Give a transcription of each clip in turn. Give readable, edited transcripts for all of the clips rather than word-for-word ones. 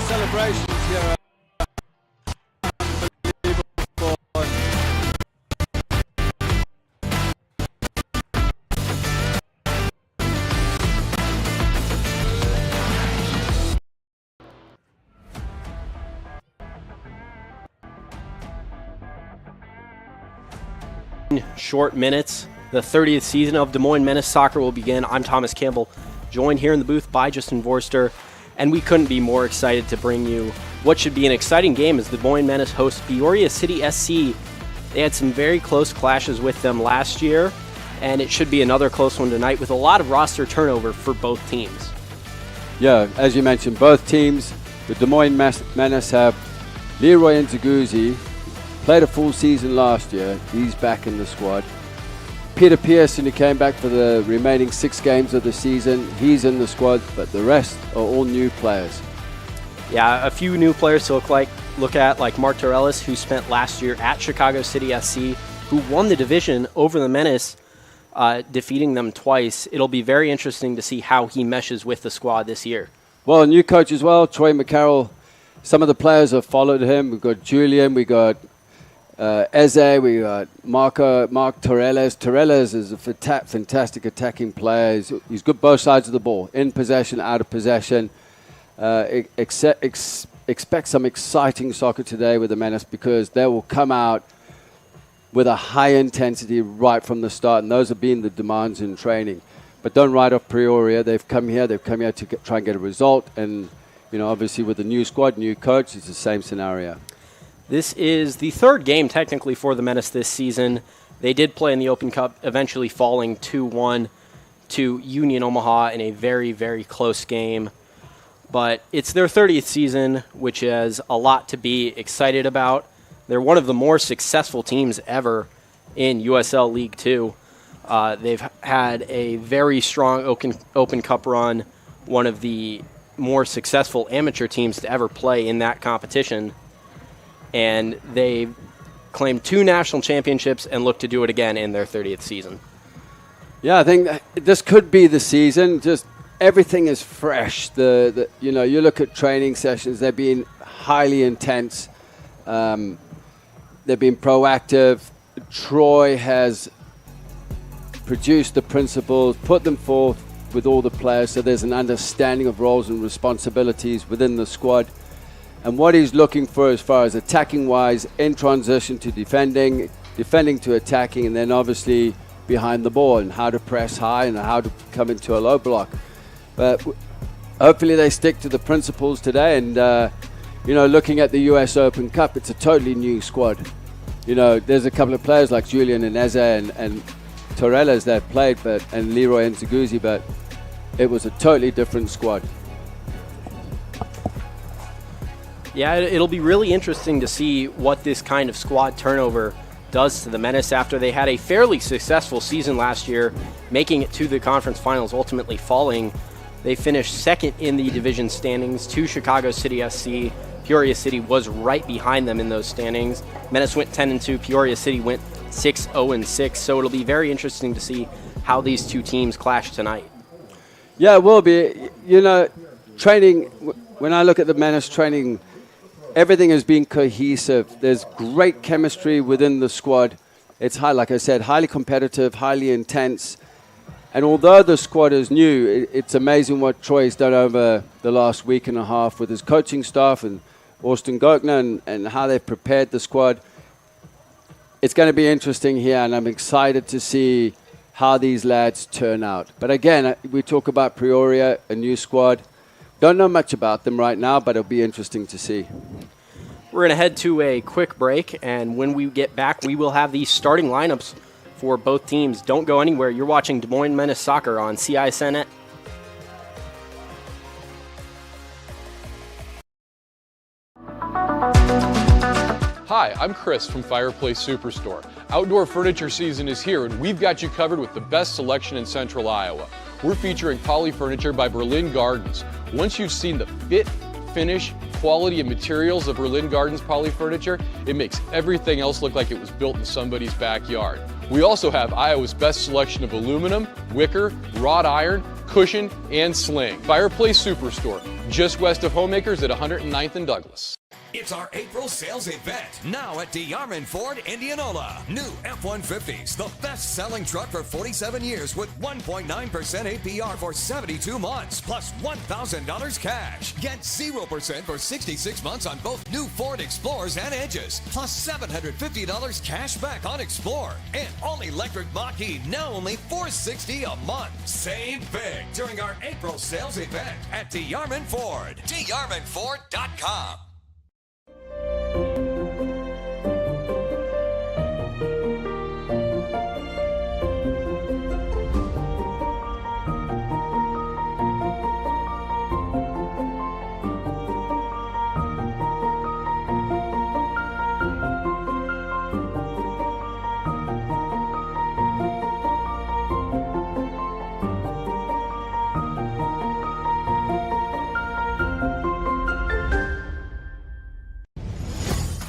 Celebrations here. Short minutes. The 30th season of Des Moines Menace Soccer will begin. I'm Thomas Campbell, joined here in the booth by Justin Vorster, and we couldn't be more excited to bring you what should be an exciting game as the Des Moines Menace hosts Peoria City SC. They had some very close clashes with them last year, and it should be another close one tonight with a lot of roster turnover for both teams. Yeah, as you mentioned, both teams, the Des Moines Menace have Leroy Nzaguzzi, played a full season last year. He's back in the squad. Peter Pearson, who came back for the remaining 6 games of the season, he's in the squad, but the rest are all new players. Yeah, a few new players to look at, like Mark Torellis, who spent last year at Chicago City SC, who won the division over the Menace, defeating them twice. It'll be very interesting to see how he meshes with the squad this year. Well, a new coach as well, Troy McCarroll. Some of the players have followed him. We've got Julian, we got Eze, we got Mark Torellis. Torellis is a fantastic attacking player. He's good both sides of the ball, in possession, out of possession. Expect some exciting soccer today with the Menace because they will come out with a high intensity right from the start, and those have been the demands in training. But don't write off Peoria. They've come here to try and get a result, and obviously with the new squad, new coach, it's the same scenario. This is the third game technically for the Menace this season. They did play in the Open Cup, eventually falling 2-1 to Union Omaha in a very, very close game. But it's their 30th season, which is a lot to be excited about. They're one of the more successful teams ever in USL League 2. They've had a very strong Open Cup run, one of the more successful amateur teams to ever play in that competition. And they claimed 2 national championships and look to do it again in their 30th season. Yeah, I think this could be the season. Just everything is fresh. You look at training sessions; they've been highly intense. They've been proactive. Troy has produced the principles, put them forth, with all the players, so there's an understanding of roles and responsibilities within the squad. And what he's looking for as far as attacking-wise, in transition to defending to attacking, and then obviously behind the ball, and how to press high and how to come into a low block. But hopefully they stick to the principles today. And, looking at the US Open Cup, it's a totally new squad. There's a couple of players like Julian Ineze and Torellas that played, and Leroy Nziguzi, but it was a totally different squad. Yeah, it'll be really interesting to see what this kind of squad turnover does to the Menace after they had a fairly successful season last year, making it to the conference finals, ultimately falling. They finished second in the division standings to Chicago City SC. Peoria City was right behind them in those standings. Menace went 10-2. Peoria City went 6-0-6. So it'll be very interesting to see how these two teams clash tonight. Yeah, it will be. Training, when I look at the Menace training, everything has been cohesive. There's great chemistry within the squad. It's like I said, highly competitive, highly intense. And although the squad is new, it's amazing what Troy's done over the last week and a half with his coaching staff and Austin Gochner and how they've prepared the squad. It's going to be interesting here, and I'm excited to see how these lads turn out. But again, we talk about Peoria, a new squad. Don't know much about them right now, but it'll be interesting to see. We're going to head to a quick break, and when we get back, we will have the starting lineups for both teams. Don't go anywhere. You're watching Des Moines Menace Soccer on CISN. Hi, I'm Chris from Fireplace Superstore. Outdoor furniture season is here, and we've got you covered with the best selection in Central Iowa. We're featuring Poly Furniture by Berlin Gardens. Once you've seen the fit, finish, quality, and materials of Berlin Gardens Poly Furniture, it makes everything else look like it was built in somebody's backyard. We also have Iowa's best selection of aluminum, wicker, wrought iron, cushion, and sling. Fireplace Superstore, just west of Homemakers at 109th and Douglas. It's our April sales event, now at DeArmond Ford Indianola. New F-150s, the best-selling truck for 47 years with 1.9% APR for 72 months, plus $1,000 cash. Get 0% for 66 months on both new Ford Explorers and Edges, plus $750 cash back on Explorer. And all-electric Mach-E, now only $460 a month. Save big during our April sales event at DeArmond Ford. DeArmondFord.com.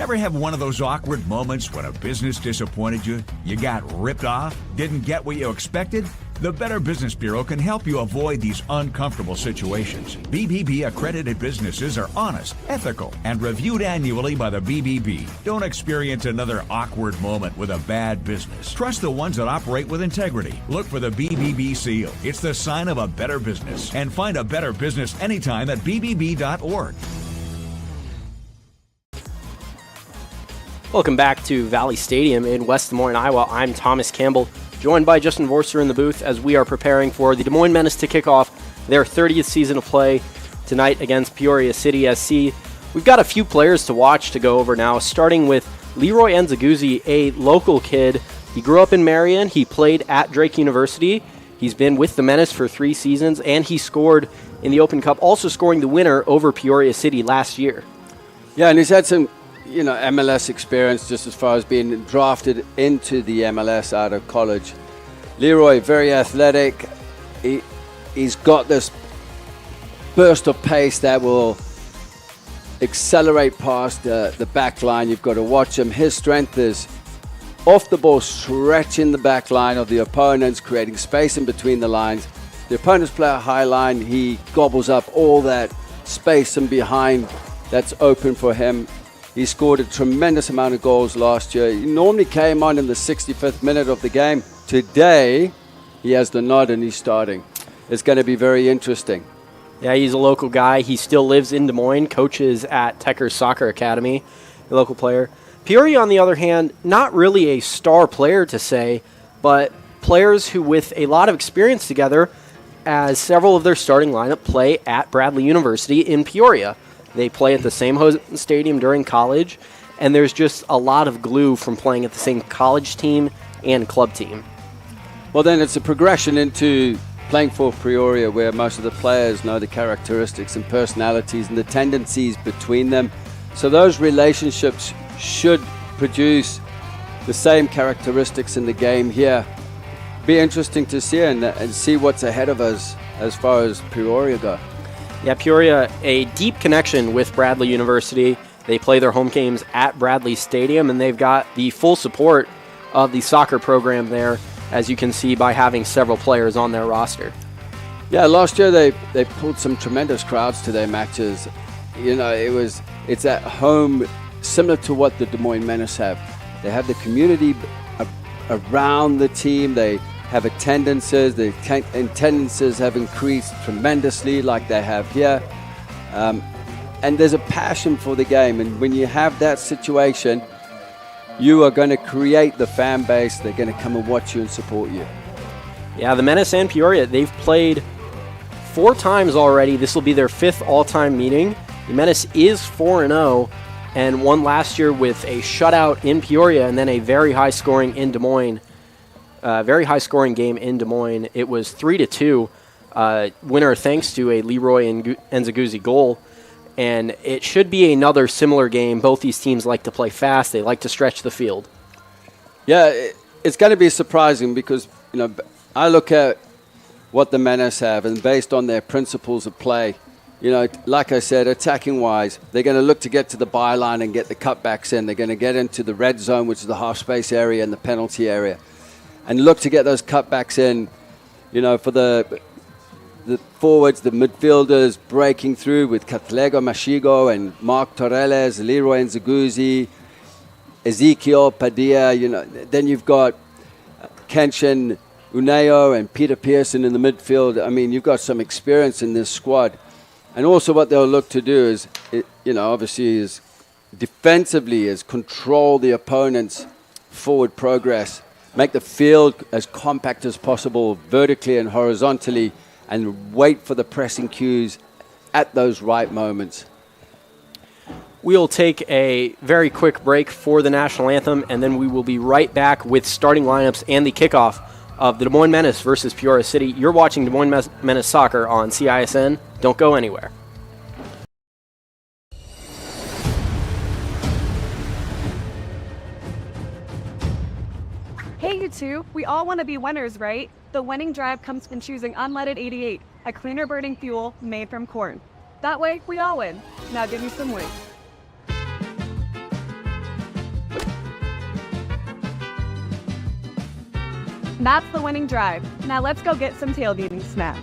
Ever have one of those awkward moments when a business disappointed you? You got ripped off? Didn't get what you expected? The Better Business Bureau can help you avoid these uncomfortable situations. BBB accredited businesses are honest, ethical, and reviewed annually by the BBB. Don't experience another awkward moment with a bad business. Trust the ones that operate with integrity. Look for the BBB seal. It's the sign of a better business. And find a better business anytime at bbb.org. Welcome back to Valley Stadium in West Des Moines, Iowa. I'm Thomas Campbell, joined by Justin Vorster in the booth as we are preparing for the Des Moines Menace to kick off their 30th season of play tonight against Peoria City SC. We've got a few players to watch to go over now, starting with Leroy Nziguzi, a local kid. He grew up in Marion. He played at Drake University. He's been with the Menace for 3 seasons, and he scored in the Open Cup, also scoring the winner over Peoria City last year. Yeah, and he's had some MLS experience just as far as being drafted into the MLS out of college. Leroy, very athletic. He's got this burst of pace that will accelerate past the back line. You've got to watch him. His strength is off the ball, stretching the back line of the opponents, creating space in between the lines. The opponents play a high line. He gobbles up all that space and behind that's open for him. He scored a tremendous amount of goals last year. He normally came on in the 65th minute of the game. Today, he has the nod and he's starting. is going to be very interesting. Yeah, he's a local guy. He still lives in Des Moines, coaches at Techers Soccer Academy, a local player. Peoria, on the other hand, not really a star player to say, but players who with a lot of experience together, as several of their starting lineup play at Bradley University in Peoria. They play at the same stadium during college, and there's just a lot of glue from playing at the same college team and club team. Well, then it's a progression into playing for Peoria, where most of the players know the characteristics and personalities and the tendencies between them. So those relationships should produce the same characteristics in the game here. Be interesting to see and see what's ahead of us as far as Peoria go. Yeah, Peoria, a deep connection with Bradley University. They play their home games at Bradley Stadium, and they've got the full support of the soccer program there, as you can see by having several players on their roster. Yeah, last year they pulled some tremendous crowds to their matches. You know, it's at home, similar to what the Des Moines Menace have. They have the community around the team. They have attendances. The attendances have increased tremendously like they have here. And there's a passion for the game. And when you have that situation, you are going to create the fan base. They're going to come and watch you and support you. Yeah, the Menace and Peoria, they've played 4 times already. This will be their 5th all-time meeting. The Menace is 4-0 and won last year with a shutout in Peoria and then a very high-scoring in Des Moines. Very high-scoring game in Des Moines. It was 3-2, winner thanks to a Leroy Nzaguzzi goal. And it should be another similar game. Both these teams like to play fast. They like to stretch the field. Yeah, it's going to be surprising because, you know, I look at what the Menace have, and based on their principles of play, you know, like I said, attacking-wise, they're going to look to get to the byline and get the cutbacks in. They're going to get into the red zone, which is the half-space area and the penalty area, and look to get those cutbacks in, you know, for the forwards, the midfielders breaking through with Catlego Mashigo and Mark Torres, Leroy Nzaguzzi, Ezekiel Padilla. You know, then you've got Kenshin Uneo and Peter Pearson in the midfield. I mean, you've got some experience in this squad. And also what they'll look to do is, you know, obviously is defensively is control the opponent's forward progress, make the field as compact as possible vertically and horizontally, and wait for the pressing cues at those right moments. We'll take a very quick break for the national anthem, and then we will be right back with starting lineups and the kickoff of the Des Moines Menace versus Peoria City. You're watching Des Moines Menace Soccer on CISN. Don't go anywhere. Hey, you two. We all want to be winners, right? The winning drive comes from choosing unleaded 88, a cleaner burning fuel made from corn. That way, we all win. Now give me some weight. That's the winning drive. Now let's go get some tailgating snacks.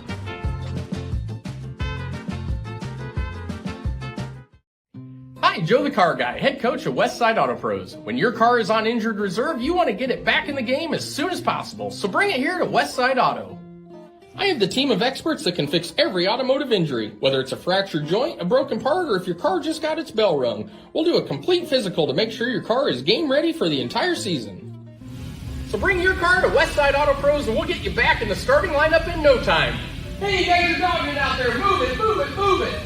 Hi, Joe the Car Guy, head coach of Westside Auto Pros. When your car is on injured reserve, you want to get it back in the game as soon as possible, so bring it here to Westside Auto. I have the team of experts that can fix every automotive injury, whether it's a fractured joint, a broken part, or if your car just got its bell rung. We'll do a complete physical to make sure your car is game ready for the entire season. So bring your car to Westside Auto Pros and we'll get you back in the starting lineup in no time. Hey, you guys are dogging out there. Move it, move it, move it.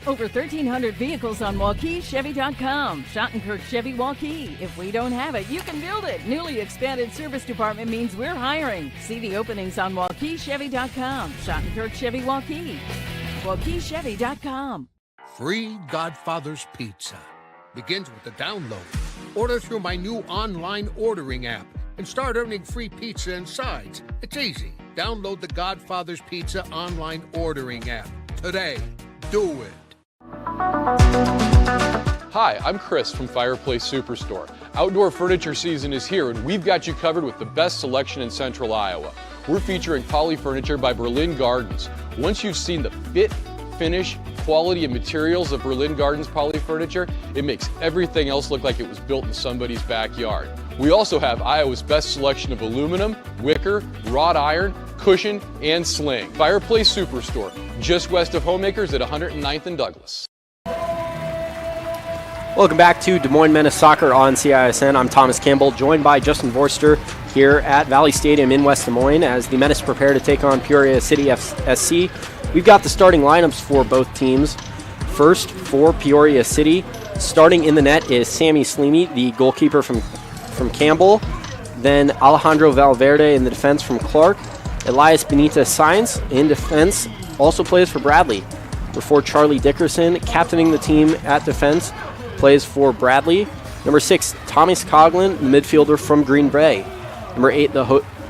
Over 1,300 vehicles on WauKeeChevy.com. Schottenkirk Chevy Waukee. If we don't have it, you can build it. Newly expanded service department means we're hiring. See the openings on WauKeeChevy.com. Schottenkirk Chevy Waukee. WauKeeChevy.com. Free Godfather's Pizza begins with the download. Order through my new online ordering app and start earning free pizza and sides. It's easy. Download the Godfather's Pizza online ordering app today. Do it. Hi, I'm Chris from Fireplace Superstore. Outdoor furniture season is here and we've got you covered with the best selection in Central Iowa. We're featuring Poly Furniture by Berlin Gardens. Once you've seen the fit, finish, quality, and materials of Berlin Gardens Poly Furniture, it makes everything else look like it was built in somebody's backyard. We also have Iowa's best selection of aluminum, wicker, wrought iron, cushion, and sling. Fireplace Superstore, just west of Homemakers at 109th and Douglas. Welcome back to Des Moines Menace Soccer on CISN. I'm Thomas Campbell, joined by Justin Vorster here at Valley Stadium in West Des Moines as the Menace prepare to take on Peoria City SC. We've got the starting lineups for both teams. First, for Peoria City, starting in the net is Sammy Sleemy, the goalkeeper from Campbell. Then Alejandro Valverde in the defense from Clark. Elias Benita Sainz in defense also plays for Bradley. Before Charlie Dickerson, captaining the team at defense, plays for Bradley. Number 6, Thomas Coughlin, the midfielder from Green Bay. Number 8,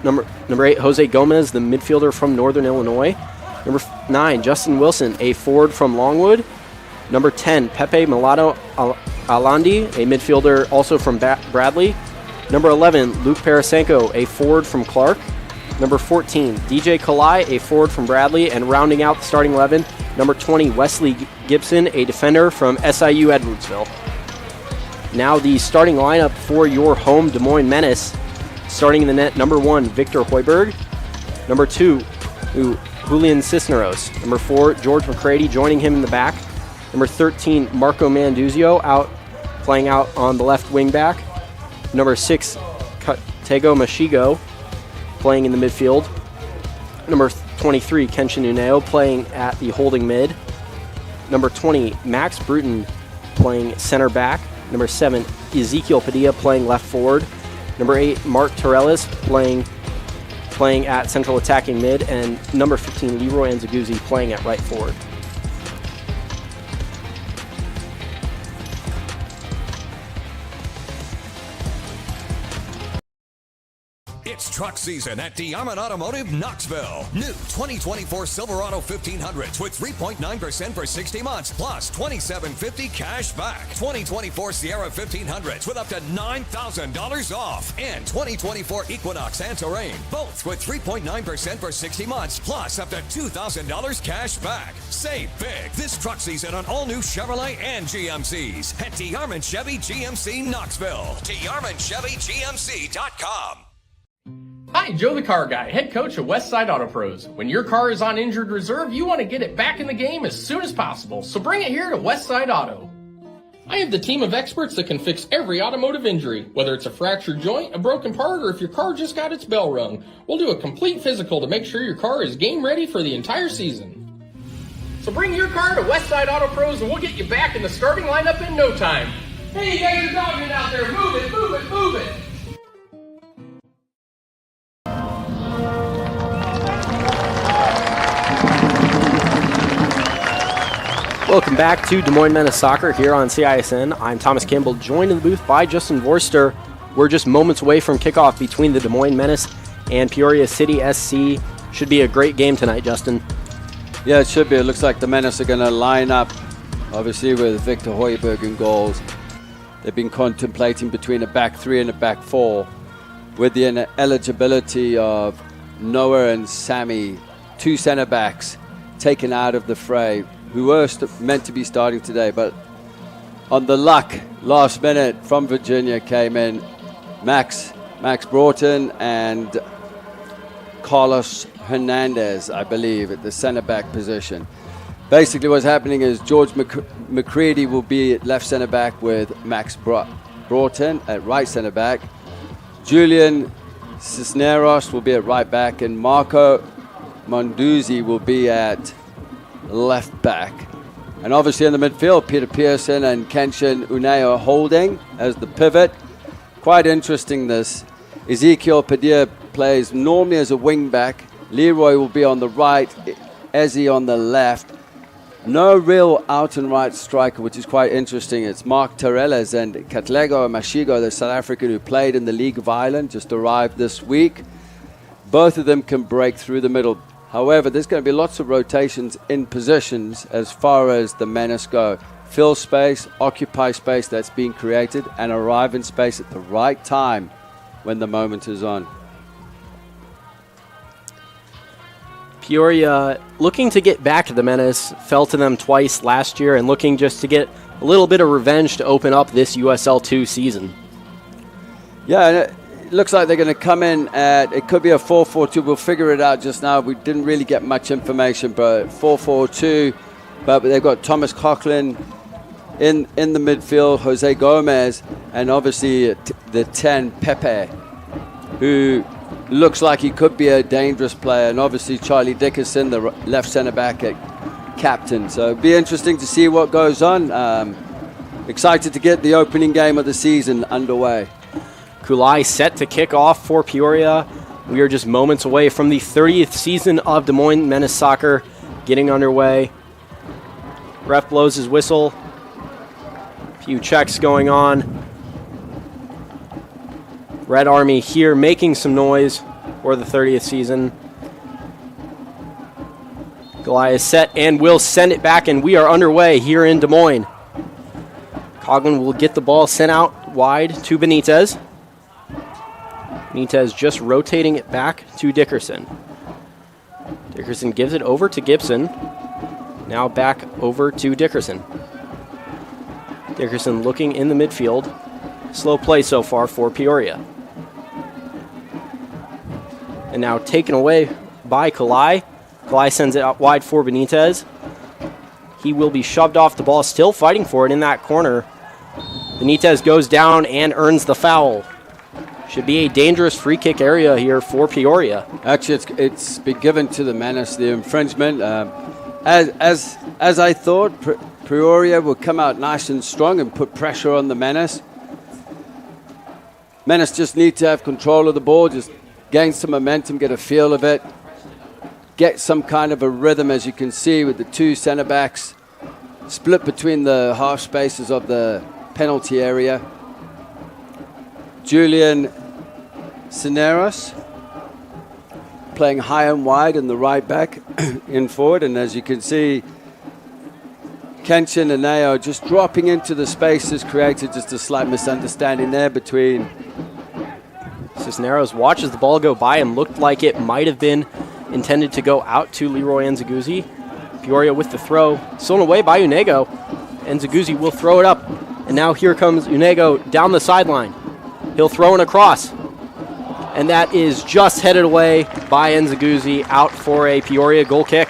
number 8, Jose Gomez, the midfielder from Northern Illinois. Number 9, Justin Wilson, a forward from Longwood. Number 10, Pepe Milano Alandi, a midfielder also from Bradley. Number 11, Luke Parasenko, a forward from Clark. Number 14, DJ Kalai, a forward from Bradley. And rounding out the starting 11, number 20, Wesley Gibson, a defender from SIU Edwardsville. Now the starting lineup for your home Des Moines Menace. Starting in the net, number 1, Victor Hoiberg. Number 2, Julian Cisneros. Number 4, George McCready joining him in the back. Number 13, Marco Manduzio playing out on the left wing back. Number 6, Tego Mashigo playing in the midfield. Number 23, Kenshin Uneo playing at the holding mid. Number 20, Max Bruton playing center back. Number 7, Ezekiel Padilla playing left forward. Number 8, Mark Torellis playing at central attacking mid. And number 15, Leroy Nzaguzzi playing at right forward. It's truck season at DeArmond Automotive Knoxville. New 2024 Silverado 1500s with 3.9% for 60 months plus $2,750 cash back. 2024 Sierra 1500s with up to $9,000 off. And 2024 Equinox and Terrain, both with 3.9% for 60 months plus up to $2,000 cash back. Save big this truck season on all new Chevrolet and GMCs at DeArmond Chevy GMC Knoxville. DeArmondChevyGMC.com. Hi, Joe the Car Guy, head coach of Westside Auto Pros. When your car is on injured reserve, you want to get it back in the game as soon as possible, so bring it here to Westside Auto. I have the team of experts that can fix every automotive injury, whether it's a fractured joint, a broken part, or if your car just got its bell rung. We'll do a complete physical to make sure your car is game ready for the entire season. So bring your car to Westside Auto Pros and we'll get you back in the starting lineup in no time. Hey, you guys are dogging out there, move it, move it, move it! Welcome back to Des Moines Menace Soccer here on CISN. I'm Thomas Campbell, joined in the booth by Justin Vorster. We're just moments away from kickoff between the Des Moines Menace and Peoria City SC. Should be a great game tonight, Justin. Yeah, it should be. It looks like the Menace are going to line up, obviously, with Victor Hoiberg in goals. They've been contemplating between a back three and a back four, with the eligibility of Noah and Sammy, 2 center backs, taken out of the fray, who were meant to be starting today, but on the luck, last minute from Virginia came in Max Broughton and Carlos Hernandez, I believe, at the center back position. Basically what's happening is George McCready will be at left center back with Max Broughton at right center back. Julian Cisneros will be at right back, and Marco Monduzzi will be at left back. And obviously in the midfield, Peter Pearson and Kenshin Uneo holding as the pivot. Quite interesting this. Ezekiel Padilla plays normally as a wing back. Leroy will be on the right, Ezzy on the left. No real out and right striker, which is quite interesting. It's Mark Torellis and Katlego Mashigo, the South African who played in the League of Ireland, just arrived this week. Both of them can break through the middle. However, there's going to be lots of rotations in positions as far as the Menace go. Fill space, occupy space that's being created, and arrive in space at the right time when the moment is on. Peoria looking to get back to the Menace, fell to them twice last year, and looking just to get a little bit of revenge to open up this USL 2 season. Yeah, looks like they're going to come in at, it could be a 4-4-2. We'll figure it out just now. We didn't really get much information, but 4-4-2. But they've got Thomas Coughlin in the midfield, Jose Gomez, and obviously the 10, Pepe, who looks like he could be a dangerous player, and obviously Charlie Dickerson, the left centre-back at captain. So it'll be interesting to see what goes on. Excited to get the opening game of the season underway. Kulai set to kick off for Peoria. We are just moments away from the 30th season of Des Moines Menace Soccer getting underway. Ref blows his whistle. Few checks going on. Red Army here making some noise for the 30th season. Goliath set and will send it back, and we are underway here in Des Moines. Coughlin will get the ball sent out wide to Benitez. Benitez just rotating it back to Dickerson. Dickerson gives it over to Gibson. Now back over to Dickerson. Dickerson looking in the midfield. Slow play so far for Peoria. And now taken away by Kalai. Kalai sends it out wide for Benitez. He will be shoved off the ball, still fighting for it in that corner. Benitez goes down and earns the foul. Should be a dangerous free kick area here for Peoria. Actually, it's been given to the Menace, the infringement. As I thought, Peoria will come out nice and strong and put pressure on the Menace. Menace just need to have control of the ball, just gain some momentum, get a feel of it, get some kind of a rhythm, as you can see with the two centre-backs split between the half spaces of the penalty area. Julian Cineros playing high and wide in the right back in forward, and as you can see, Kenshin and Nao just dropping into the spaces, created just a slight misunderstanding there between. Cisneros watches the ball go by and looked like it might have been intended to go out to Leroy Nzaguzzi. Peoria with the throw, stolen away by Unego. Nzaguzzi will throw it up, and now here comes Unego down the sideline. He'll throw it across, and that is just headed away by Nzaguzzi, out for a Peoria goal kick.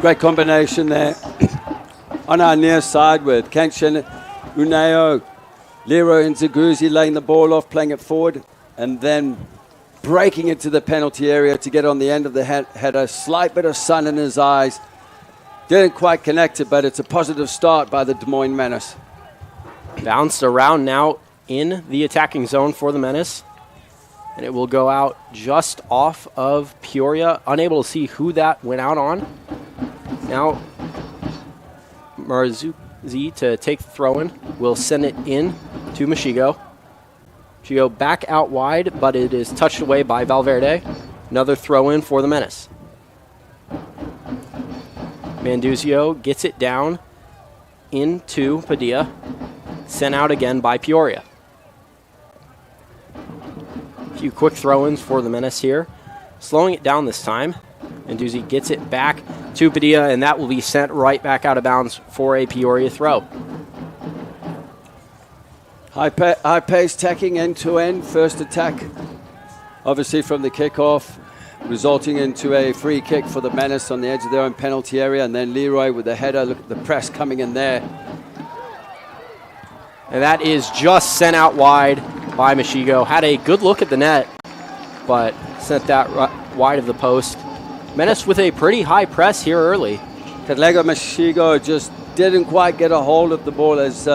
Great combination there on our near side with Kenshin, Uneo, Leroy Nzaguzzi laying the ball off, playing it forward, and then breaking into the penalty area to get on the end of the header. Slight bit of sun in his eyes. Didn't quite connect it, but it's a positive start by the Des Moines Menace. Bounced around now in the attacking zone for the Menace, and it will go out just off of Peoria. Unable to see who that went out on. Now Marzuzi to take the throw in. Will send it in to Mashigo. Mashigo back out wide, but it is touched away by Valverde. Another throw in for the Menace. Manduzio gets it down into Padilla. Sent out again by Peoria. A few quick throw-ins for the Menace here. Slowing it down this time. Manduzzi gets it back to Padilla, and that will be sent right back out of bounds for a Peoria throw. High pace tacking end-to-end. First attack, obviously from the kickoff, resulting into a free kick for the Menace on the edge of their own penalty area. And then Leroy with the header. Look at the press coming in there. And that is just sent out wide by Mashigo. Had a good look at the net, but sent that wide of the post. Menace with a pretty high press here early. Katlego Mashigo just didn't quite get a hold of the ball as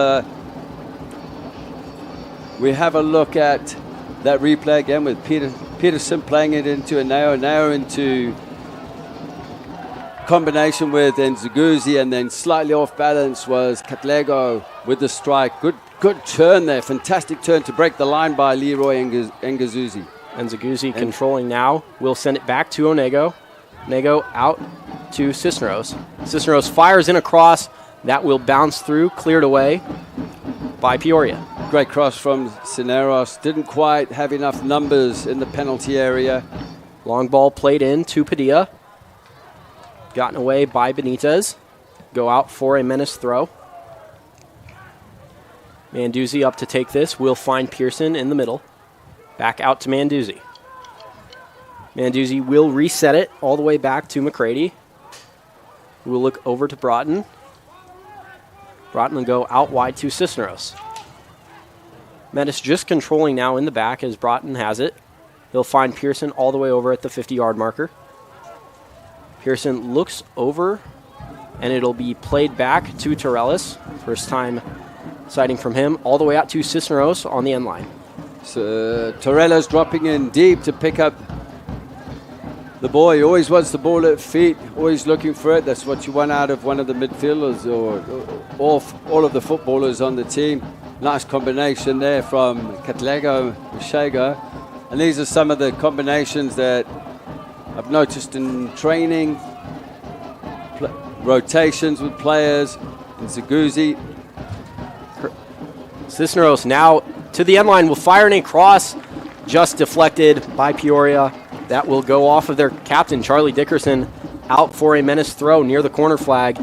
we have a look at that replay again with Peterson playing it into Nao into combination with Nzaguzzi, and then slightly off balance was Katlego with the strike. Good turn there, fantastic turn to break the line by Leroy Nzaguzzi. Nzaguzzi controlling now, will send it back to Onego. Onego out to Cisneros. Cisneros fires in a cross, that will bounce through, cleared away by Peoria. Great cross from Cisneros, didn't quite have enough numbers in the penalty area. Long ball played in to Padilla. Gotten away by Benitez. Go out for a Menace throw. Manduzzi up to take this. Will find Pearson in the middle. Back out to Manduzzi. Manduzzi will reset it all the way back to McCready. We'll look over to Broughton. Broughton will go out wide to Cisneros. Menace just controlling now in the back as Broughton has it. He'll find Pearson all the way over at the 50-yard marker. Pearson looks over, and it'll be played back to Torellis. First time sighting from him, all the way out to Cisneros on the end line. So Torellis dropping in deep to pick up the ball. He always wants the ball at feet, always looking for it. That's what you want out of one of the midfielders or all of the footballers on the team. Nice combination there from Katlego, Mashego. And these are some of the combinations that I've noticed in training, rotations with players, and Zaguzzi. Cisneros now to the end line will fire in a cross, just deflected by Peoria. That will go off of their captain, Charlie Dickerson, out for a Menace throw near the corner flag.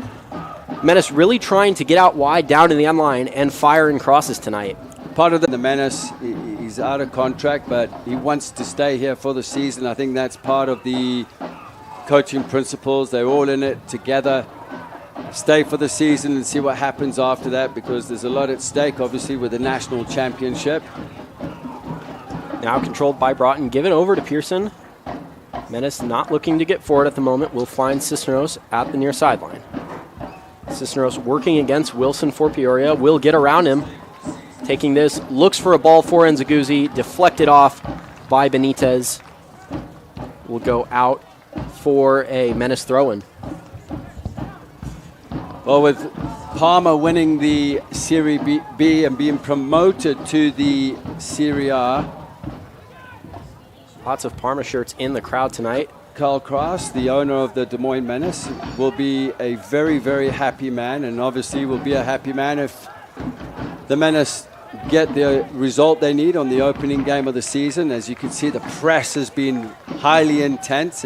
Menace really trying to get out wide down to the end line and fire in crosses tonight. Part of the Menace, he's out of contract, but he wants to stay here for the season. I think that's part of the coaching principles. They're all in it together. Stay for the season and see what happens after that, because there's a lot at stake, obviously, with the national championship. Now controlled by Broughton. Give it over to Pearson. Menace not looking to get forward at the moment. Will find Cisneros at the near sideline. Cisneros working against Wilson for Peoria. Will get around him. Taking this, looks for a ball for Nzaguzzi. Deflected off by Benitez. Will go out for a Menace throw-in. Well, with Parma winning the Serie B and being promoted to the Serie A. Lots of Parma shirts in the crowd tonight. Carl Kraus, the owner of the Des Moines Menace, will be a very, very happy man, and obviously will be a happy man if the Menace get the result they need on the opening game of the season. As you can see, the press has been highly intense.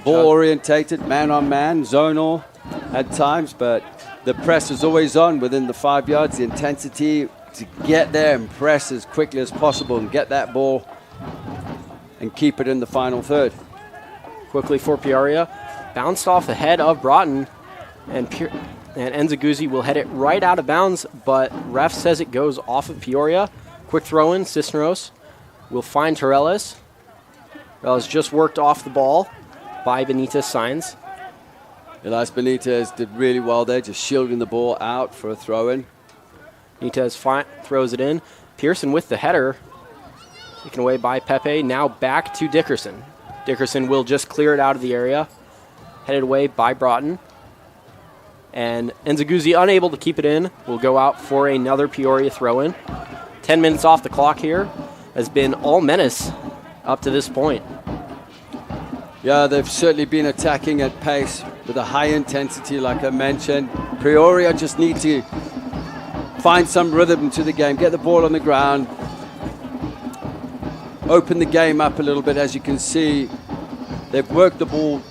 Ball orientated, man on man, zonal at times, but the press is always on within the 5 yards. The intensity to get there and press as quickly as possible and get that ball and keep it in the final third. Quickly for Peoria. Bounced off the head of Broughton, and Nzaguzzi will head it right out of bounds, but ref says it goes off of Peoria. Quick throw in, Cisneros will find Torellis. Torellis just worked off the ball by Benitez signs. Elias Benitez did really well there, just shielding the ball out for a throw-in. Benitez throws it in. Pearson with the header. Taken away by Pepe. Now back to Dickerson. Dickerson will just clear it out of the area. Headed away by Broughton. And Nzaguzzi, unable to keep it in, will go out for another Peoria throw-in. 10 minutes off the clock here. Has been all Menace up to this point. Yeah, they've certainly been attacking at pace with a high intensity, like I mentioned. Peoria just need to find some rhythm to the game, get the ball on the ground, open the game up a little bit. As you can see, they've worked the ball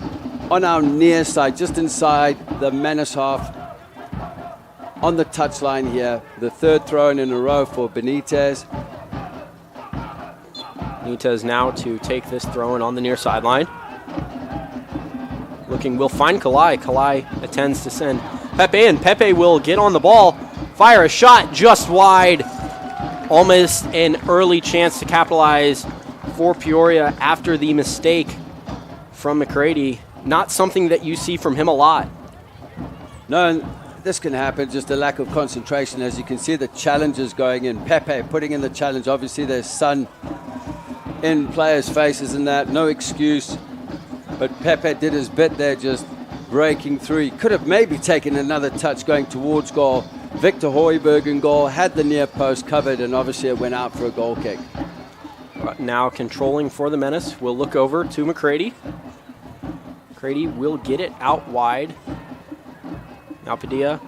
on our near side, just inside the Menace half, on the touchline here. The third throw-in a row for Benitez. Benitez now to take this throw-in on the near sideline. Looking, will find Kalai. Kalai attends to send Pepe in. Pepe will get on the ball, fire a shot just wide. Almost an early chance to capitalize for Peoria after the mistake from McCready. Not something that you see from him a lot. No, this can happen, just a lack of concentration. As you can see, the challenges going in. Pepe putting in the challenge. Obviously, there's sun in players' faces and that. No excuse. But Pepe did his bit there, just breaking through. He could have maybe taken another touch going towards goal. Victor Hoiberg in goal, had the near post covered, and obviously it went out for a goal kick. Now controlling for the Menace. We'll look over to McCready. McCready will get it out wide. Now Padilla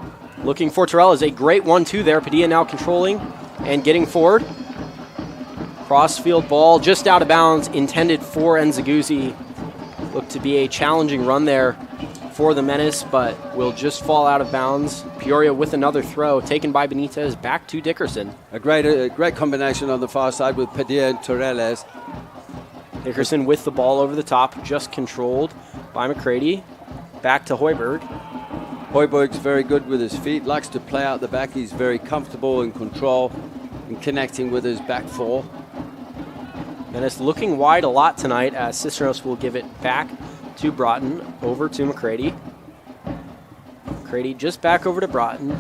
looking for Torellis. A great 1-2 there. Padilla now controlling and getting forward. Crossfield ball just out of bounds, intended for Nzaguzzi. Looked to be a challenging run there for the Menace, but will just fall out of bounds. Peoria with another throw, taken by Benitez, back to Dickerson. A great combination on the far side with Padilla and Torres. Dickerson with the ball over the top, just controlled by McCready. Back to Hoiberg. Hoiberg's very good with his feet, likes to play out the back. He's very comfortable in control and connecting with his back four. Menace looking wide a lot tonight as Cisneros will give it back to Broughton, over to McCready. McCready just back over to Broughton.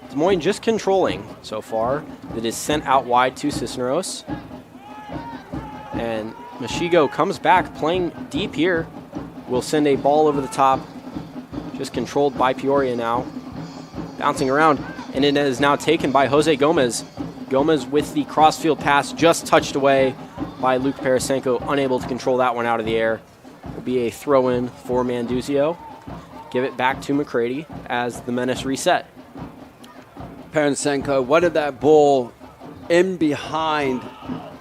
Des Moines just controlling so far. It is sent out wide to Cisneros. And Mashigo comes back playing deep here. Will send a ball over the top. Just controlled by Peoria now. Bouncing around. And it is now taken by Jose Gomez. Gomez with the crossfield pass just touched away by Luke Parasenko. Unable to control that one out of the air. Will be a throw-in for Manduzio. Give it back to McCready as the Menace reset. Parasenko wanted that ball in behind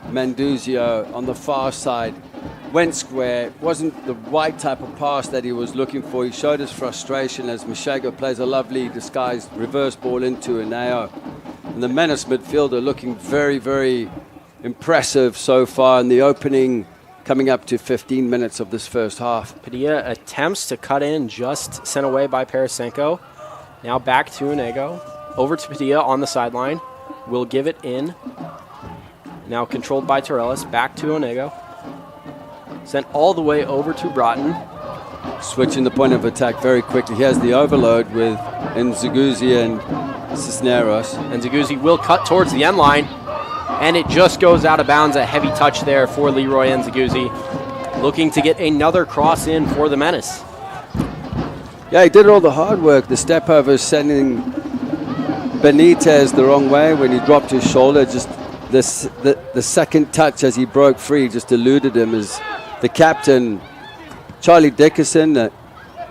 Manduzio on the far side. Went square. Wasn't the right type of pass that he was looking for. He showed his frustration as Mashigo plays a lovely disguised reverse ball into Inao. And the Menace midfielder looking very, very impressive so far in the opening, coming up to 15 minutes of this first half. Padilla attempts to cut in, just sent away by Parasenko. Now back to Onego. Over to Padilla on the sideline. Will give it in. Now controlled by Torres. Back to Onego. Sent all the way over to Broughton. Switching the point of attack very quickly. He has the overload with Nziguzi and Cisneros. Nziguzi will cut towards the end line. And it just goes out of bounds. A heavy touch there for Leroy Nziguzi. Looking to get another cross in for the Menace. Yeah, he did all the hard work. The step over sending Benitez the wrong way when he dropped his shoulder. Just the second touch as he broke free just eluded him as the captain, Charlie Dickerson,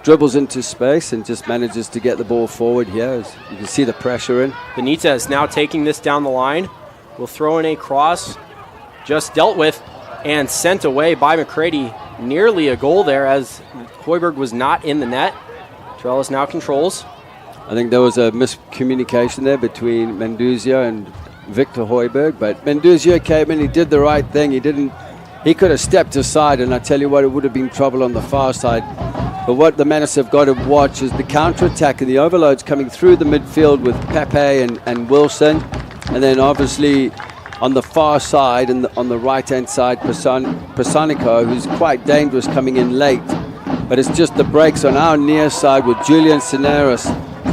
dribbles into space and just manages to get the ball forward here. As you can see the pressure in. Benitez now taking this down the line. Will throw in a cross, just dealt with and sent away by McCready. Nearly a goal there as Hoiberg was not in the net. Trellis now controls. I think there was a miscommunication there between Menduzio and Victor Hoiberg, but Menduzio came in, he did the right thing. He could have stepped aside, and I tell you what, it would have been trouble on the far side. But what the Menace have got to watch is the counter-attack and the overloads coming through the midfield with Pepe and Wilson. And then obviously on the far side and on the right-hand side, Personico, who's quite dangerous coming in late. But it's just the breaks on our near side with Julian Cisneros.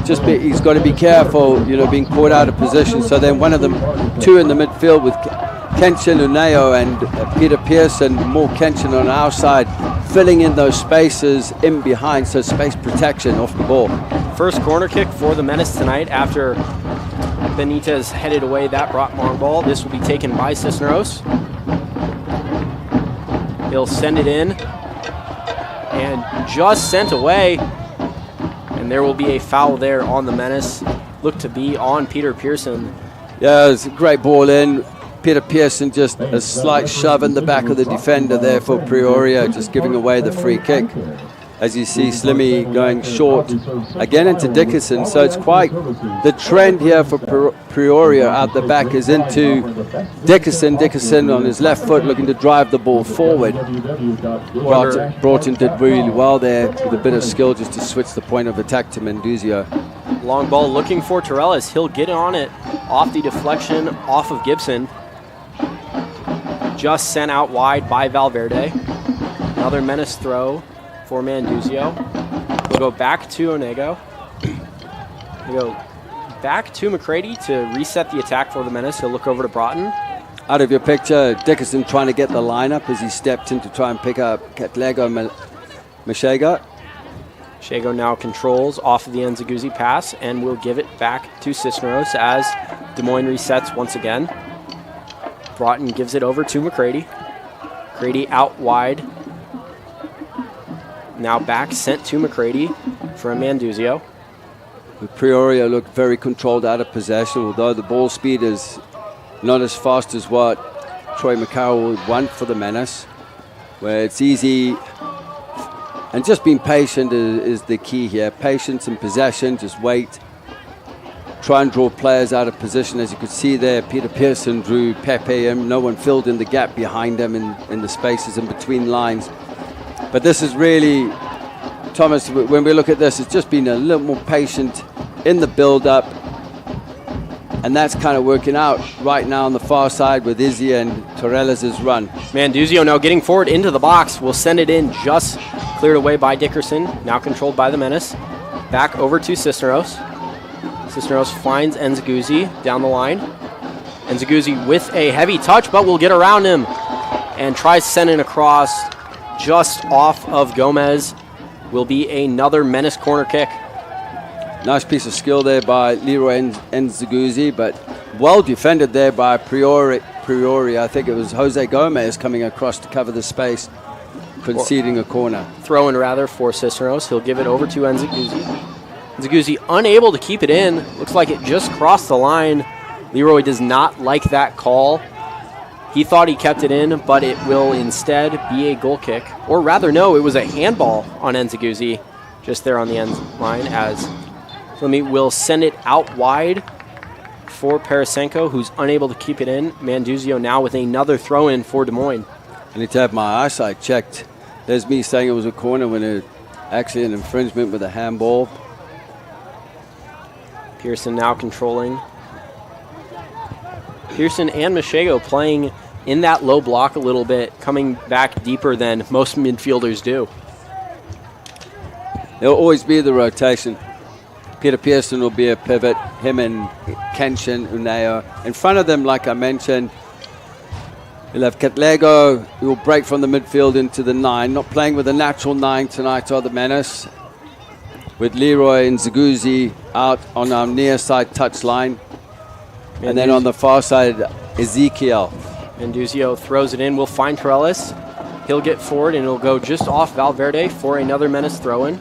He's got to be careful, being caught out of position. So then one of them, two in the midfield with Kenshin Uneo and Peter Pearson, more Kenshin on our side, filling in those spaces in behind, so space protection off the ball. First corner kick for the Menace tonight after Benitez headed away that long ball. This will be taken by Cisneros. He'll send it in and just sent away. And there will be a foul there on the Menace. Look to be on Peter Pearson. Yeah, it was a great ball in. Peter Pearson just a slight shove in the back of the defender there for Peoria, just giving away the free kick. As you see, Slimmy going short again into Dickerson. So it's quite the trend here for Peoria out the back is into Dickerson. Dickerson on his left foot looking to drive the ball forward. Broughton did really well there with a bit of skill just to switch the point of attack to Menduzio. Long ball looking for Torres. He'll get on it off the deflection off of Gibson. Just sent out wide by Valverde. Another Menace throw for Manduzio. We'll go back to Onego. We'll go back to McCready to reset the attack for the Menace. He'll look over to Broughton. Out of your picture, Dickerson trying to get the lineup as he stepped in to try and pick up Catlego Mashego. Mashego now controls off of the Nziguzi pass and will give it back to Cisneros as Des Moines resets once again. Broughton gives it over to McCready. McCready out wide. Now back sent to McCready from Manduzio. Peoria looked very controlled out of possession, although the ball speed is not as fast as what Troy McCarroll would want for the Menace, where it's easy And just being patient is the key here. Patience and possession, just wait. Try and draw players out of position. As you could see there, Peter Pearson drew Pepe in. No one filled in the gap behind him in the spaces in between lines. But this is really, Thomas, when we look at this, it's just been a little more patient in the build-up. And that's kind of working out right now on the far side with Izzy and Torres' run. Manduzio now getting forward into the box. Will send it in, just cleared away by Dickerson. Now controlled by the Menace. Back over to Cisneros. Cisneros finds Nzaguzzi down the line. Nzaguzzi with a heavy touch, but will get around him and tries sending across just off of Gomez. Will be another Menace corner kick. Nice piece of skill there by Leroy Nzaguzzi, but well defended there by Peoria. I think it was Jose Gomez coming across to cover the space, conceding a corner. Throw-in rather for Cisneros. He'll give it over to Nzaguzzi. Nzaguzzi unable to keep it in. Looks like it just crossed the line. Leroy does not like that call. He thought he kept it in, but it will instead be a goal kick. Or rather, no, it was a handball on Nzaguzzi just there on the end line, as Flemmi will send it out wide for Parasenko, who's unable to keep it in. Manduzio now with another throw-in for Des Moines. I need to have my eyesight checked. There's me saying it was a corner when it actually an infringement with a handball. Pearson now controlling. Pearson and Machego playing in that low block a little bit, coming back deeper than most midfielders do. There'll always be the rotation. Peter Pearson will be a pivot, him and Kenshin, Uneo. In front of them, like I mentioned, you'll have Catlego, who will break from the midfield into the 9. Not playing with a natural 9 tonight are the Menace, with Leroy and Nzaguzzi out on our near side touch line. And then on the far side, Ezekiel. Manduzio throws it in, will find Torres. He'll get forward and it'll go just off Valverde for another Menace throw-in.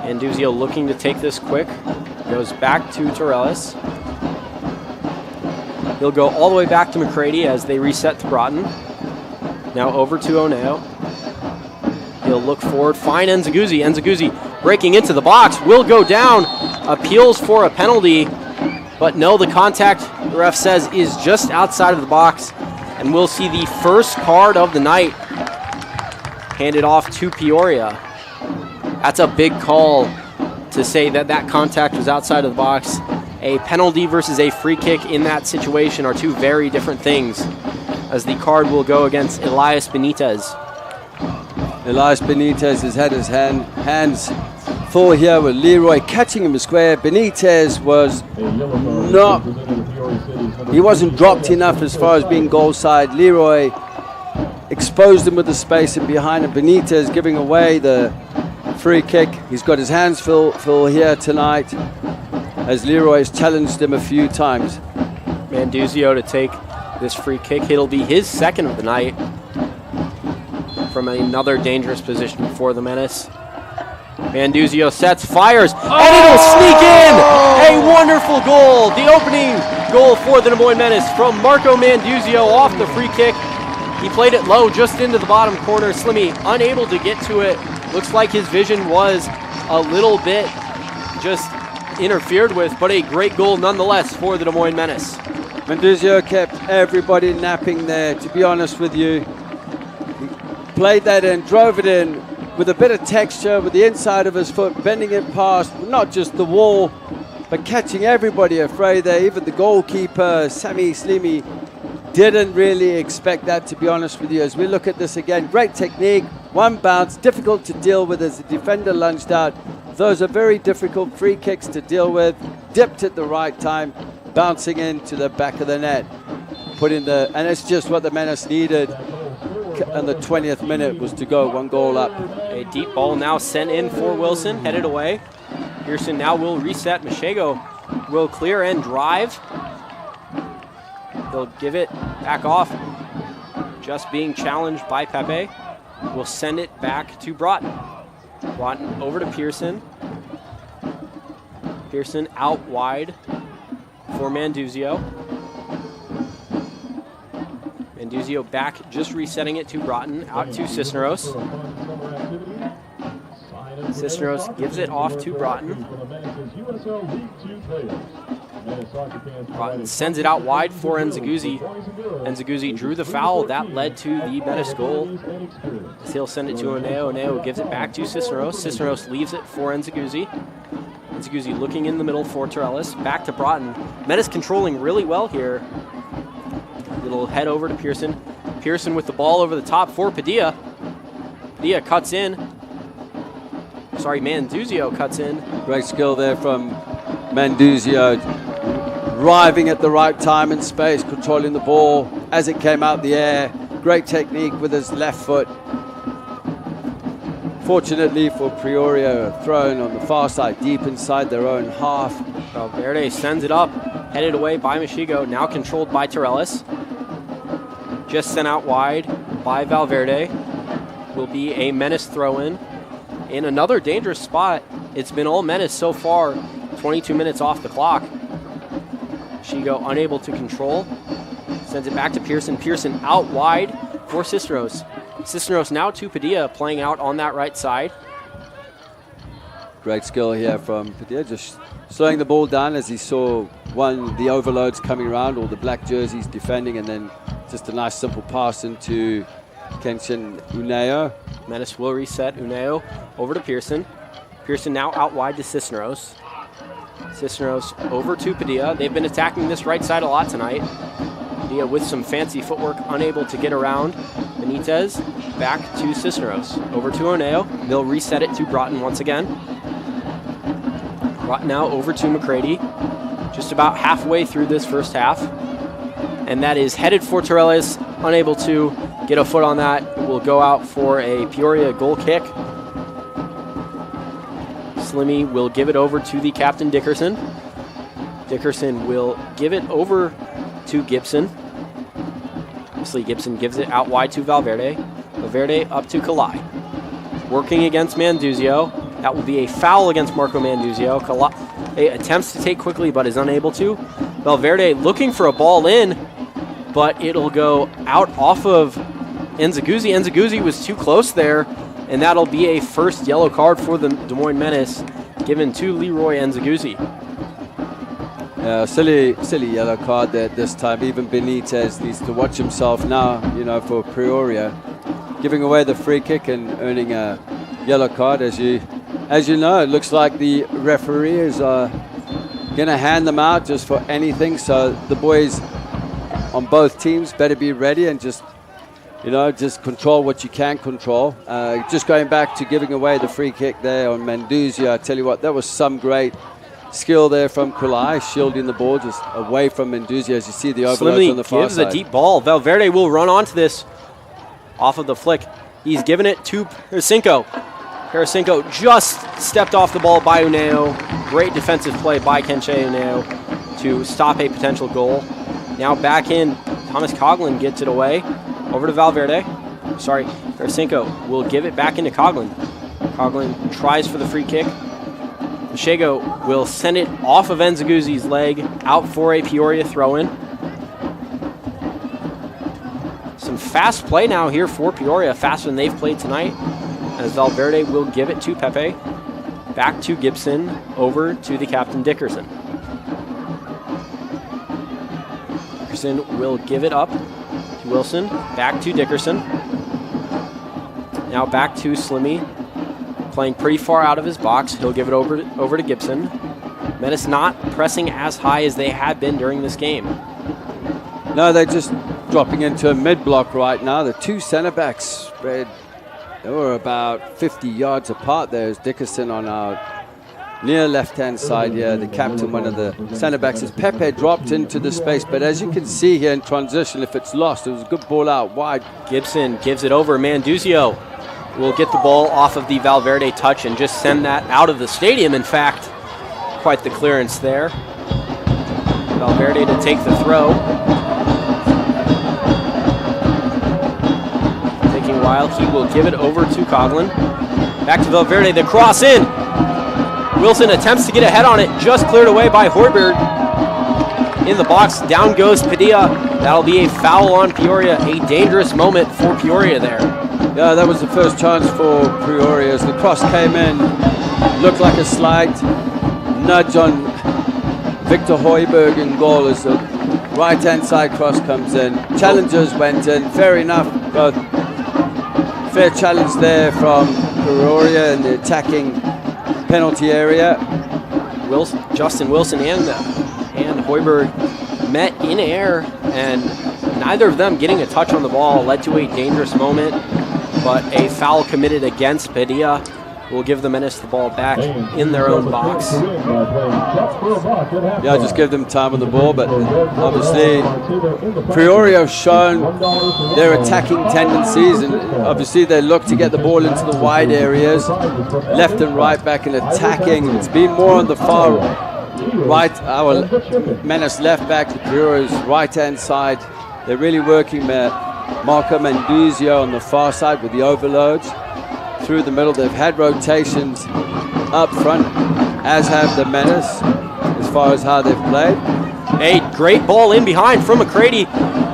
Manduzio looking to take this quick. Goes back to Torres. He'll go all the way back to McCready as they reset to Broughton. Now over to Oneo. He'll look forward, find Nzaguzzi. Nzaguzzi breaking into the box, will go down. Appeals for a penalty, but no, the contact, the ref says, is just outside of the box. And we'll see the first card of the night handed off to Peoria. That's a big call to say that that contact was outside of the box. A penalty versus a free kick in that situation are two very different things, as the card will go against Elias Benitez. Elias Benitez has had his hands full here with Leroy catching him square. Benitez was not, he wasn't dropped enough as far as being goal side. Leroy exposed him with the space and behind him. Benitez giving away the free kick. He's got his hands full here tonight, as Leroy has challenged him a few times. Manduzio to take this free kick. It'll be his second of the night from another dangerous position for the Menace. Manduzio sets, fires, and it'll sneak in! A wonderful goal! The opening goal for the Des Moines Menace from Marco Manduzio off the free kick. He played it low just into the bottom corner. Slimmy unable to get to it. Looks like his vision was a little bit just interfered with, but a great goal nonetheless for the Des Moines Menace. Manduzio kept everybody napping there, to be honest with you. He played that in, drove it in with a bit of texture, with the inside of his foot, bending it past, not just the wall, but catching everybody afraid there. Even the goalkeeper, Sami Slimi, didn't really expect that, to be honest with you. As we look at this again, great technique, one bounce, difficult to deal with as the defender lunged out. Those are very difficult free kicks to deal with. Dipped at the right time, bouncing into the back of the net. And it's just what the Menace needed. And the 20th minute was to go, one goal up. A deep ball now sent in for Wilson, headed away. Pearson now will reset. Machego will clear and drive. He'll give it back off. Just being challenged by Pepe. Will send it back to Broughton. Broughton over to Pearson. Pearson out wide for Manduzio. Manduzio back, just resetting it to Broughton, out to Cisneros. Cisneros gives it off to Broughton. Broughton sends it out wide for Nzagouzi. Nzagouzi drew the foul. That led to the Menace goal. He'll send it to Oneo. Oneo gives it back to Cisneros. Cisneros leaves it for Nzagouzi. Nzagouzi looking in the middle for Torellis. Back to Broughton. Menace controlling really well here. Little head over to Pearson. Pearson with the ball over the top for Padilla. Padilla cuts in. Sorry, Manduzio cuts in. Great skill there from Manduzio. Arriving at the right time and space, controlling the ball as it came out the air. Great technique with his left foot. Fortunately for Peoria, thrown on the far side, deep inside their own half. Valverde sends it up, headed away by Machigo, now controlled by Torellis. Just sent out wide by Valverde. Will be a Menace throw-in. In another dangerous spot. It's been all Menace so far. 22 minutes off the clock. Machigo unable to control. Sends it back to Pearson. Pearson out wide for Cisneros. Cisneros now to Padilla, playing out on that right side. Great skill here from Padilla, just slowing the ball down as he saw the overloads coming around, all the black jerseys defending, and then just a nice simple pass into Kenshin Uneo. Menace will reset. Uneo over to Pearson. Pearson now out wide to Cisneros. Cisneros over to Padilla. They've been attacking this right side a lot tonight. Padilla with some fancy footwork, unable to get around Benitez. Back to Cisneros. Over to Oneo. They'll reset it to Broughton once again. Broughton now over to McCready. Just about halfway through this first half. And that is headed for Torellis. Unable to get a foot on that. It will go out for a Peoria goal kick. Slimmy will give it over to the captain, Dickerson. Dickerson will give it over to Gibson. Obviously, Gibson gives it out wide to Valverde. Valverde up to Kalai. Working against Manduzio. That will be a foul against Marco Manduzio. Kalai attempts to take quickly, but is unable to. Valverde looking for a ball in, but it'll go out off of Nzagouzi. Nzagouzi was too close there. And that'll be a first yellow card for the Des Moines Menace, given to Leroy Nzagouzi. Silly yellow card there this time. Even Benitez needs to watch himself now, for Peoria. Giving away the free kick and earning a yellow card. As you know, it looks like the referees are going to hand them out just for anything. So the boys on both teams better be ready and just control what you can control. Just going back to giving away the free kick there on Manduzio, I tell you what, that was some great skill there from Kulai, shielding the ball just away from Manduzio as you see the overloads on the far side. Gives a deep ball. Valverde will run onto this off of the flick. He's given it to Parasinko. Parasinko just stepped off the ball by Uneo. Great defensive play by Kenche Uneo to stop a potential goal. Now back in, Thomas Coughlin gets it away. Over to Valverde. Sorry, Parasinko will give it back into Coughlin. Coughlin tries for the free kick. Machigo will send it off of Nzagouzi's leg, out for a Peoria throw-in. Some fast play now here for Peoria, faster than they've played tonight, as Valverde will give it to Pepe. Back to Gibson, over to the captain Dickerson. Dickerson will give it up. Wilson, back to Dickerson. Now back to Slimmy, playing pretty far out of his box. He'll give it over to Gibson. Menace not pressing as high as they had been during this game. No, they're just dropping into a mid-block right now. The two center backs spread. They were about 50 yards apart there as Dickerson on our near left-hand side here, the captain, one of the center backs, as Pepe dropped into the space. But as you can see here in transition, if it's lost, it was a good ball out wide. Gibson gives it over. Manduzio will get the ball off of the Valverde touch and just send that out of the stadium. In fact, quite the clearance there. Valverde to take the throw. Taking a while, he will give it over to Coughlin. Back to Valverde, the cross in. Wilson attempts to get ahead on it, just cleared away by Hoiberg. In the box, down goes Padilla. That'll be a foul on Peoria, a dangerous moment for Peoria there. Yeah, that was the first chance for Peoria as the cross came in. Looked like a slight nudge on Victor Hoiberg in goal as the right-hand side cross comes in. Challengers went in, fair enough. Both fair challenge there from Peoria in the attacking penalty area. Justin Wilson and Hoiberg met in air, and neither of them getting a touch on the ball led to a dangerous moment, but a foul committed against Padilla will give the Menace the ball back in their own box. Yeah, just give them time on the ball, but obviously Peoria have shown their attacking tendencies, and obviously they look to get the ball into the wide areas, left and right back and attacking. It's been more on the far right, our Menace left back to Peoria's right-hand side. They're really working Marco Menduzio on the far side with the overloads. Through the middle, they've had rotations up front, as have the Menace, as far as how they've played. A great ball in behind from McCready,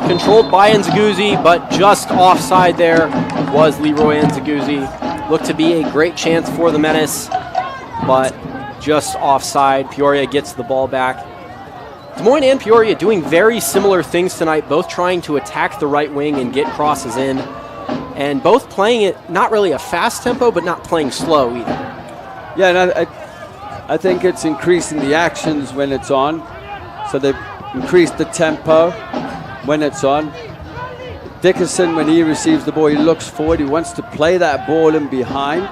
controlled by Nzaguzzi, but just offside there was Leroy Nzaguzzi. Looked to be a great chance for the Menace, but just offside. Peoria gets the ball back. Des Moines and Peoria doing very similar things tonight, both trying to attack the right wing and get crosses in, and both playing it not really a fast tempo, but not playing slow either. Yeah, and I think it's increasing the actions when it's on, so they've increased the tempo when it's on. Dickerson, when he receives the ball, he looks forward, he wants to play that ball in behind.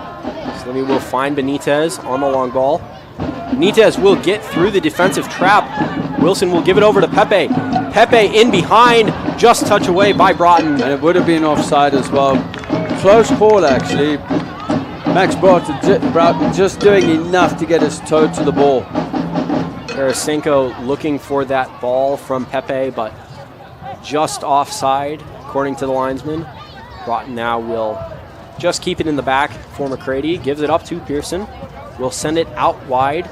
Slimmy will find Benitez on the long ball. Benitez will get through the defensive trap. Wilson will give it over to Pepe. Pepe in behind, just touch away by Broughton. And it would have been offside as well. Close call, actually. Max Broughton just doing enough to get his toe to the ball. Tarasenko looking for that ball from Pepe, but just offside, according to the linesman. Broughton now will just keep it in the back for McCready. Gives it up to Pearson. Will send it out wide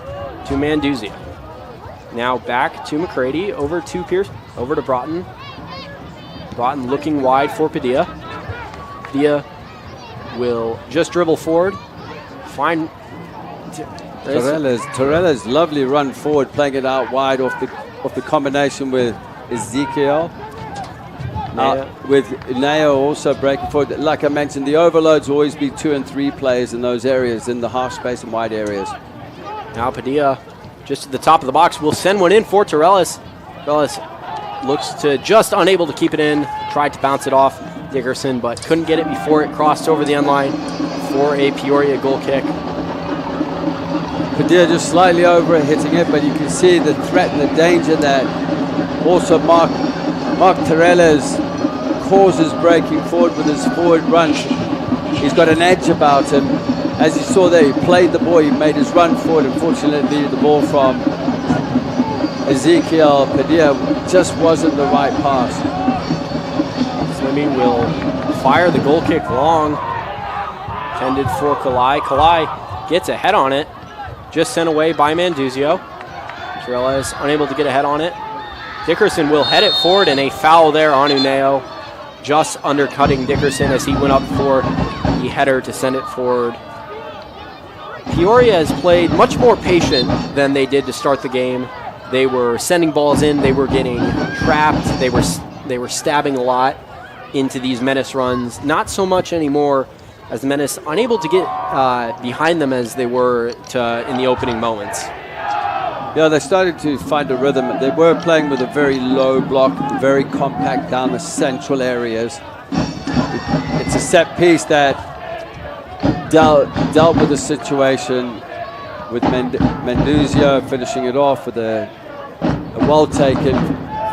to Manduzia. Now back to McCready, over to Pierce, over to Broughton. Broughton looking wide for Padilla. Padilla will just dribble forward. Find Torrella's lovely run forward, playing it out wide off the combination with Ezekiel. With Neo also breaking forward. Like I mentioned, the overloads will always be 2 and 3 players in those areas, in the half space and wide areas. Now Padilla, just at the top of the box, will send one in for Torellis. Torellis looks to just unable to keep it in. Tried to bounce it off Dickerson, but couldn't get it before it crossed over the end line for a Peoria goal kick. Padilla just slightly over hitting it, but you can see the threat and the danger that also Mark Torellis causes breaking forward with his forward run. He's got an edge about him. As you saw there, he played the ball, he made his run forward. Unfortunately, the ball from Ezekiel Padilla just wasn't the right pass. Slimmy will fire the goal kick long. Intended for Kalai. Kalai gets a head on it. Just sent away by Manduzio. Torellis unable to get a head on it. Dickerson will head it forward, and a foul there on Uneo. Just undercutting Dickerson as he went up for the header to send it forward. Peoria has played much more patient than they did to start the game. They were sending balls in, they were getting trapped, they were stabbing a lot into these Menace runs. Not so much anymore, as the Menace unable to get behind them as they were in the opening moments. Yeah, they started to find a rhythm. They were playing with a very low block, very compact down the central areas. It's a set piece that dealt with the situation with Menduzio finishing it off with a well-taken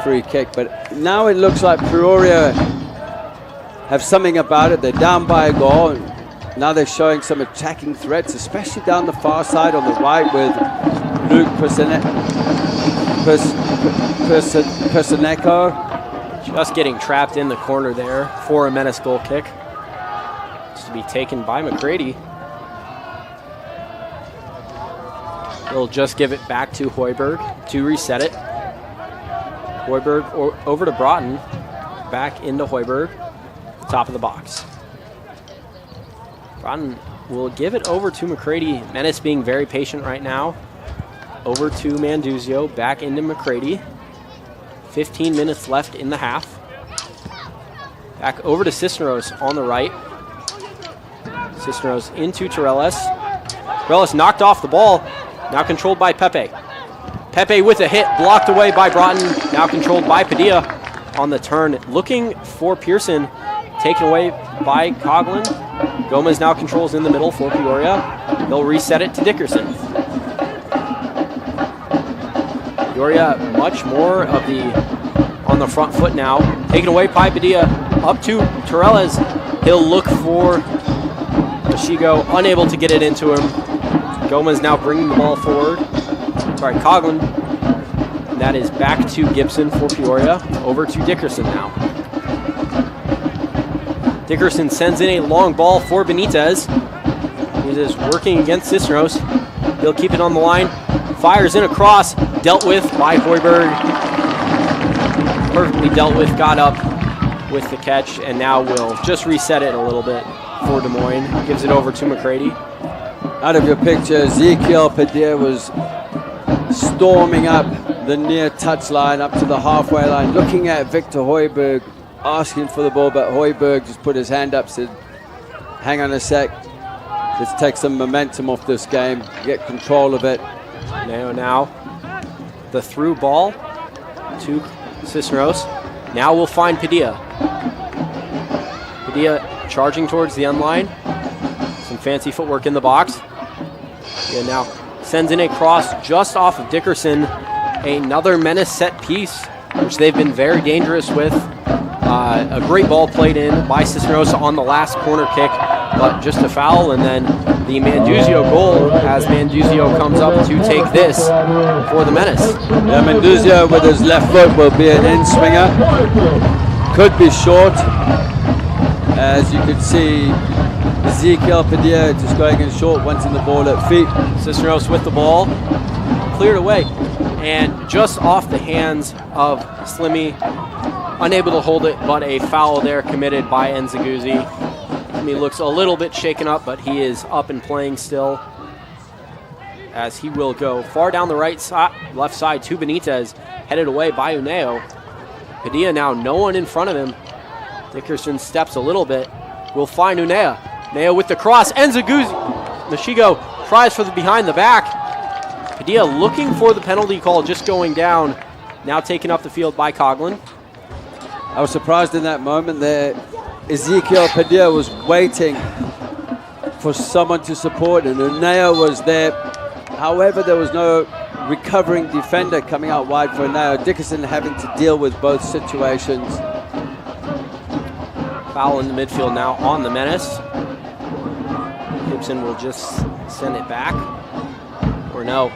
free kick. But now it looks like Peoria have something about it. They're down by a goal. Now they're showing some attacking threats, especially down the far side on the right with Luke Persineco. Just getting trapped in the corner there for a Menace goal kick. It's to be taken by McCready. He'll just give it back to Hoiberg to reset it. Hoiberg over to Broughton. Back into Hoiberg. Top of the box. Broughton will give it over to McCready. Menace being very patient right now. Over to Manduzio, back into McCready. 15 minutes left in the half. Back over to Cisneros on the right. Cisneros into Torellis. Torellis knocked off the ball, now controlled by Pepe. Pepe with a hit, blocked away by Broughton, now controlled by Padilla on the turn. Looking for Pearson, taken away by Coughlin. Gomez now controls in the middle for Peoria. They'll reset it to Dickerson. Peoria much more of the on the front foot now. Taken away by Padilla, up to Torellis. He'll look for Mashigo, unable to get it into him. Gomez now bringing the ball forward. Sorry, Coughlin. And that is back to Gibson for Peoria. Over to Dickerson now. Dickerson sends in a long ball for Benitez. Benitez working against Cisneros. He'll keep it on the line. Fires in a cross. Dealt with by Hoiberg. Perfectly dealt with. Got up with the catch. And now will just reset it a little bit for Des Moines. Gives it over to McCready. Out of your picture, Ezekiel Padilla was storming up the near touch line up to the halfway line, looking at Victor Hoiberg, asking for the ball, but Hoiberg just put his hand up, said, hang on a sec, let's take some momentum off this game, get control of it. Now the through ball to Cisneros. Now we'll find Padilla. Padilla charging towards the end line. Some fancy footwork in the box. And now sends in a cross just off of Dickerson. Another Menace set piece, which they've been very dangerous with. A great ball played in by Cisneros on the last corner kick, but just a foul. And then the Manduzio goal as Manduzio comes up to take this for the Menace. Yeah, Manduzio with his left foot will be an in-swinger. Could be short. As you can see, Ezekiel Padilla just going in short, wanting the ball at feet. Cisneros with the ball, cleared away, and just off the hands of Slimmy, unable to hold it, but a foul there committed by Nzaguzzi. Slimmy looks a little bit shaken up, but he is up and playing still, as he will go far down the left side to Benitez, headed away by Uneo. Padilla now no one in front of him. Dickerson steps a little bit. We'll find Unea. Unea with the cross. Nzaguzzi. Mashigo tries for the behind the back. Padilla looking for the penalty call, just going down. Now taken up the field by Coughlin. I was surprised in that moment there. Ezekiel Padilla was waiting for someone to support, and Unea was there. However, there was no recovering defender coming out wide for Unea. Dickerson having to deal with both situations. Foul in the midfield now on the Menace. Gibson will just send it back. Or no.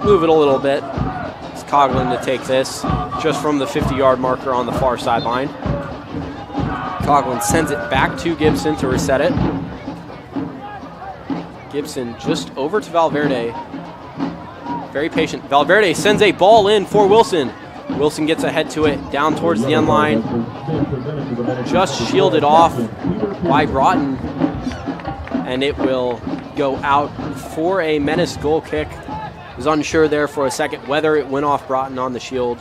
Move it a little bit. It's Coughlin to take this just from the 50-yard marker on the far sideline. Coughlin sends it back to Gibson to reset it. Gibson just over to Valverde. Very patient. Valverde sends a ball in for Wilson. Wilson gets ahead to it, down towards the end line. Just shielded off by Broughton. And it will go out for a Menace goal kick. Was unsure there for a second whether it went off Broughton on the shield.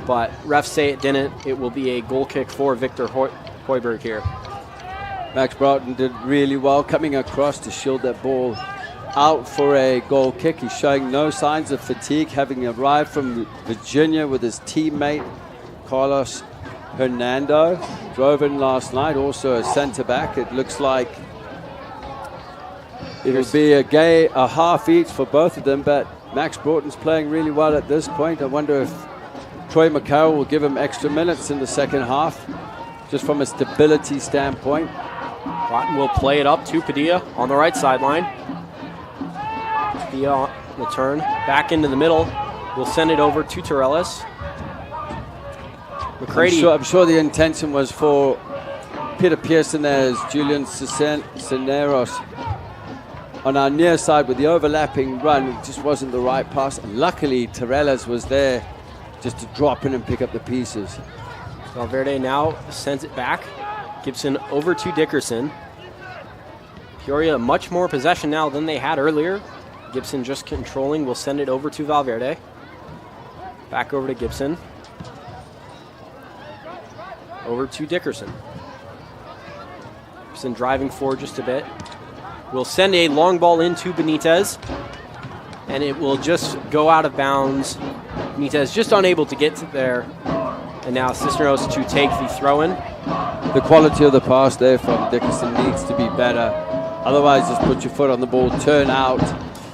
But refs say it didn't. It will be a goal kick for Victor Hoiberg here. Max Broughton did really well coming across to shield that ball out for a goal kick. He's showing no signs of fatigue, having arrived from Virginia with his teammate Carlos Hernando. Drove in last night, also a centre back. It looks like it'll be a half each for both of them, but Max Broughton's playing really well at this point. I wonder if Troy McCarroll will give him extra minutes in the second half, just from a stability standpoint. Broughton will play it up to Padilla on the right sideline. Padilla on the turn, back into the middle. We'll send it over to Torellis. McCready. I'm sure the intention was for Peter Pearson as Julian Cisneros on our near side with the overlapping run. It just wasn't the right pass. And luckily, Torellis was there just to drop in and pick up the pieces. Valverde now sends it back. Gibson over to Dickerson. Peoria much more possession now than they had earlier. Gibson just controlling, will send it over to Valverde. Back over to Gibson. Over to Dickerson. Gibson driving forward just a bit. Will send a long ball into Benitez. And it will just go out of bounds. Benitez just unable to get to there. And now Cisneros to take the throw-in. The quality of the pass there from Dickerson needs to be better. Otherwise, just put your foot on the ball, turn out,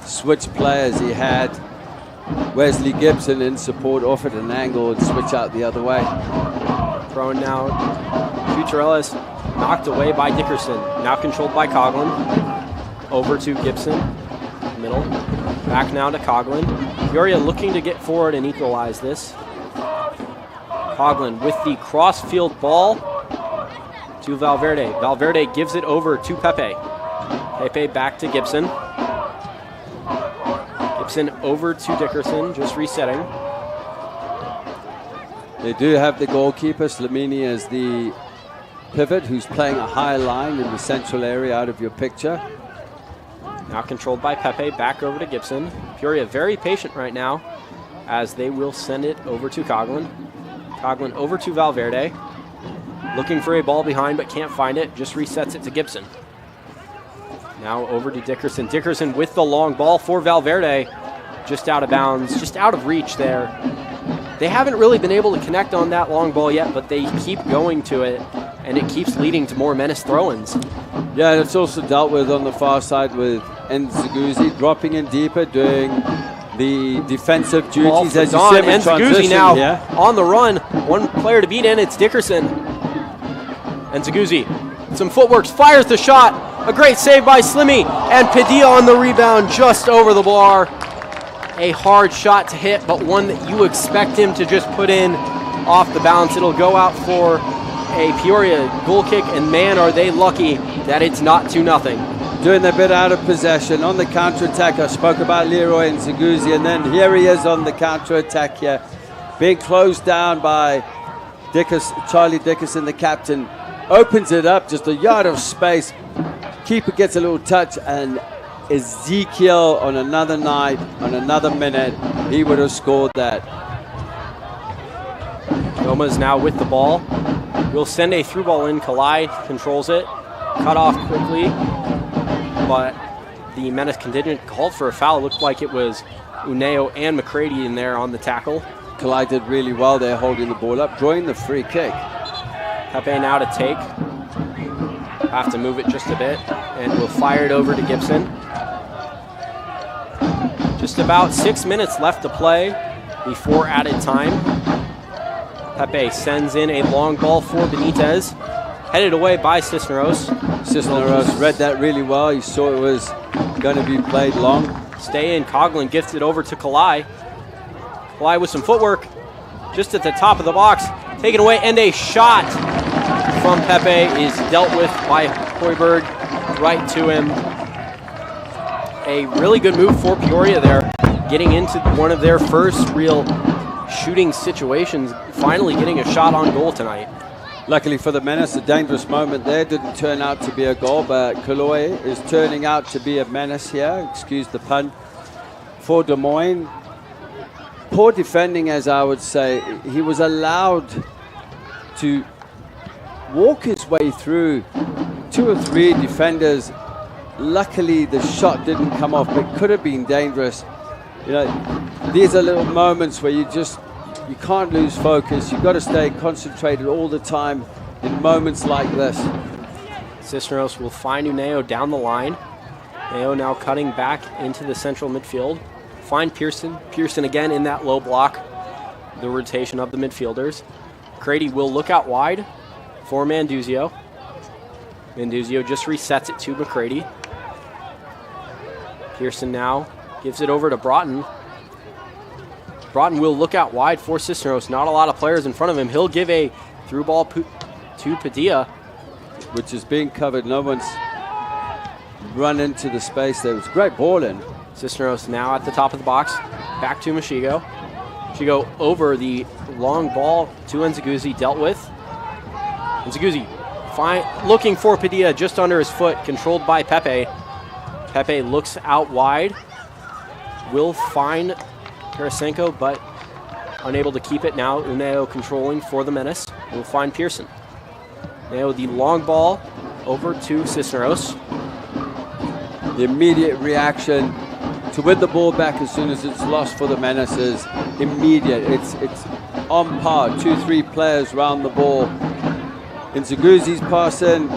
switch players. He had Wesley Gibson in support off at an angle and switch out the other way. Thrown now. Futurellis knocked away by Dickerson. Now controlled by Coughlin. Over to Gibson. Middle. Back now to Coughlin. Peoria looking to get forward and equalize this. Coughlin with the cross-field ball to Valverde. Valverde gives it over to Pepe. Pepe back to Gibson. Gibson over to Dickerson, just resetting. They do have the goalkeeper, Slamini, as the pivot, who's playing a high line in the central area out of your picture. Now controlled by Pepe, back over to Gibson. Peoria very patient right now, as they will send it over to Coughlin. Coughlin over to Valverde. Looking for a ball behind, but can't find it. Just resets it to Gibson. Now over to Dickerson. Dickerson with the long ball for Valverde. Just out of bounds, just out of reach there. They haven't really been able to connect on that long ball yet, but they keep going to it, and it keeps leading to more Menace throw-ins. Yeah, and it's also dealt with on the far side with Nzagouzi dropping in deeper, doing the defensive duties as you said. Nzagouzi now on the run. One player to beat in, it's Dickerson. Nzagouzi, some footwork, fires the shot. A great save by Slimmy, and Padilla on the rebound just over the bar. A hard shot to hit, but one that you expect him to just put in off the bounce. It'll go out for a Peoria goal kick, and man, are they lucky that it's not 2-0. Doing a bit out of possession on the counter-attack. I spoke about Leroy Nzagouzi, and then here he is on the counter-attack here, being closed down by Charlie Dickerson, the captain. Opens it up, just a yard of space. Keeper gets a little touch, and Ezekiel on another night, on another minute, he would have scored that. Goma's now with the ball. We'll send a through ball in. Kalai controls it. Cut off quickly, but the Menace contingent called for a foul. Looked like it was Uneo and McCready in there on the tackle. Kalai did really well there, holding the ball up, drawing the free kick. Pepe now to take. Have to move it just a bit, and we'll fire it over to Gibson. Just about 6 minutes left to play before added time. Pepe sends in a long ball for Benitez. Headed away by Cisneros. Cisneros read that really well. He saw it was going to be played long. Stay in. Coughlin gifts it over to Kalai. Kalai with some footwork just at the top of the box. Taken away, and a shot from Pepe is dealt with by Hoiberg right to him. A really good move for Peoria there, getting into one of their first real shooting situations, finally getting a shot on goal tonight. Luckily for the Menace, a dangerous moment there. Didn't turn out to be a goal, but Kaloy is turning out to be a menace here. Excuse the pun. For Des Moines. Poor defending, as I would say. He was allowed to walk his way through 2 or 3 defenders. Luckily, the shot didn't come off, but could have been dangerous. You know, these are little moments where you can't lose focus. You've got to stay concentrated all the time in moments like this. Cisneros will find Uneo down the line. Uneo now cutting back into the central midfield. Find Pearson. Pearson again in that low block. The rotation of the midfielders. Crady will look out wide for Manduzio. Manduzio just resets it to McCready. Pearson now gives it over to Broughton. Broughton will look out wide for Cisneros. Not a lot of players in front of him. He'll give a through ball to Padilla, which is being covered. No one's run into the space there. It was a great ball in. Cisneros now at the top of the box. Back to Mashigo. Mashigo over the long ball to Nzagouzi, dealt with. Nzagouzi Looking for Padilla just under his foot, controlled by Pepe. Pepe looks out wide. Will find Tarasenko, but unable to keep it now. Uneo controlling for the Menace. Will find Pearson. Now the long ball over to Cisneros. The immediate reaction to win the ball back as soon as it's lost for the Menace is immediate. It's on par. 2-3 players round the ball. Nziguzi's passing,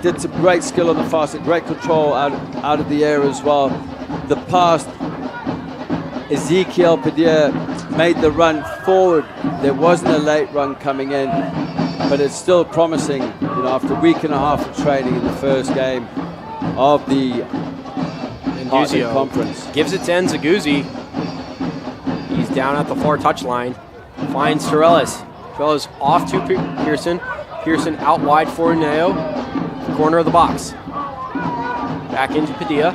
did some great skill on the fast, great control out of the air as well. The pass, Ezekiel Padilla made the run forward. There wasn't a late run coming in, but it's still promising, after a week and a half of training in the first game of the Heartland Conference. Gives it to Nziguzi. He's down at the far touchline. Finds Torellis. Torellis off to Pearson. Pearson out wide for Uneo. Corner of the box. Back into Padilla.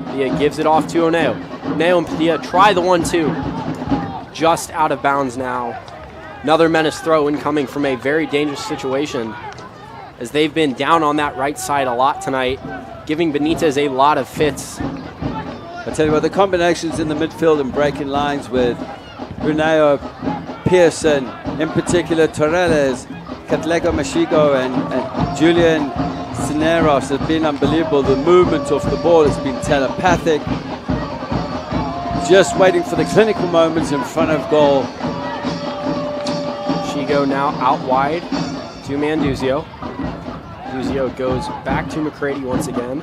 Padilla gives it off to Uneo. Uneo and Padilla try the 1-2. Just out of bounds now. Another Menace throw incoming from a very dangerous situation, as they've been down on that right side a lot tonight, giving Benitez a lot of fits. I tell you what, the combinations in the midfield and breaking lines with Uneo, Pearson, in particular Torres, Catlego Machigo and Julian Cisneros have been unbelievable. The movement off the ball has been telepathic. Just waiting for the clinical moments in front of goal. Shigo now out wide to Manduzio. Manduzio goes back to McCready once again.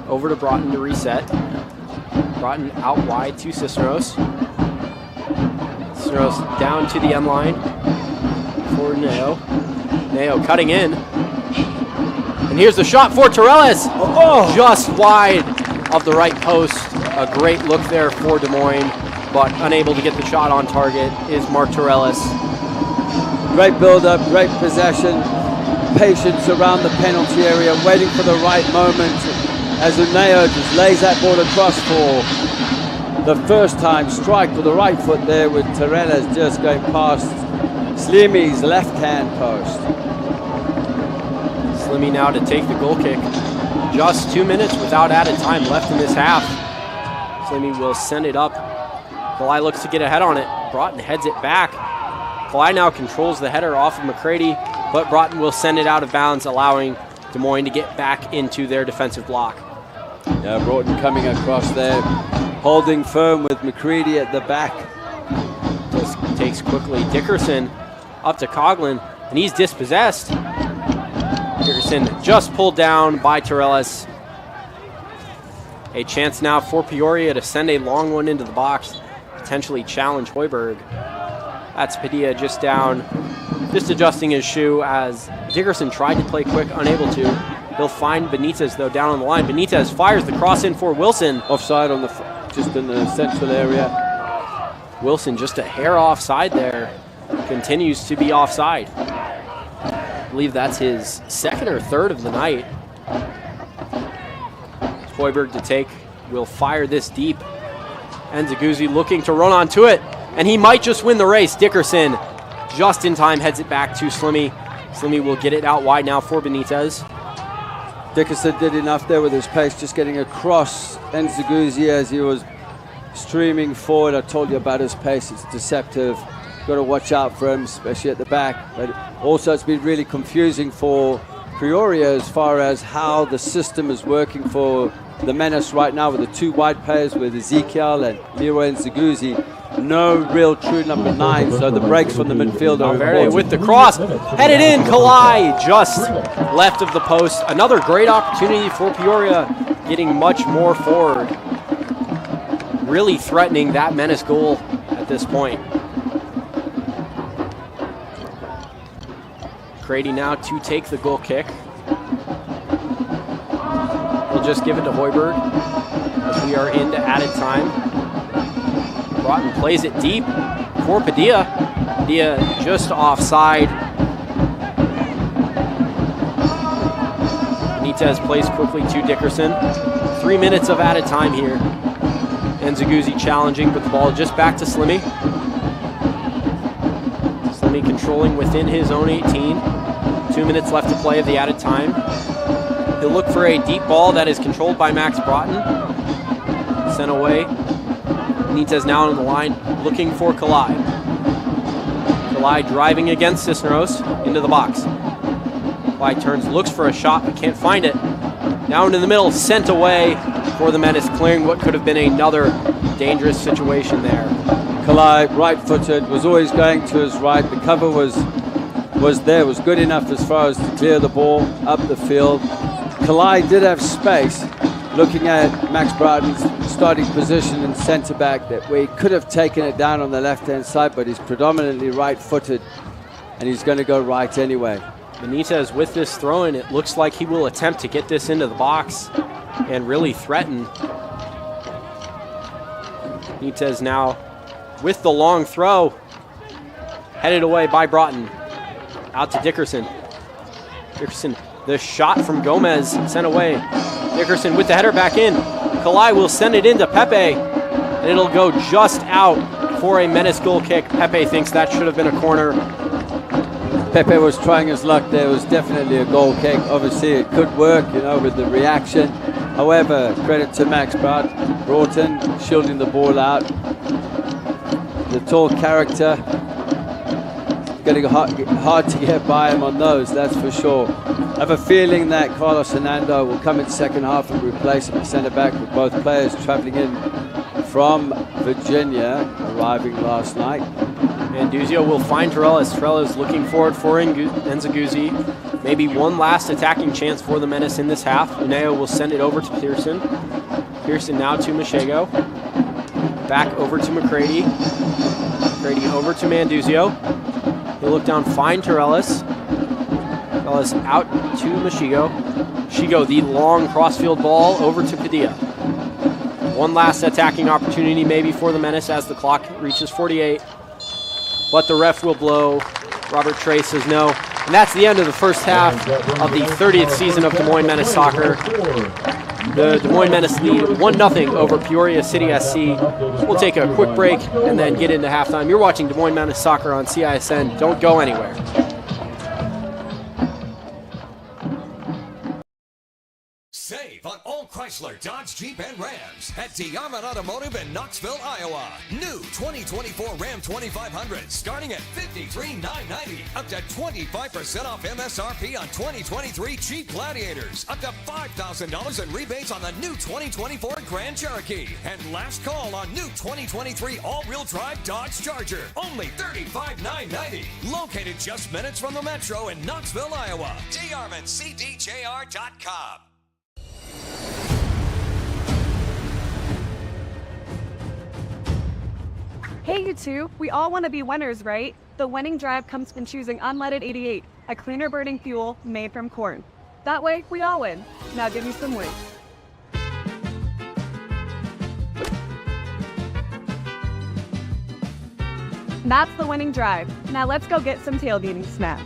Over to Broughton to reset. Broughton out wide to Cisneros. Cisneros down to the end line for Neo. Neo cutting in. And here's the shot for Torellis. Just wide of the right post. A great look there for Des Moines, but unable to get the shot on target is Mark Torellis. Great build-up, great possession, patience around the penalty area, waiting for the right moment as Uneo just lays that ball across for the first time strike with the right foot there, with Torellis just going past Slimy's left-hand post. Slimy now to take the goal kick. Just 2 minutes without added time left in this half. Slimy will send it up. Kalai looks to get ahead on it. Broughton heads it back. Kalai now controls the header off of McCready, but Broughton will send it out of bounds, allowing Des Moines to get back into their defensive block. Yeah, Broughton coming across there, holding firm with McCready at the back. Just takes quickly. Dickerson up to Coughlin, and he's dispossessed. Dickerson just pulled down by Torellis. A chance now for Peoria to send a long one into the box, potentially challenge Hoiberg. That's Padilla just down, just adjusting his shoe as Dickerson tried to play quick, unable to. He'll find Benitez, though, down on the line. Benitez fires the cross in for Wilson. Offside on just in the central area. Wilson just a hair offside there. Continues to be offside. I believe that's his second or third of the night. Hoiberg to take, will fire this deep. Nziguzi looking to run onto it, and he might just win the race. Dickerson just in time heads it back to Slimy. Slimy will get it out wide now for Benitez. Dickerson did enough there with his pace, just getting across Nziguzi as he was streaming forward. I told you about his pace, it's deceptive. Got to watch out for him, especially at the back. But also it's been really confusing for Peoria as far as how the system is working for the Menace right now, with the two wide players with Ezekiel and Leroy Nziguzi. No real true number 9, so the breaks from the midfield are important. With the cross, headed in, Kalai just left of the post. Another great opportunity for Peoria, getting much more forward. Really threatening that Menace goal at this point. Grady now to take the goal kick. We'll just give it to Hoiberg as we are into added time. Broughton plays it deep for Padilla. Padilla just offside. Benitez plays quickly to Dickerson. 3 minutes of added time here. Nziguzi challenging, but the ball just back to Slimy. Bartlemy controlling within his own 18. 2 minutes left to play of the added time. He'll look for a deep ball that is controlled by Max Broughton. Sent away. Benitez now on the line, looking for Kalai. Kalai driving against Cisneros into the box. Kalai turns, looks for a shot, but can't find it. Down in the middle, sent away for the Menace, clearing what could have been another dangerous situation there. Kalai, right-footed, was always going to his right. The cover was there, was good enough as far as to clear the ball up the field. Kalai did have space, looking at Max Broughton's starting position in centre-back, that where he could have taken it down on the left-hand side, but he's predominantly right-footed, and he's going to go right anyway. Benitez with this throw-in, it looks like he will attempt to get this into the box and really threaten. Benitez now with the long throw, headed away by Broughton. Out to Dickerson. Dickerson, the shot from Gomez sent away. Dickerson with the header back in. Kalai will send it into Pepe, and it'll go just out for a Menace goal kick. Pepe thinks that should have been a corner. Pepe was trying his luck there. It was definitely a goal kick. Obviously, it could work, with the reaction. However, credit to Max Broughton, shielding the ball out. The tall character, getting hard to get by him on those, that's for sure. I have a feeling that Carlos Hernando will come in second half and replace him at centre-back, with both players travelling in from Virginia, arriving last night. Manduzio will find Torellis. Torellis looking forward for Nzaguzzi. Maybe one last attacking chance for the Menace in this half. Uneo will send it over to Pearson. Pearson now to Machego. Back over to McCready. McCready over to Manduzio. He'll look down, find Torellis. Torellis out to Machego. Machego, the long crossfield ball over to Padilla. One last attacking opportunity maybe for the Menace as the clock reaches 48. But the ref will blow. Robert Trey says no. And that's the end of the first half of the 30th season of Des Moines Menace Soccer. The Des Moines Menace lead 1-0 over Peoria City SC. We'll take a quick break and then get into halftime. You're watching Des Moines Menace Soccer on CISN. Don't go anywhere. Save on all Chrysler, Dodge, Jeep, and Rams at DeArmond Automotive in Knoxville, Iowa. New 2024 Ram 2500 starting at $53,990. Up to 25% off MSRP on 2023 Jeep Gladiators. Up to $5,000 in rebates on the new 2024 Grand Cherokee. And last call on new 2023 all-wheel drive Dodge Charger. Only $35,990. Located just minutes from the Metro in Knoxville, Iowa. DeArmondCDJR.com. Hey, you two, we all want to be winners, right? The winning drive comes from choosing unleaded 88, a cleaner burning fuel made from corn. That way, we all win. Now give me some wings. That's the winning drive. Now let's go get some tailgating snacks.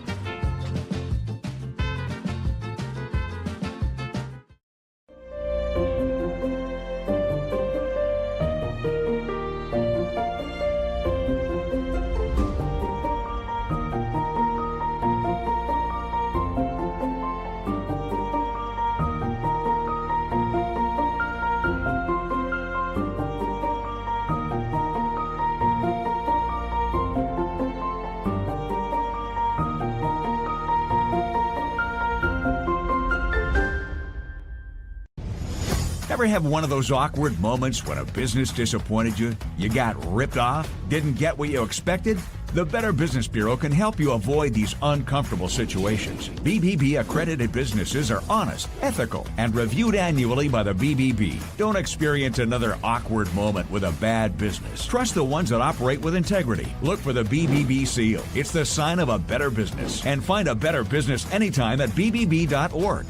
Ever have one of those awkward moments when a business disappointed you? You got ripped off? Didn't get what you expected? The Better Business Bureau can help you avoid these uncomfortable situations. BBB accredited businesses are honest, ethical, and reviewed annually by the BBB. Don't experience another awkward moment with a bad business. Trust the ones that operate with integrity. Look for the BBB seal. It's the sign of a better business. And find a better business anytime at bbb.org.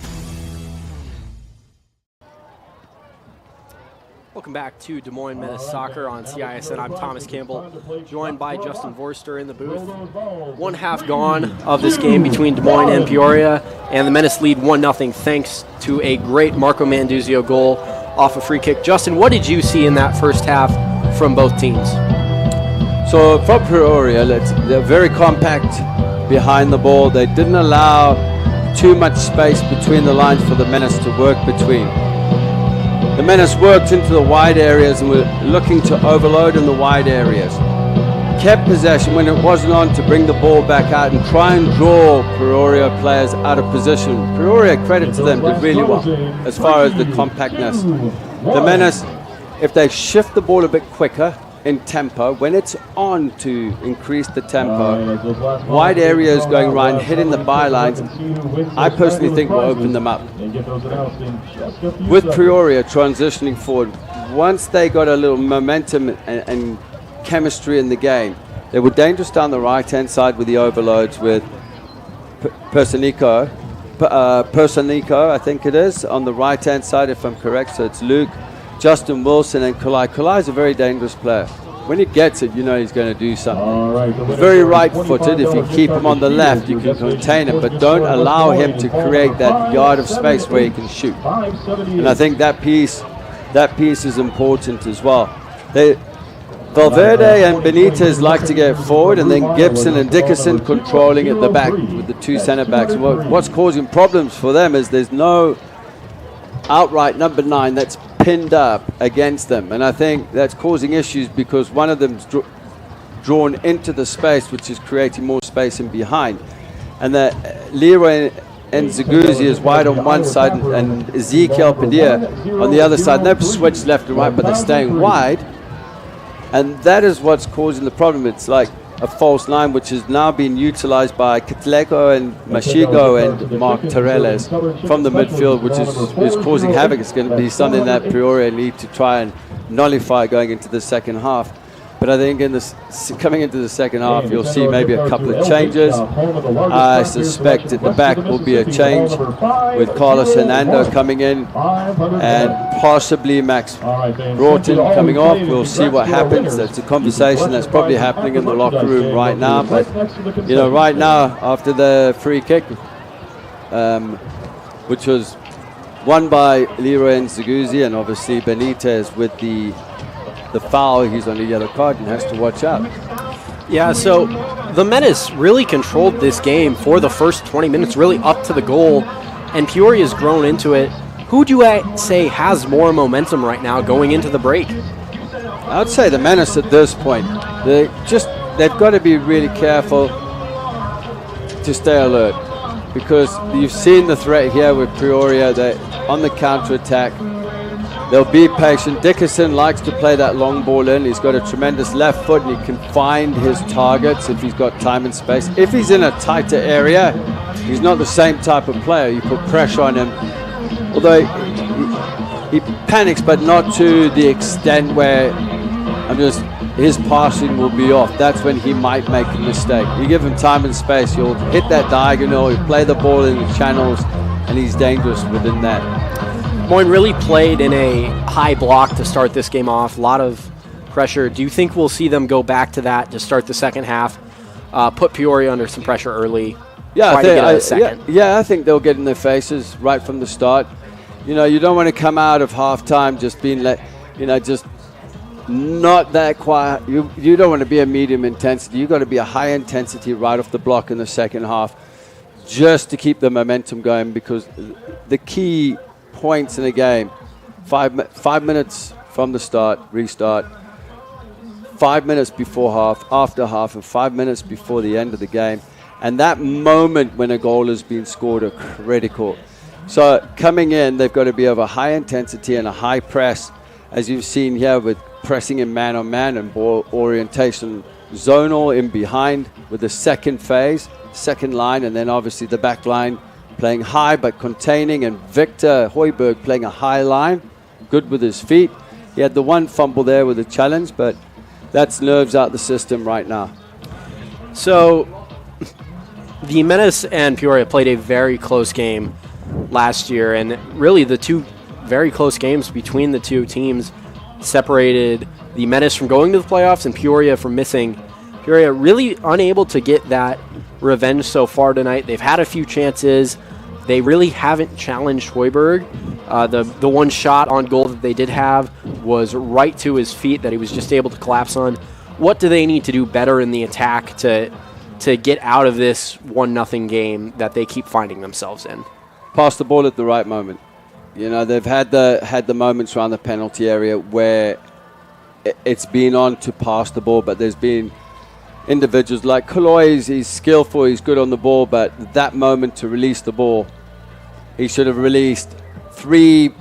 Welcome back to Des Moines Menace Soccer on CISN. I'm Thomas Campbell, joined by Justin Vorster in the booth. One half gone of this game between Des Moines and Peoria, and the Menace lead 1-0 thanks to a great Marco Manduzio goal off a free kick. Justin, what did you see in that first half from both teams? So for Peoria, they're very compact behind the ball. They didn't allow too much space between the lines for the Menace to work between. The Menace worked into the wide areas and were looking to overload in the wide areas. Kept possession when it wasn't on to bring the ball back out and try and draw Peoria players out of position. Peoria, credit to them, did really well as far as the compactness. The Menace, if they shift the ball a bit quicker in tempo, when it's on to increase the tempo, wide areas going around, hitting the bylines, I personally think will open them up. With Peoria transitioning forward, once they got a little momentum and chemistry in the game, they were dangerous down the right-hand side with the overloads with Personico, I think it is, on the right-hand side if I'm correct. So it's Luke, Justin Wilson and Kalai. Kalai is a very dangerous player. When he gets it, you know he's going to do something. He's very right-footed. If you keep him on the left, you can contain him, but don't allow him to create that yard of space where he can shoot. And I think that piece is important as well. Valverde and Benitez like to get forward, and then Gibson and Dickerson controlling at the back with the two center backs. What's causing problems for them is there's no outright number 9 that's pinned up against them, and I think that's causing issues because one of them's drawn into the space, which is creating more space in behind, and that Leroy and Zaguzzi is wide on one side and Ezekiel Padilla on the other side. And they've switched left and right, but they're staying wide, and that is what's causing the problem. It's like a false 9, which is now being utilized by Kitleko and Mashigo and Mark Tereles from the midfield, which is causing havoc. It's going to be something that Peoria need to try and nullify going into the second half. But I think coming into the second half, you'll see maybe a couple of changes. I suspect at the back will be a change with Carlos Hernando coming in and possibly Max Broughton coming off. We'll see what happens. That's a conversation that's probably happening in the locker room right now. But, you know, right now, after the free kick, which was won by Leroy and Zaguzzi, and obviously Benitez with the foul, he's on a yellow card and has to watch out. Yeah, so the Menace really controlled this game for the first 20 minutes, really up to the goal, and Peoria's grown into it. Who do you say has more momentum right now going into the break? I would say the Menace at this point. They've got to be really careful to stay alert, because you've seen the threat here with Peoria. They're on the counter-attack. They'll be patient. Dickerson likes to play that long ball in. He's got a tremendous left foot, and he can find his targets if he's got time and space. If he's in a tighter area, he's not the same type of player. You put pressure on him. Although he panics, but not to the extent where his passing will be off. That's when he might make a mistake. You give him time and space, he'll hit that diagonal, he'll play the ball in the channels, and he's dangerous within that. Moines really played in a high block to start this game off. A lot of pressure. Do you think we'll see them go back to that to start the second half? Put Peoria under some pressure early. Yeah, I think they'll get in their faces right from the start. You know, you don't want to come out of halftime just being just not that quiet. You don't want to be a medium intensity. You've got to be a high intensity right off the block in the second half, just to keep the momentum going, because the key points in a game, 5 minutes from the start, restart, 5 minutes before half, after half, and 5 minutes before the end of the game. And that moment when a goal has been scored are critical. So coming in, they've got to be of a high intensity and a high press, as you've seen here with pressing in man-on-man and ball orientation, zonal in behind with the second phase, second line, and then obviously the back line playing high but containing, and Victor Hoiberg playing a high line, good with his feet. He had the one fumble there with a challenge, but that's nerves out the system right now. So the Menace and Peoria played a very close game last year, and really the two very close games between the two teams separated the Menace from going to the playoffs and Peoria from missing. Peoria really unable to get that revenge so far tonight. They've had a few chances. They really haven't challenged Hoiberg. The one shot on goal that they did have was right to his feet that he was just able to collapse on. what do they need to do better in the attack to get out of this 1-0 game that they keep finding themselves in? Pass the ball at the right moment. You know, they've had the moments around the penalty area where it's been on to pass the ball, but there's been individuals like Kaloy, he's skillful, he's good on the ball, but that moment to release the ball, he should have released three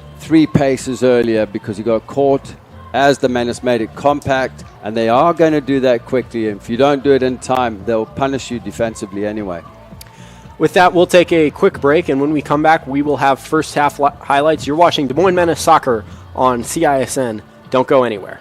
paces earlier, because he got caught as the Menace made it compact, and they are going to do that quickly. And if you don't do it in time, they'll punish you defensively anyway. With that, we'll take a quick break, and when we come back, we will have first half highlights. You're watching Des Moines Menace Soccer on CISN. Don't go anywhere.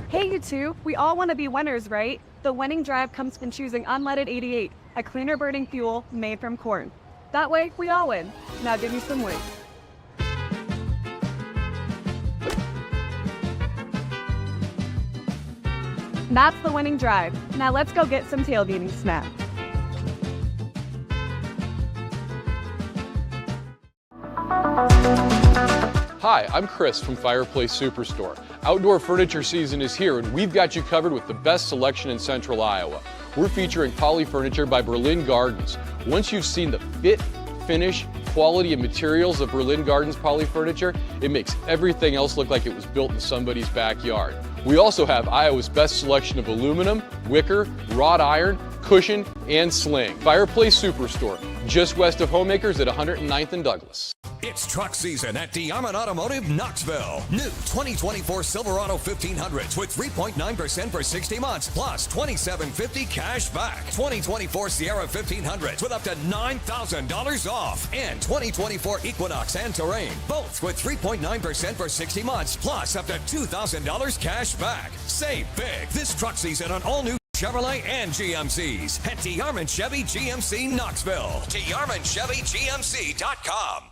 Hey, you two, we all want to be winners, right? The winning drive comes from choosing unleaded 88, a cleaner burning fuel made from corn. That way, we all win. Now give me some wings. That's the winning drive. Now let's go get some tailgating snacks. Hi, I'm Chris from Fireplace Superstore. Outdoor furniture season is here, and we've got you covered with the best selection in Central Iowa. We're featuring Poly Furniture by Berlin Gardens. Once you've seen the fit, finish, quality, and materials of Berlin Gardens Poly Furniture, it makes everything else look like it was built in somebody's backyard. We also have Iowa's best selection of aluminum, wicker, wrought iron, cushion, and sling. Fireplace Superstore, just west of Homemakers at 109th and Douglas. It's truck season at DeArmond Automotive Knoxville. New 2024 Silverado 1500s with 3.9% for 60 months plus $2,750 cash back. 2024 Sierra 1500s with up to $9,000 off. And 2024 Equinox and Terrain, both with 3.9% for 60 months plus up to $2,000 cash back. Save big this truck season on all new Chevrolet and GMCs at DeArmond Chevy GMC Knoxville. DeArmondChevyGMC.com.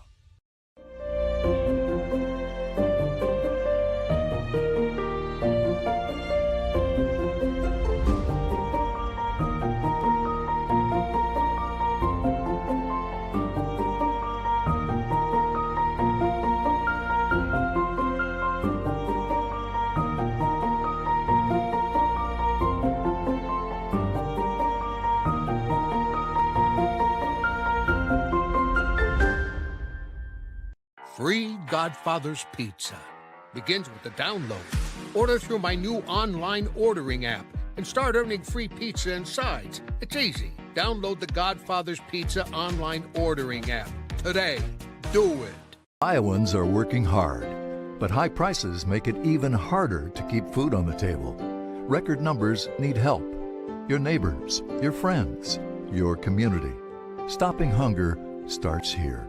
Free Godfather's Pizza begins with the download. Order through my new online ordering app and start earning free pizza and sides. It's easy. Download the Godfather's Pizza online ordering app today. Do it. Iowans are working hard, but high prices make it even harder to keep food on the table. Record numbers need help. Your neighbors, your friends, your community. Stopping hunger starts here.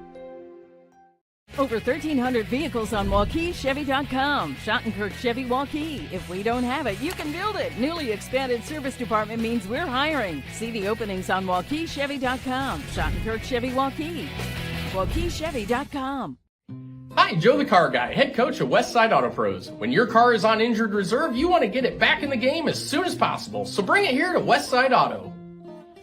Over 1,300 vehicles on WauKeeChevy.com. Schottenkirk Chevy Waukee. If we don't have it, you can build it. Newly expanded service department means we're hiring. See the openings on WauKeeChevy.com. Schottenkirk Chevy Waukee. WauKeeChevy.com. Hi, Joe the Car Guy, head coach of Westside Auto Pros. When your car is on injured reserve, you want to get it back in the game as soon as possible, so bring it here to Westside Auto.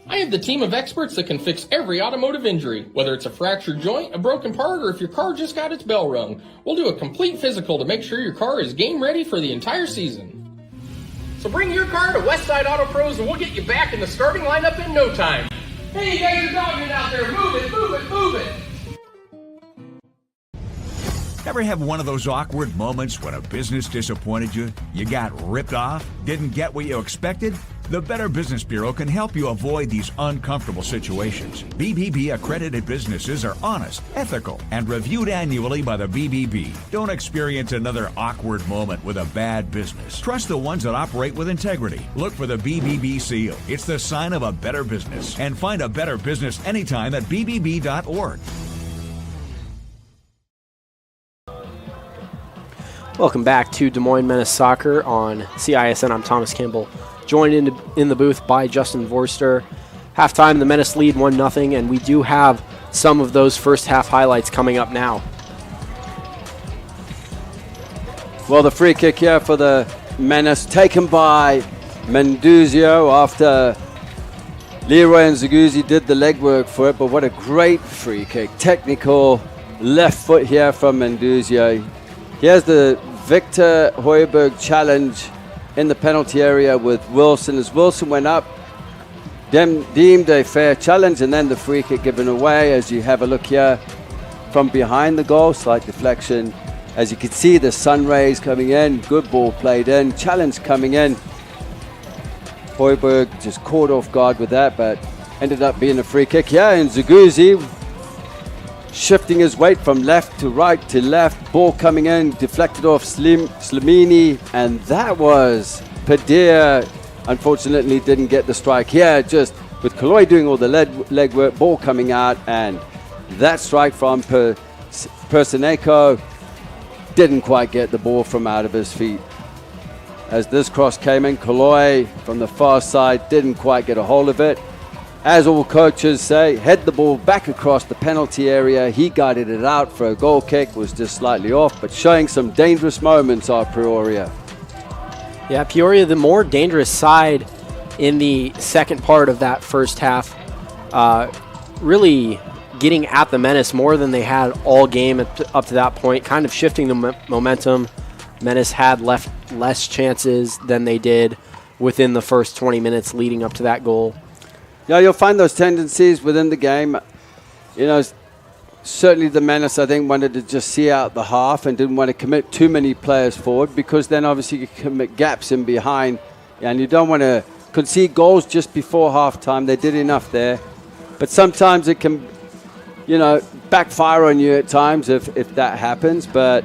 I have the team of experts that can fix every automotive injury, whether it's a fractured joint, a broken part, or if your car just got its bell rung. We'll do a complete physical to make sure your car is game ready for the entire season. So bring your car to Westside Auto Pros and we'll get you back in the starting lineup in no time. Hey, you guys are dogging out there. Move it, move it, move it. Ever have one of those awkward moments when a business disappointed you? You got ripped off? Didn't get what you expected? The Better Business Bureau can help you avoid these uncomfortable situations. BBB accredited businesses are honest, ethical, and reviewed annually by the BBB. Don't experience another awkward moment with a bad business. Trust the ones that operate with integrity. Look for the BBB seal. It's the sign of a better business. And find a better business anytime at bbb.org. Welcome back to Des Moines Menace Soccer on CISN. I'm Thomas Campbell, joined in the booth by Justin Vorster. Halftime, the Menace lead 1-0, and we do have some of those first half highlights coming up now. Well, the free kick here for the Menace, taken by Menduzio after Leroy and Zaguzzi did the legwork for it, but what a great free kick. Technical, left foot here from Menduzio. Here's the Victor Hoiberg challenge in the penalty area with Wilson. As Wilson went up, deemed a fair challenge, and then the free kick given away. As you have a look here from behind the goal, slight deflection. As you can see, the sun rays coming in, good ball played in, challenge coming in. Hoiberg just caught off guard with that, but ended up being a free kick here. And Zaguzzi shifting his weight from left to right to left. Ball coming in, deflected off Slimini, and that was Padilla. Unfortunately, didn't get the strike here. Just with Kaloi doing all the leg work, ball coming out, and that strike from Persineco didn't quite get the ball from out of his feet. As this cross came in, Kaloi from the far side didn't quite get a hold of it. As all coaches say, head the ball back across the penalty area. He guided it out for a goal kick, was just slightly off, but showing some dangerous moments are Peoria. Yeah, Peoria, the more dangerous side in the second part of that first half, really getting at the Menace more than they had all game up to that point, kind of shifting the momentum. Menace had left less chances than they did within the first 20 minutes leading up to that goal. Yeah, you'll find those tendencies within the game. You know, certainly the Menace, I think, wanted to just see out the half and didn't want to commit too many players forward, because then obviously you commit gaps in behind, and you don't want to concede goals just before halftime. They did enough there. But sometimes it can, you know, backfire on you at times if that happens. But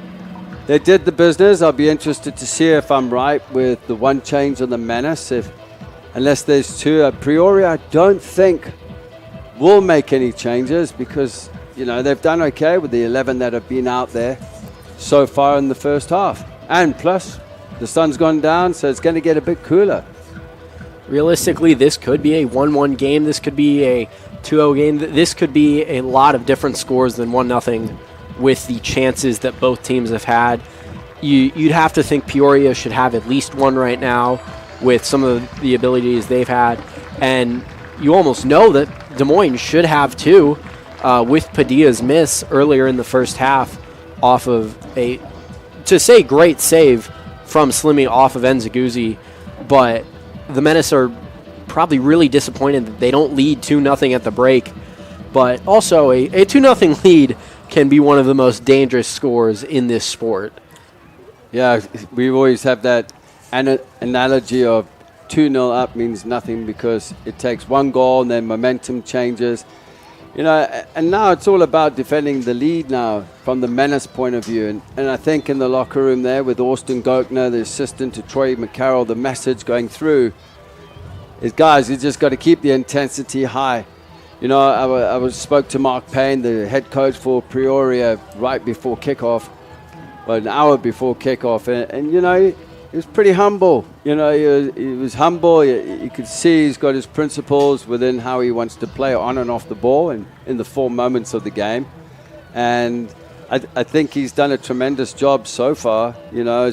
they did the business. I'll be interested to see if I'm right with the one change on the Menace. Unless there's two. Peoria, I don't think will make any changes, because, you know, they've done okay with the 11 that have been out there so far in the first half. And plus, the sun's gone down, so it's going to get a bit cooler. Realistically, this could be a 1-1 game. This could be a 2-0 game. This could be a lot of different scores than 1-0 with the chances that both teams have had. You'd have to think Peoria should have at least one right now with some of the abilities they've had. And you almost know that Des Moines should have two with Padilla's miss earlier in the first half off of a, to say great save from Slimmy off of Nzaguzzi. But the Menace are probably really disappointed that they don't lead 2-0 at the break. But also a 2-0 lead can be one of the most dangerous scores in this sport. Yeah, we always have that analogy of 2-0 up means nothing, because it takes one goal and then momentum changes. You know, and now it's all about defending the lead now from the Menace point of view. And I think in the locker room there with Austin Gochner, the assistant to Troy McCarroll, the message going through is, guys, you just got to keep the intensity high. You know, I spoke to Mark Payne, the head coach for Peoria, right before kickoff, well, an hour before kickoff. And you know, he was pretty humble. You know, he was humble. You could see he's got his principles within how he wants to play on and off the ball and in the 4 moments of the game. And I think he's done a tremendous job so far. You know,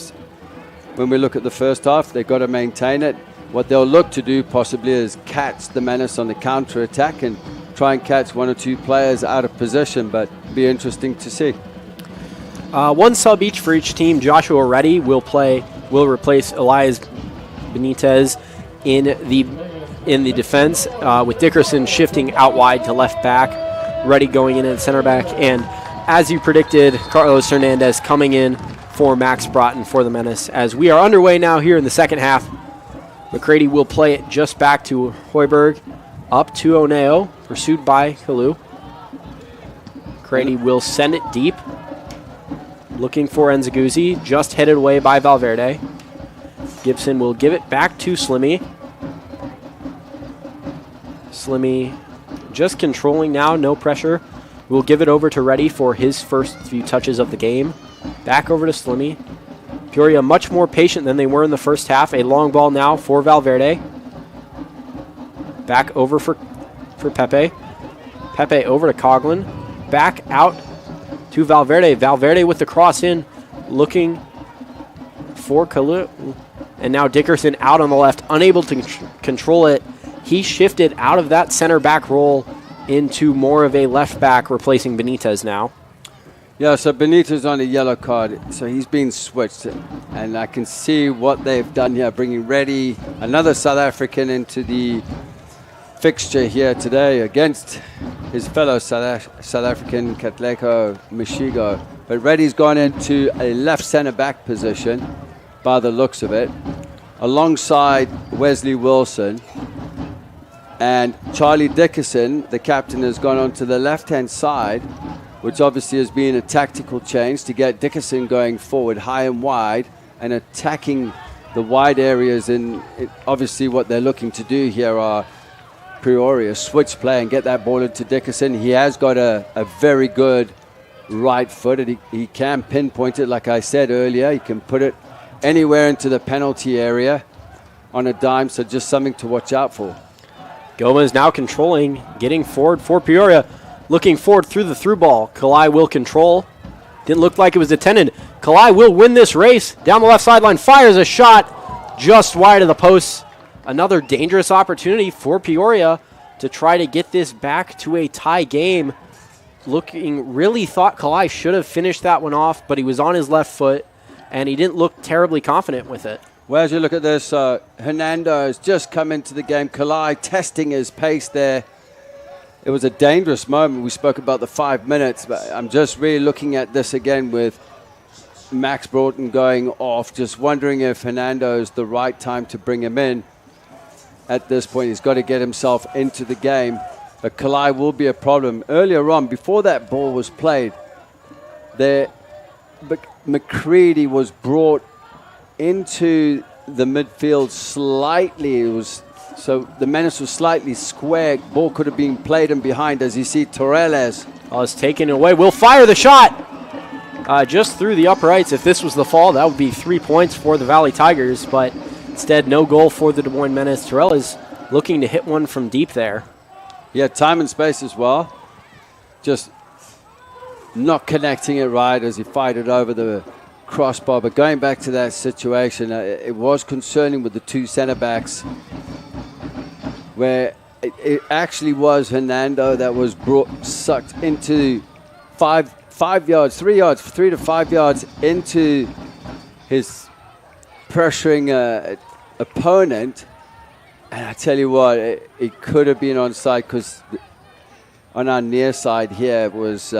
when we look at the first half, they've got to maintain it. What they'll look to do possibly is catch the Menace on the counter-attack and try and catch 1 or 2 players out of position, but it'll be interesting to see. One sub each for each team. Joshua Reddy will replace Elias Benitez in the defense, with Dickerson shifting out wide to left back, Reddy going in at center back, and as you predicted, Carlos Hernandez coming in for Max Broughton for the Menace. As we are underway now here in the second half, McCready will play it just back to Hoiberg, up to Oneo, pursued by Kalu. McCready will send it deep, looking for Nzaguzzi, just headed away by Valverde. Gibson will give it back to Slimmy. Slimmy just controlling now, no pressure. We'll give it over to Reddy for his first few touches of the game. Back over to Slimmy. Peoria much more patient than they were in the first half. A long ball now for Valverde. Back over for Pepe. Pepe over to Coughlin. Back out to Valverde. Valverde with the cross in, looking for Kalu. And now Dickerson out on the left, unable to control it. He shifted out of that center back role into more of a left back, replacing Benitez now. Yeah, so Benito's on a yellow card, so he's been switched. And I can see what they've done here, bringing Reddy, another South African, into the fixture here today against his fellow South African, Katlego Mishigo. But Reddy's gone into a left centre-back position, by the looks of it, alongside Wesley Wilson. And Charlie Dickerson, the captain, has gone onto the left-hand side, which obviously has been a tactical change to get Dickerson going forward high and wide and attacking the wide areas. And obviously what they're looking to do here are Peoria switch play and get that ball into Dickerson. He has got a very good right foot, and he can pinpoint it, like I said earlier. He can put it anywhere into the penalty area on a dime, so just something to watch out for. Gomez now controlling, getting forward for Peoria. Looking forward through the through ball. Kalai will control. Didn't look like it was intended. Kalai will win this race. Down the left sideline, fires a shot just wide of the post. Another dangerous opportunity for Peoria to try to get this back to a tie game. Really thought Kalai should have finished that one off, but he was on his left foot, and he didn't look terribly confident with it. Well, as you look at this, Hernando has just come into the game. Kalai testing his pace there. It was a dangerous moment. We spoke about the 5 minutes, but I'm just really looking at this again with Max Broughton going off, just wondering if Hernando is the right time to bring him in. At this point, he's got to get himself into the game, but Kalai will be a problem. Earlier on, before that ball was played, McCready was brought into the midfield slightly. So the Menace was slightly square. Ball could have been played in behind, as you see Torres. It's taken away. Will fire the shot just through the uprights. If this was the fall, that would be 3 points for the Valley Tigers, but instead no goal for the Des Moines Menace. Torres looking to hit one from deep there. Yeah, time and space as well. Just not connecting it right as he fired it over the crossbar. But going back to that situation, it was concerning with the two centre-backs, where it actually was Hernando that was sucked into 3 to 5 yards into his pressuring opponent. And I tell you what, it could have been onside, because on our near side here was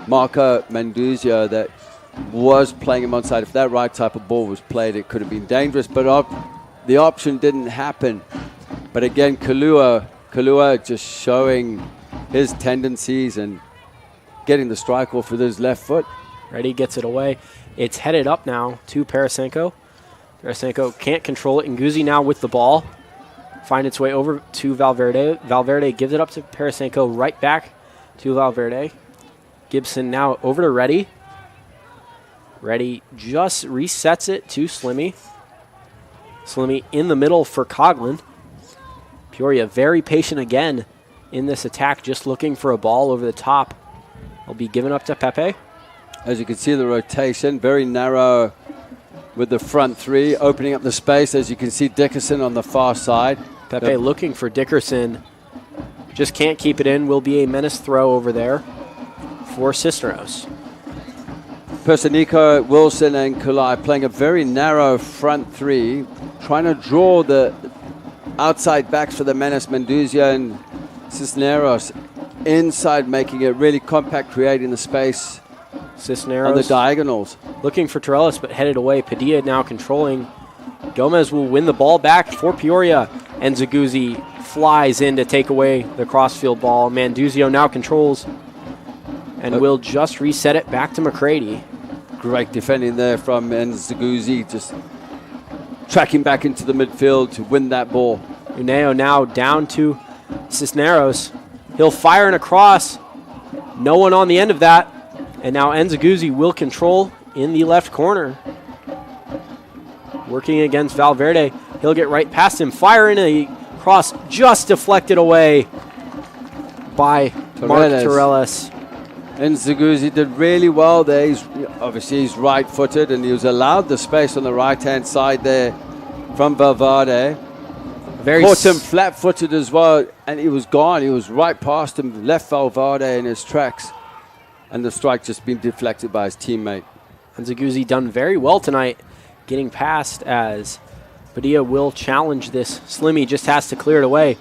Marco Menduzio that was playing him onside. If that right type of ball was played, it could have been dangerous, but the option didn't happen. But again, Kalua just showing his tendencies and getting the strike off with his left foot. Reddy gets it away. It's headed up now to Parasenko. Parasenko can't control it. Nguzi now with the ball. Find its way over to Valverde. Valverde gives it up to Parasenko, right back to Valverde. Gibson now over to Reddy. Reddy just resets it to Slimmy. Slimmy in the middle for Coughlin. Peoria very patient again in this attack, just looking for a ball over the top. Will be given up to Pepe. As you can see, the rotation, very narrow with the front three, opening up the space. As you can see, Dickerson on the far side. Pepe looking for Dickerson. Just can't keep it in. Will be a Menace throw over there for Cisneros. Personico, Wilson, and Kulai playing a very narrow front three, trying to draw the outside backs for the Menace, Menduzio and Cisneros inside, making it really compact, creating the space Cisneros on the diagonals. Looking for Torellis, but headed away. Padilla now controlling. Gomez will win the ball back for Peoria, and Zaguzzi flies in to take away the crossfield ball. Manduzio now controls and will just reset it back to McCready. Great defending there from Nzaguzzi, just tracking back into the midfield to win that ball. Uneo now down to Cisneros. He'll fire and across. No one on the end of that. And now Nzaguzzi will control in the left corner. Working against Valverde. He'll get right past him. Fire in a cross, just deflected away by Mark Torellis. Nzaguzzi did really well there. He's right-footed, and he was allowed the space on the right-hand side there from Valverde. Caught him flat-footed as well, and he was gone. He was right past him, left Valverde in his tracks. and the strike just being deflected by his teammate. And Zaguzzi done very well tonight, getting past as Padilla will challenge this. Slimmy just has to clear it away.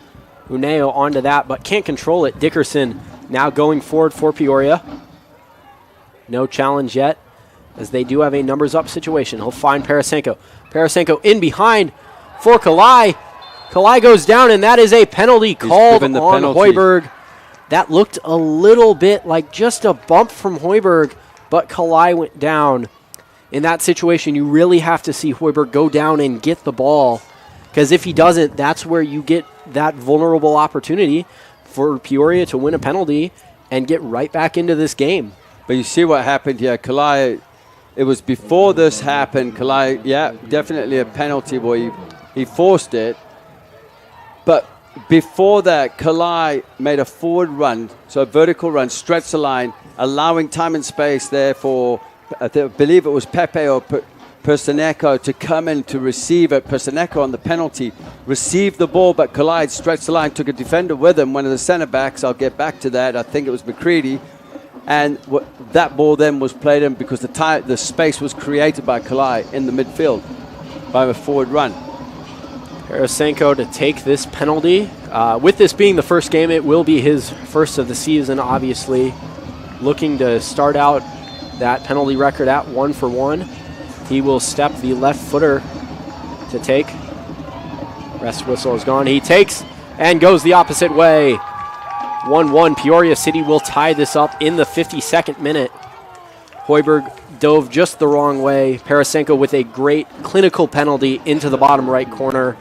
Uneo onto that, but can't control it. Dickerson now going forward for Peoria. No challenge yet, as they do have a numbers up situation. He'll find Parasenko. Parasenko in behind for Kalai. Kalai goes down, and that is a penalty called on Hoiberg. That looked a little bit like just a bump from Hoiberg, but Kalai went down. In that situation, you really have to see Hoiberg go down and get the ball, because if he doesn't, that's where you get that vulnerable opportunity for Peoria to win a penalty and get right back into this game. But you see what happened here. Kalai, it was before this happened. Kalai, yeah, definitely a penalty where he forced it. But before that, Kalai made a forward run, so a vertical run, stretched the line, allowing time and space there for, I believe it was Pepe or Persineco to come in to receive it. Persineco on the penalty received the ball, but Kalai stretched the line, took a defender with him, one of the center backs. I'll get back to that. I think it was McCready. And that ball then was played in because the space was created by Kalai in the midfield by a forward run. Parasenko to take this penalty. With this being the first game, it will be his first of the season, obviously. Looking to start out that penalty record at 1-for-1. He will step the left footer to take. Rest whistle is gone. He takes and goes the opposite way. 1-1. Peoria City will tie this up in the 52nd minute. Hoiberg dove just the wrong way. Parasenko with a great clinical penalty into the bottom right corner.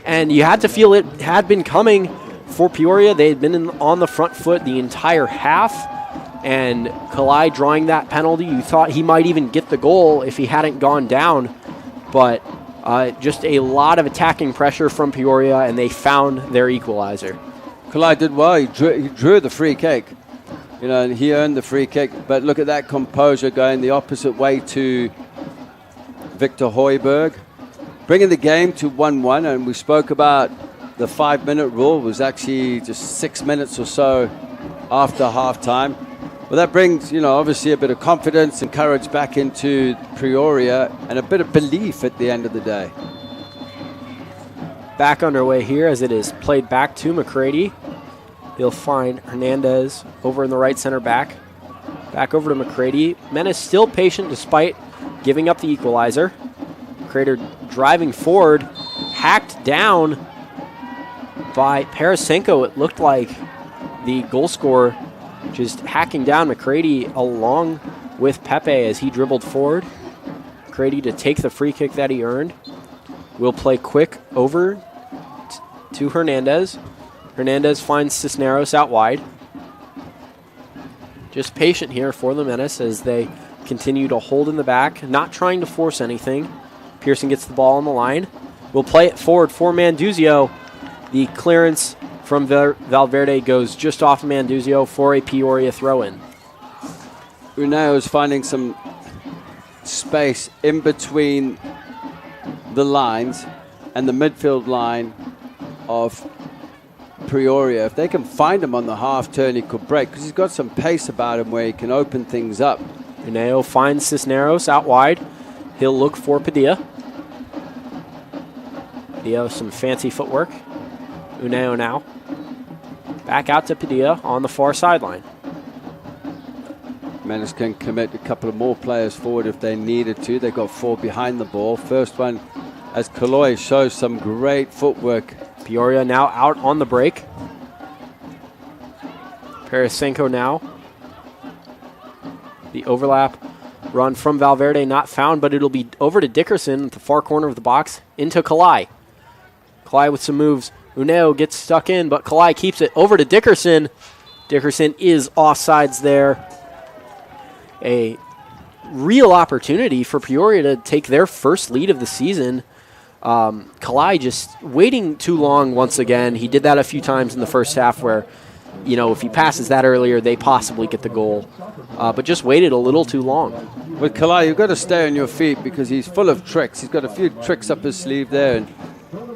And you had to feel it had been coming for Peoria. They had been on the front foot the entire half. And Kalai drawing that penalty, you thought he might even get the goal if he hadn't gone down. But just a lot of attacking pressure from Peoria, and they found their equalizer. Kalai did well. He drew the free kick. You know, and he earned the free kick. But look at that composure going the opposite way to Victor Hoiberg. Bringing the game to 1-1. And we spoke about the 5-minute rule. It was actually just 6 minutes or so after halftime. Well, that brings, obviously a bit of confidence and courage back into Peoria and a bit of belief at the end of the day. Back underway here as it is played back to McCready. He'll find Hernandez over in the right center back. Back over to McCready. Menace still patient despite giving up the equalizer. Crater driving forward, hacked down by Parasenko. It looked like the goal scorer just hacking down McCready along with Pepe as he dribbled forward. McCready to take the free kick that he earned. Will play quick over to Hernandez. Hernandez finds Cisneros out wide. Just patient here for the Menace as they continue to hold in the back, not trying to force anything. Pearson gets the ball on the line. Will play it forward for Manduzio. The clearance from Valverde goes just off Manduzio for a Peoria throw-in. Uneo is finding some space in between the lines and the midfield line of Peoria. If they can find him on the half turn, he could break because he's got some pace about him where he can open things up. Uneo finds Cisneros out wide. He'll look for Padilla. Padilla with some fancy footwork. Uneo now. Back out to Padilla on the far sideline. Menace can commit a couple of more players forward if they needed to. They've got 4 behind the ball. First one, as Kaloy shows some great footwork. Peoria now out on the break. Parasenko now. The overlap run from Valverde not found, but it'll be over to Dickerson at the far corner of the box into Kalai. Kalai with some moves. Uneo gets stuck in, but Kalai keeps it over to Dickerson. Dickerson is offsides there. A real opportunity for Peoria to take their first lead of the season. Kalai just waiting too long once again. He did that a few times in the first half where, if he passes that earlier, they possibly get the goal. But just waited a little too long. With Kalai, you've got to stay on your feet because he's full of tricks. He's got a few tricks up his sleeve there. And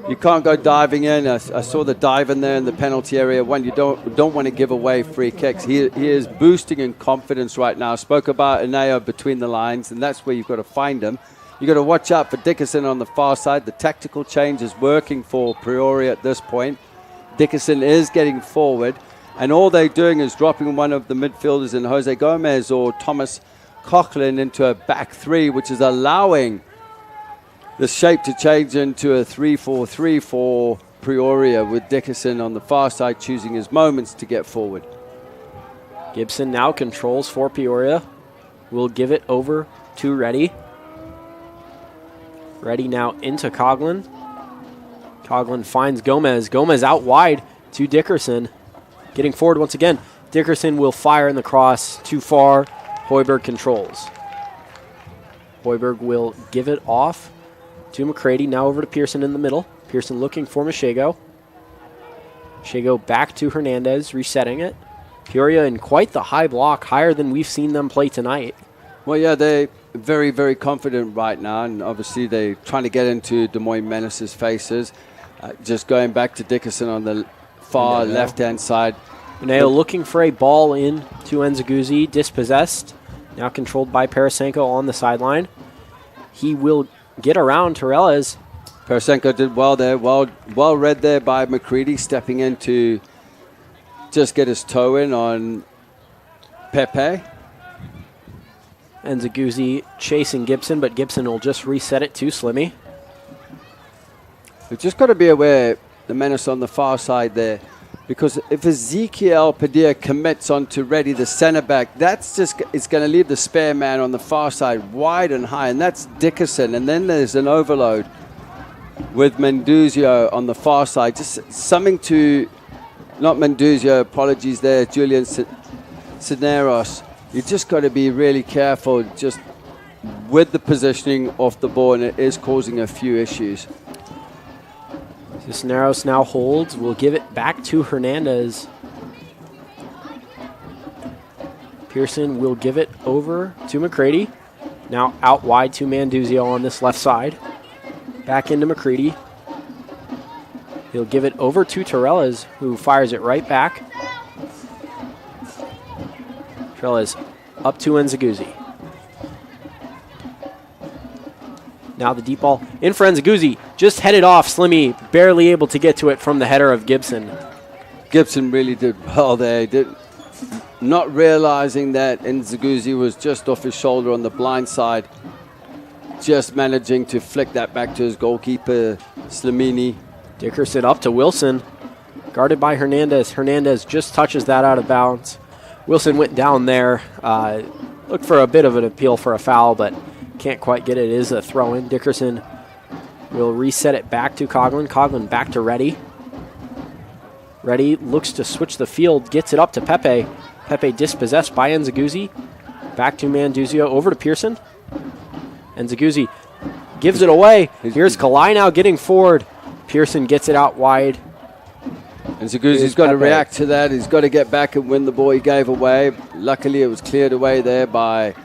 You can't go diving in. I saw the dive in there in the penalty area. One, you don't want to give away free kicks. He is boosting in confidence right now. I spoke about Eneo between the lines, and that's where you've got to find him. You've got to watch out for Dickerson on the far side. The tactical change is working for Peoria at this point. Dickerson is getting forward, and all they're doing is dropping one of the midfielders in Jose Gomez or Thomas Coughlin into a back three, which is allowing the shape to change into a 3-4-3 for Peoria, with Dickerson on the far side choosing his moments to get forward. Gibson now controls for Peoria. Will give it over to Reddy. Reddy now into Coughlin. Coughlin finds Gomez. Gomez out wide to Dickerson. Getting forward once again. Dickerson will fire in the cross. Too far. Hoiberg controls. Hoiberg will give it off to McCready. Now over to Pearson in the middle. Pearson looking for Mashego. Mashego back to Hernandez, resetting it. Peoria in quite the high block, higher than we've seen them play tonight. Well, yeah, they're very, very confident right now, and obviously they're trying to get into Des Moines Menace's faces. Just going back to Dickerson on the far left-hand side. Beneo looking for a ball in to Nzaguzzi, dispossessed. Now controlled by Parasenko on the sideline. He will get around Torres. Parasenko did well there. Well read there by McCready, stepping in to just get his toe in on Pepe. Nzaguzzi chasing Gibson, but Gibson will just reset it to Slimmy. We've just got to be aware, the Menace on the far side there, because if Ezekiel Padilla commits onto Reddy, the center back, it's going to leave the spare man on the far side wide and high, and that's Dickerson. And then there's an overload with Menduzio on the far side. Just something to, not Menduzio, apologies there, Julian Cisneros. You just got to be really careful just with the positioning off the ball, and it is causing a few issues. Cisneros now holds. We'll give it back to Hernandez. Pearson will give it over to McCready. Now out wide to Manduzio on this left side. Back into McCready. He'll give it over to Torres, who fires it right back. Torres up to Nzaguzzi. Now the deep ball in for Nzaguzzi. Just headed off. Slimmy barely able to get to it from the header of Gibson. Gibson really did well there. Not realizing that Nzaguzzi was just off his shoulder on the blind side. Just managing to flick that back to his goalkeeper, Slimini. Dickerson up to Wilson. Guarded by Hernandez. Hernandez just touches that out of bounds. Wilson went down there. Looked for a bit of an appeal for a foul, but can't quite get it. It is a throw-in. Dickerson will reset it back to Coughlin. Coughlin back to Reddy. Reddy looks to switch the field, gets it up to Pepe. Pepe dispossessed by Nzaguzzi. Back to Manduzio, over to Pearson. Nzaguzzi gives it away. Here's Kalai now getting forward. Pearson gets it out wide. Nzaguzzi's got to react to that. He's got to get back and win the ball he gave away. Luckily, it was cleared away there by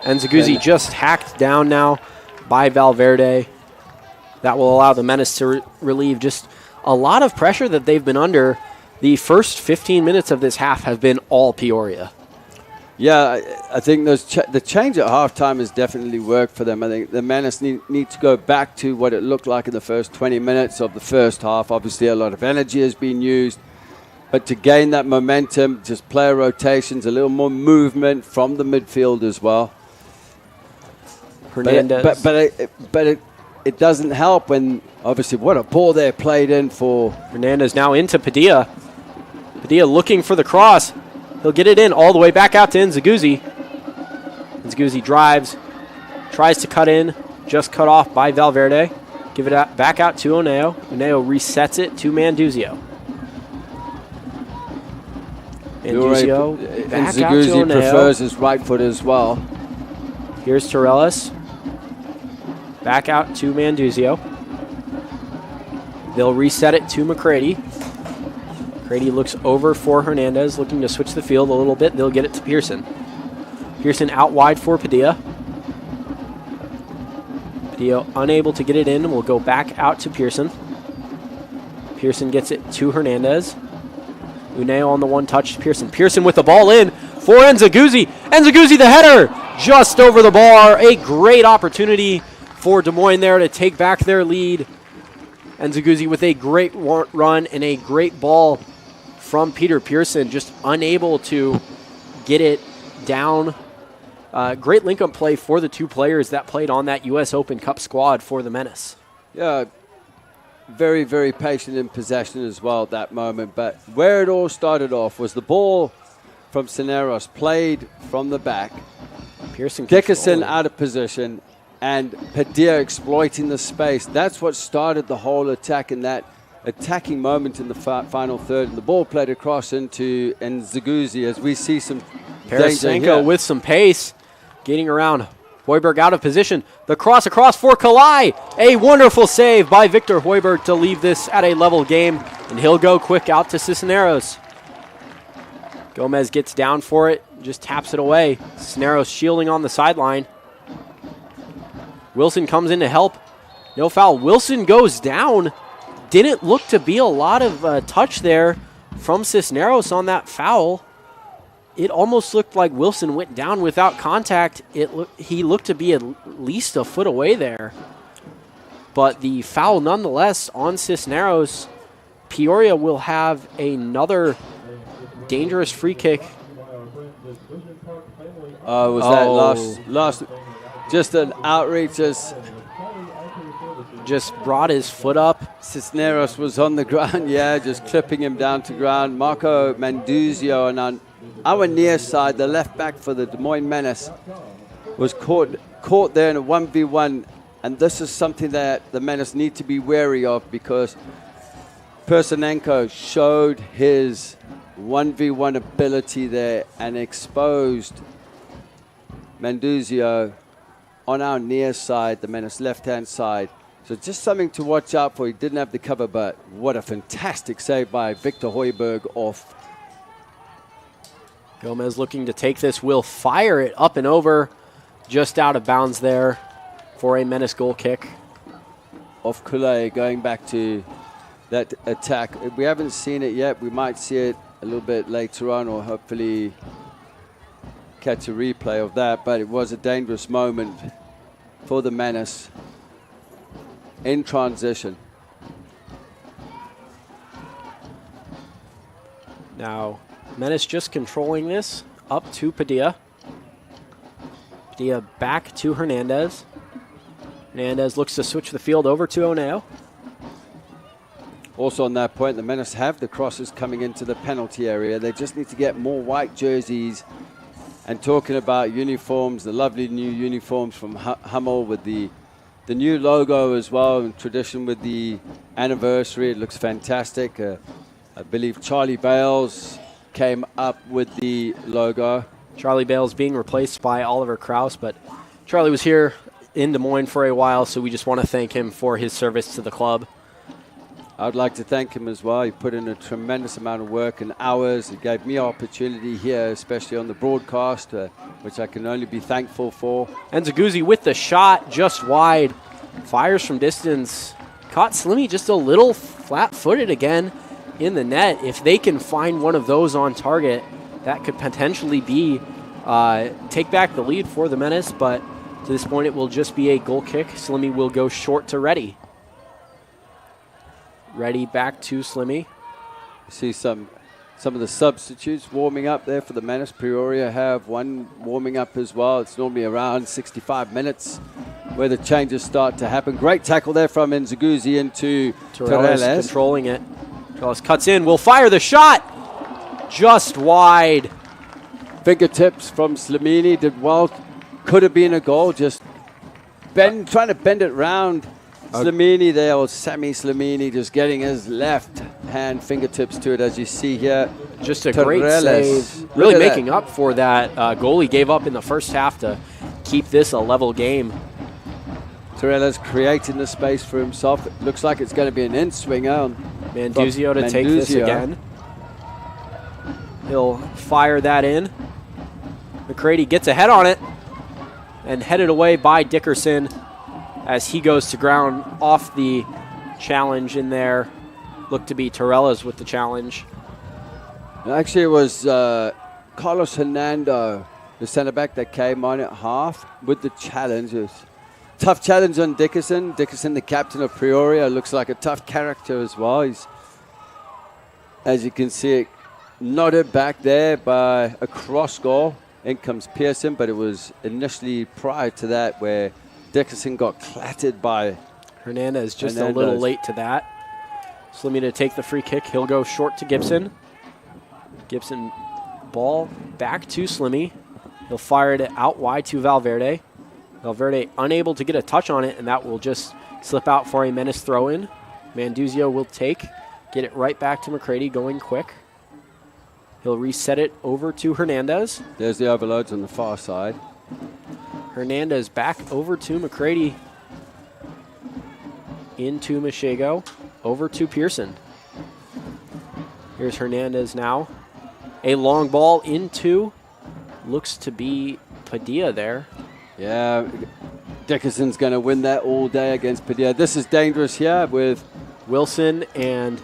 Nzaguzzi just hacked down now by Valverde. That will allow the Menace to relieve just a lot of pressure that they've been under. The first 15 minutes of this half have been all Peoria. Yeah, I think the change at halftime has definitely worked for them. I think the Menace need to go back to what it looked like in the first 20 minutes of the first half. Obviously, a lot of energy has been used. But to gain that momentum, just player rotations, a little more movement from the midfield as well. Hernandez. But it doesn't help when, obviously, what a ball there played in for. Hernandez now into Padilla. Padilla looking for the cross. He'll get it in all the way back out to Nzaguzzi. Nzaguzzi drives, tries to cut in, just cut off by Valverde. Give it back out to Oneo. Oneo resets it to Manduzio. Manduzio back out to Nzaguzzi Oneo. prefers his right foot as well. Here's Torres. Back out to Manduzio. They'll reset it to McCready. McCready looks over for Hernandez, looking to switch the field a little bit. They'll get it to Pearson. Pearson out wide for Padilla. Dio unable to get it in. We'll go back out to Pearson. Pearson gets it to Hernandez. Uneo on the one touch. Pearson. Pearson with the ball in for Nzagouzi. Nzagouzi the header just over the bar. A great opportunity for Des Moines there to take back their lead. Nzagouzi with a great run and a great ball from Peter Pearson, just unable to get it down. Great link-up play for the two players that played on that U.S. Open Cup squad for the Menace. Yeah, very, very patient in possession as well at that moment. But where it all started off was the ball from Cisneros played from the back. Pearson Dickerson out of position and Padilla exploiting the space. That's what started the whole attack in that attacking moment in the final third. And the ball played across into Nzagouzi as we see some danger here. Parasenko with some pace, getting around. Hoiberg out of position. The cross across for Kalai. A wonderful save by Victor Hoiberg to leave this at a level game. And he'll go quick out to Cisneros. Gomez gets down for it, just taps it away. Cisneros shielding on the sideline. Wilson comes in to help. No foul. Wilson goes down. Didn't look to be a lot of touch there from Cisneros on that foul. It almost looked like Wilson went down without contact. He looked to be at least a foot away there. But the foul nonetheless on Cisneros. Peoria will have another dangerous free kick. Was that last? Just an outreach just brought his foot up. Cisneros was on the ground, just clipping him down to ground. Marco Manduzio on our near side, the left back for the Des Moines Menace, was caught there in a 1v1. And this is something that the Menace need to be wary of because Persinenko showed his 1v1 ability there and exposed Manduzio on our near side, the Menace left-hand side. So just something to watch out for. He didn't have the cover, but what a fantastic save by Victor Hoiberg off. Gomez looking to take this, will fire it up and over, just out of bounds there for a Menace goal kick. Off Kule, going back to that attack. We haven't seen it yet. We might see it a little bit later on or hopefully catch a replay of that, but it was a dangerous moment for the Menace in transition. Now, Menace just controlling this up to Padilla. Padilla back to Hernandez. Hernandez looks to switch the field over to Oneo. Also on that point, the Menace have the crosses coming into the penalty area. They just need to get more white jerseys. And talking about uniforms, the lovely new uniforms from Hummel with the new logo as well, in tradition with the anniversary. It looks fantastic. I believe Charlie Bales came up with the logo. Charlie Bales being replaced by Oliver Krause, but Charlie was here in Des Moines for a while, so we just want to thank him for his service to the club. I would like to thank him as well. He put in a tremendous amount of work and hours. He gave me opportunity here, especially on the broadcast, which I can only be thankful for. Nzagouzi with the shot just wide. Fires from distance. Caught Slimmy just a little flat-footed again in the net. If they can find one of those on target, that could potentially be take back the lead for the Menace, but to this point it will just be a goal kick. Slimmy will go short to Reddy. Reddy back to Slimmy. See some of the substitutes warming up there for the Menace. Peoria have one warming up as well. It's normally around 65 minutes where the changes start to happen. Great tackle there from Nzagouzi into Torres. Controlling it. Torres cuts in, will fire the shot. Just wide. Fingertips from Slimini did well. Could have been a goal. Just trying to bend it round. Slimini there, or Sammy Slimini, just getting his left hand fingertips to it, as you see here. Just a great save. Really making up for that goal he gave up in the first half to keep this a level game. Torres creating the space for himself. It looks like it's going to be an in-swinger. Manduzio to take this again. He'll fire that in. McCready gets a head on it and headed away by Dickerson. as he goes to ground off the challenge in there. Looked to be Torellas with the challenge. Actually, it was Carlos Hernando, the centre back, that came on at half with the challenge. It was tough challenge on Dickerson. Dickerson, the captain of Peoria, looks like a tough character as well. He's, as you can see, it nodded back there by a cross goal. In comes Pearson, but it was initially prior to that where Dickerson got clattered by Hernandez. Just a little late to that. Slimmy to take the free kick. He'll go short to Gibson. Gibson, ball back to Slimmy. He'll fire it out wide to Valverde. Valverde unable to get a touch on it, and that will just slip out for a Menace throw-in. Manduzio will get it right back to McCready, going quick. He'll reset it over to Hernandez. There's the overloads on the far side. Hernandez back over to McCready. Into Machego. Over to Pearson. Here's Hernandez now. A long ball into, looks to be Padilla there. Yeah, Dickerson's going to win that all day against Padilla. This is dangerous here with Wilson and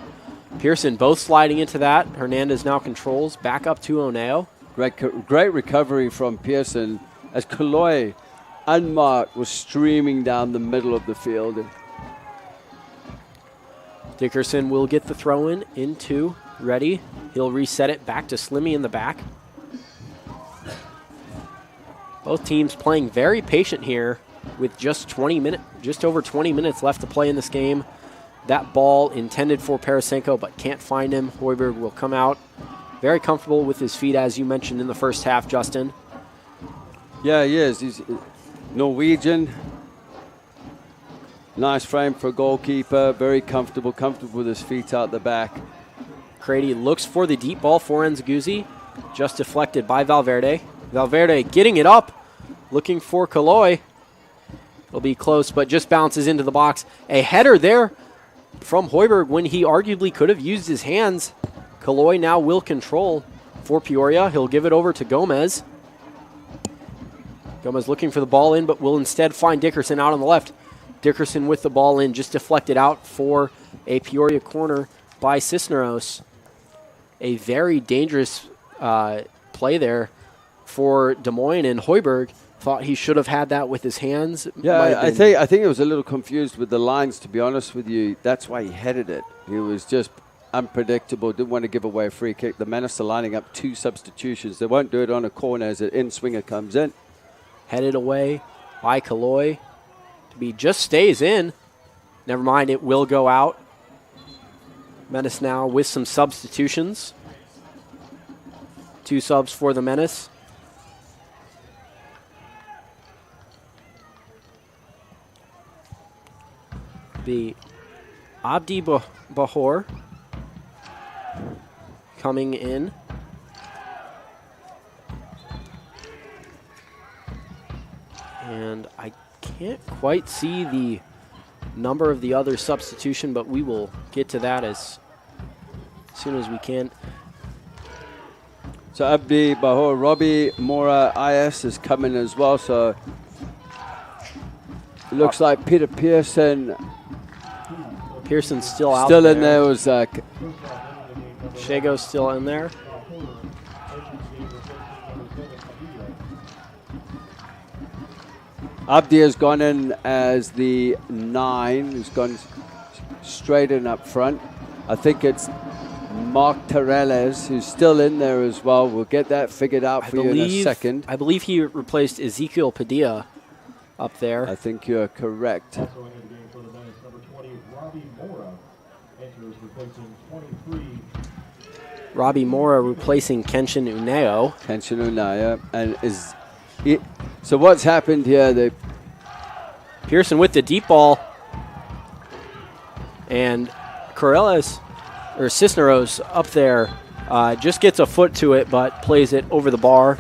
Pearson both sliding into that. Hernandez now controls. Back up to Oneo. Great recovery from Pearson as Kaloy, unmarked, was streaming down the middle of the field. Dickerson will get the throw-in into Ready. He'll reset it back to Slimmy in the back. Both teams playing very patient here with just over 20 minutes left to play in this game. That ball intended for Parasenko, but can't find him. Hoiberg will come out very comfortable with his feet, as you mentioned in the first half, Justin. Yeah, he is. He's Norwegian. Nice frame for a goalkeeper. Very comfortable with his feet out the back. Crady looks for the deep ball for Nzaguzzi. Just deflected by Valverde. Valverde getting it up. Looking for Kaloy. It'll be close, but just bounces into the box. A header there from Hoiberg when he arguably could have used his hands. Kaloy now will control for Peoria. He'll give it over to Gomez. Gomez looking for the ball in, but will instead find Dickerson out on the left. Dickerson with the ball in, just deflected out for a Peoria corner by Cisneros. A very dangerous play there for Des Moines, and Hoiberg thought he should have had that with his hands. Yeah, I think it was a little confused with the lines, to be honest with you. That's why he headed it. He was just unpredictable, didn't want to give away a free kick. The Menace are lining up 2 substitutions. They won't do it on a corner as an in-swinger comes in. Headed away by Kaloy. To be just stays in. Never mind, it will go out. Menace now with some substitutions. 2 subs for the Menace. Be Abdi Bahor coming in. And I can't quite see the number of the other substitution, but we will get to that as soon as we can. So Abdi Bahor, Robbie Mora IS is coming as well. So it looks like Peter Pearson's still out. Still in there. Was Shago's still in there. Abdi has gone in as the 9, who's gone straight in up front. I think it's Mark Terrelles, who's still in there as well. We'll get that figured out for you in a second. I believe he replaced Ezekiel Padilla up there. I think you're correct. Also into the game for the Menace, number 20, Robbie Mora enters, replacing 23. Robbie Mora replacing Kenshin Uneo. Kenshin Uneo. And so what's happened here? Pearson with the deep ball. And Cisneros up there just gets a foot to it, but plays it over the bar.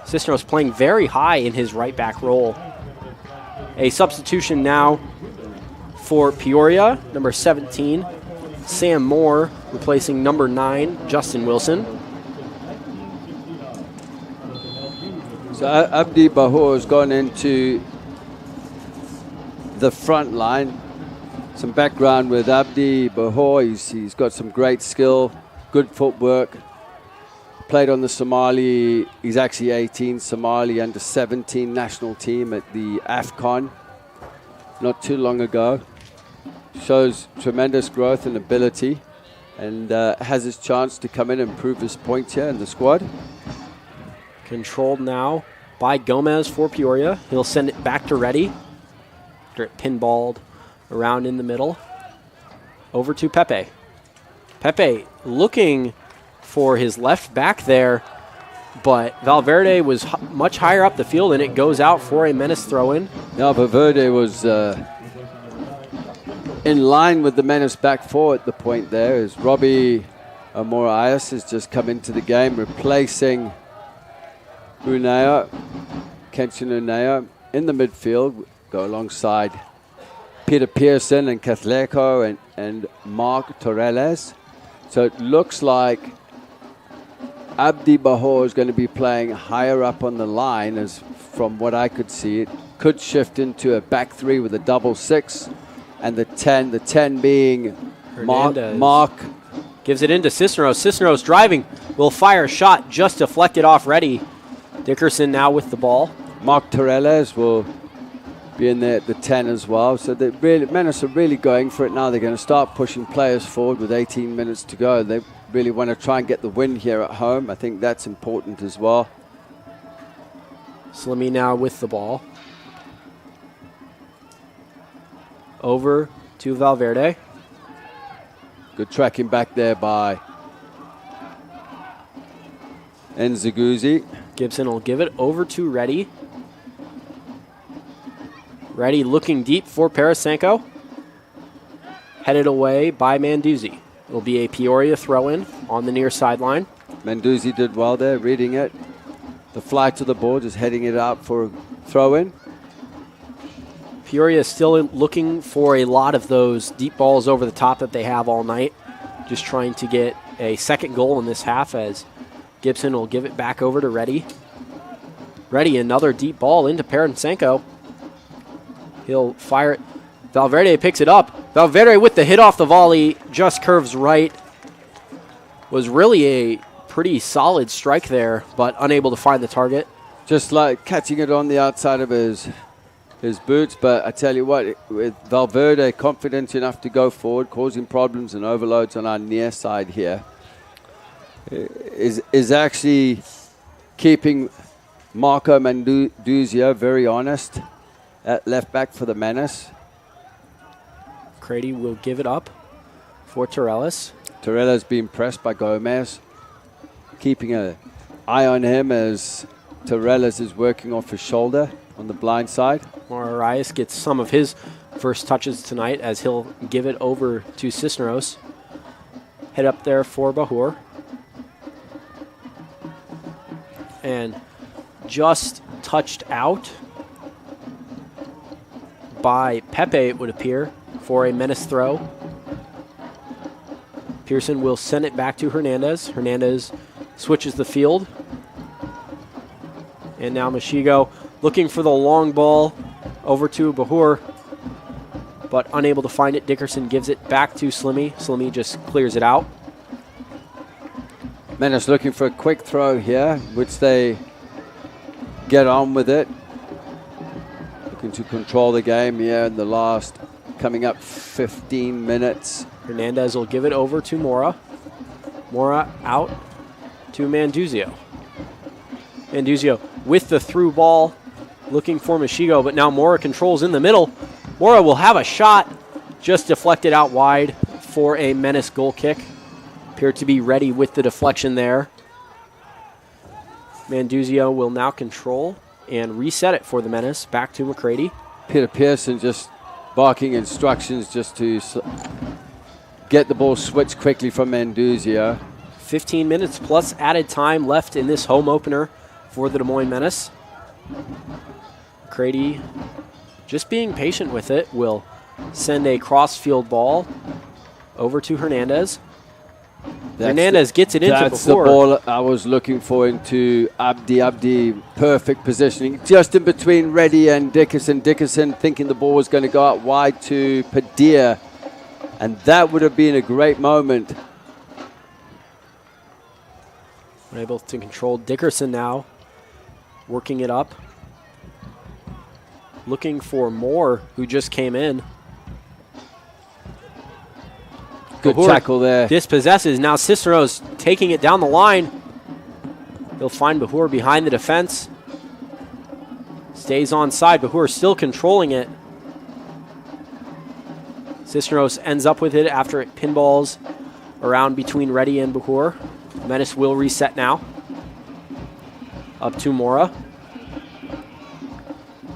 Cisneros playing very high in his right back role. A substitution now for Peoria, number 17, Sam Moore, replacing number 9, Justin Wilson. So Abdi Bahor has gone into the front line. Some background with Abdi Bahor. He's got some great skill, good footwork. Played on the Somali, he's actually 18, Somali under 17 national team at the AFCON not too long ago. Shows tremendous growth and ability, and has his chance to come in and prove his point here in the squad. Controlled now by Gomez for Peoria. He'll send it back to Reddy. After it pinballed around in the middle. Over to Pepe. Pepe looking for his left back there, but Valverde was much higher up the field, and it goes out for a Menace throw-in. Now Valverde was in line with the Menace back four at the point there, as Robbie Morais has just come into the game, replacing Kenshin Unea in the midfield, go alongside Peter Pearson and Cathleco and Mark Torres. So it looks like Abdi Bahor is going to be playing higher up on the line, as from what I could see. It could shift into a back three with a double six and the 10 being Mark. Gives it into Cisneros. Cisneros driving, will fire a shot, just deflected off Reddy. Dickerson now with the ball. Mark Torres will be in there at the 10 as well. So Menace are really going for it now. They're going to start pushing players forward with 18 minutes to go. They really want to try and get the win here at home. I think that's important as well. Slimmy now with the ball. Over to Valverde. Good tracking back there by Nzagouzi. Gibson will give it over to Reddy. Reddy looking deep for Parasenko. Headed away by Manduzzi. It'll be a Peoria throw-in on the near sideline. Manduzzi did well there, reading it. The fly to the ball, just heading it out for a throw-in. Peoria is still looking for a lot of those deep balls over the top that they have all night. Just trying to get a second goal in this half, as Gibson will give it back over to Reddy. Reddy, another deep ball into Parasenko. He'll fire it. Valverde picks it up. Valverde with the hit off the volley, just curves right. Was really a pretty solid strike there, but unable to find the target. Just like catching it on the outside of his boots, but I tell you what, with Valverde confident enough to go forward, causing problems and overloads on our near side here, is actually keeping Marco Manduzio very honest at left back for the Menace. Crady will give it up for Torellis. Torellis being pressed by Gomez, keeping an eye on him as Torellis is working off his shoulder on the blind side. Morais gets some of his first touches tonight, as he'll give it over to Cisneros. Head up there for Bahor. And just touched out by Pepe, it would appear, for a Menace throw. Pearson will send it back to Hernandez. Hernandez switches the field. And now Mashigo looking for the long ball over to Bahur, but unable to find it. Dickerson gives it back to Slimmy. Slimmy just clears it out. Menace looking for a quick throw here, which they get on with it. Looking to control the game here in the last, coming up 15 minutes. Hernandez will give it over to Mora. Mora out to Manduzio. Manduzio with the through ball, looking for Mashigo, but now Mora controls in the middle. Mora will have a shot, just deflected out wide for a Menace goal kick. Appear to be ready with the deflection there. Manduzio will now control and reset it for the Menace. Back to McCready. Peter Pearson just barking instructions just to get the ball switched quickly from Manduzio. 15 minutes plus added time left in this home opener for the Des Moines Menace. McCready just being patient with it, will send a cross-field ball over to Hernandez. Hernandez gets it into That's before. the ball I was looking for into Abdi. Abdi, perfect positioning. Just in between Reddy and Dickerson. Dickerson thinking the ball was going to go out wide to Padilla. And that would have been a great moment. We're able to control Dickerson now. Working it up. Looking for Moore, who just came in. Good tackle there. Dispossesses. Now Cisneros taking it down the line. He'll find Bahur behind the defense. Stays on side. Bahur still controlling it. Cisneros ends up with it after it pinballs around between Reddy and Bahur. Menace will reset now. Up to Mora.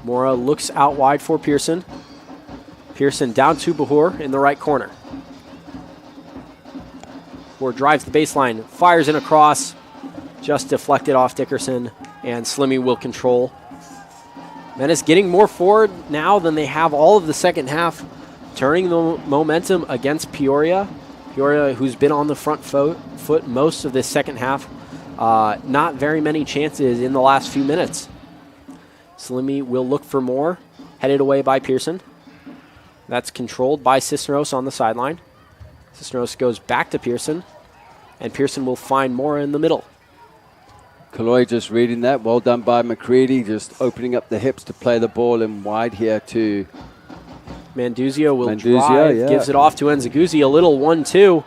Mora looks out wide for Pearson. Pearson down to Bahur in the right corner. Bahur drives the baseline, fires in across, just deflected off Dickerson, and Slimmy will control. Menace getting more forward now than they have all of the second half, turning the momentum against Peoria. Peoria, who's been on the front foot most of this second half. Not very many chances in the last few minutes. Slimmy will look for more, headed away by Pearson. That's controlled by Cisneros on the sideline. Cisneros goes back to Pearson, and Pearson will find more in the middle. Kaloy just reading that. Well done by McCready, just opening up the hips to play the ball in wide here to Manduzio will drive, gives it off to Nzaguzzi, a little 1-2.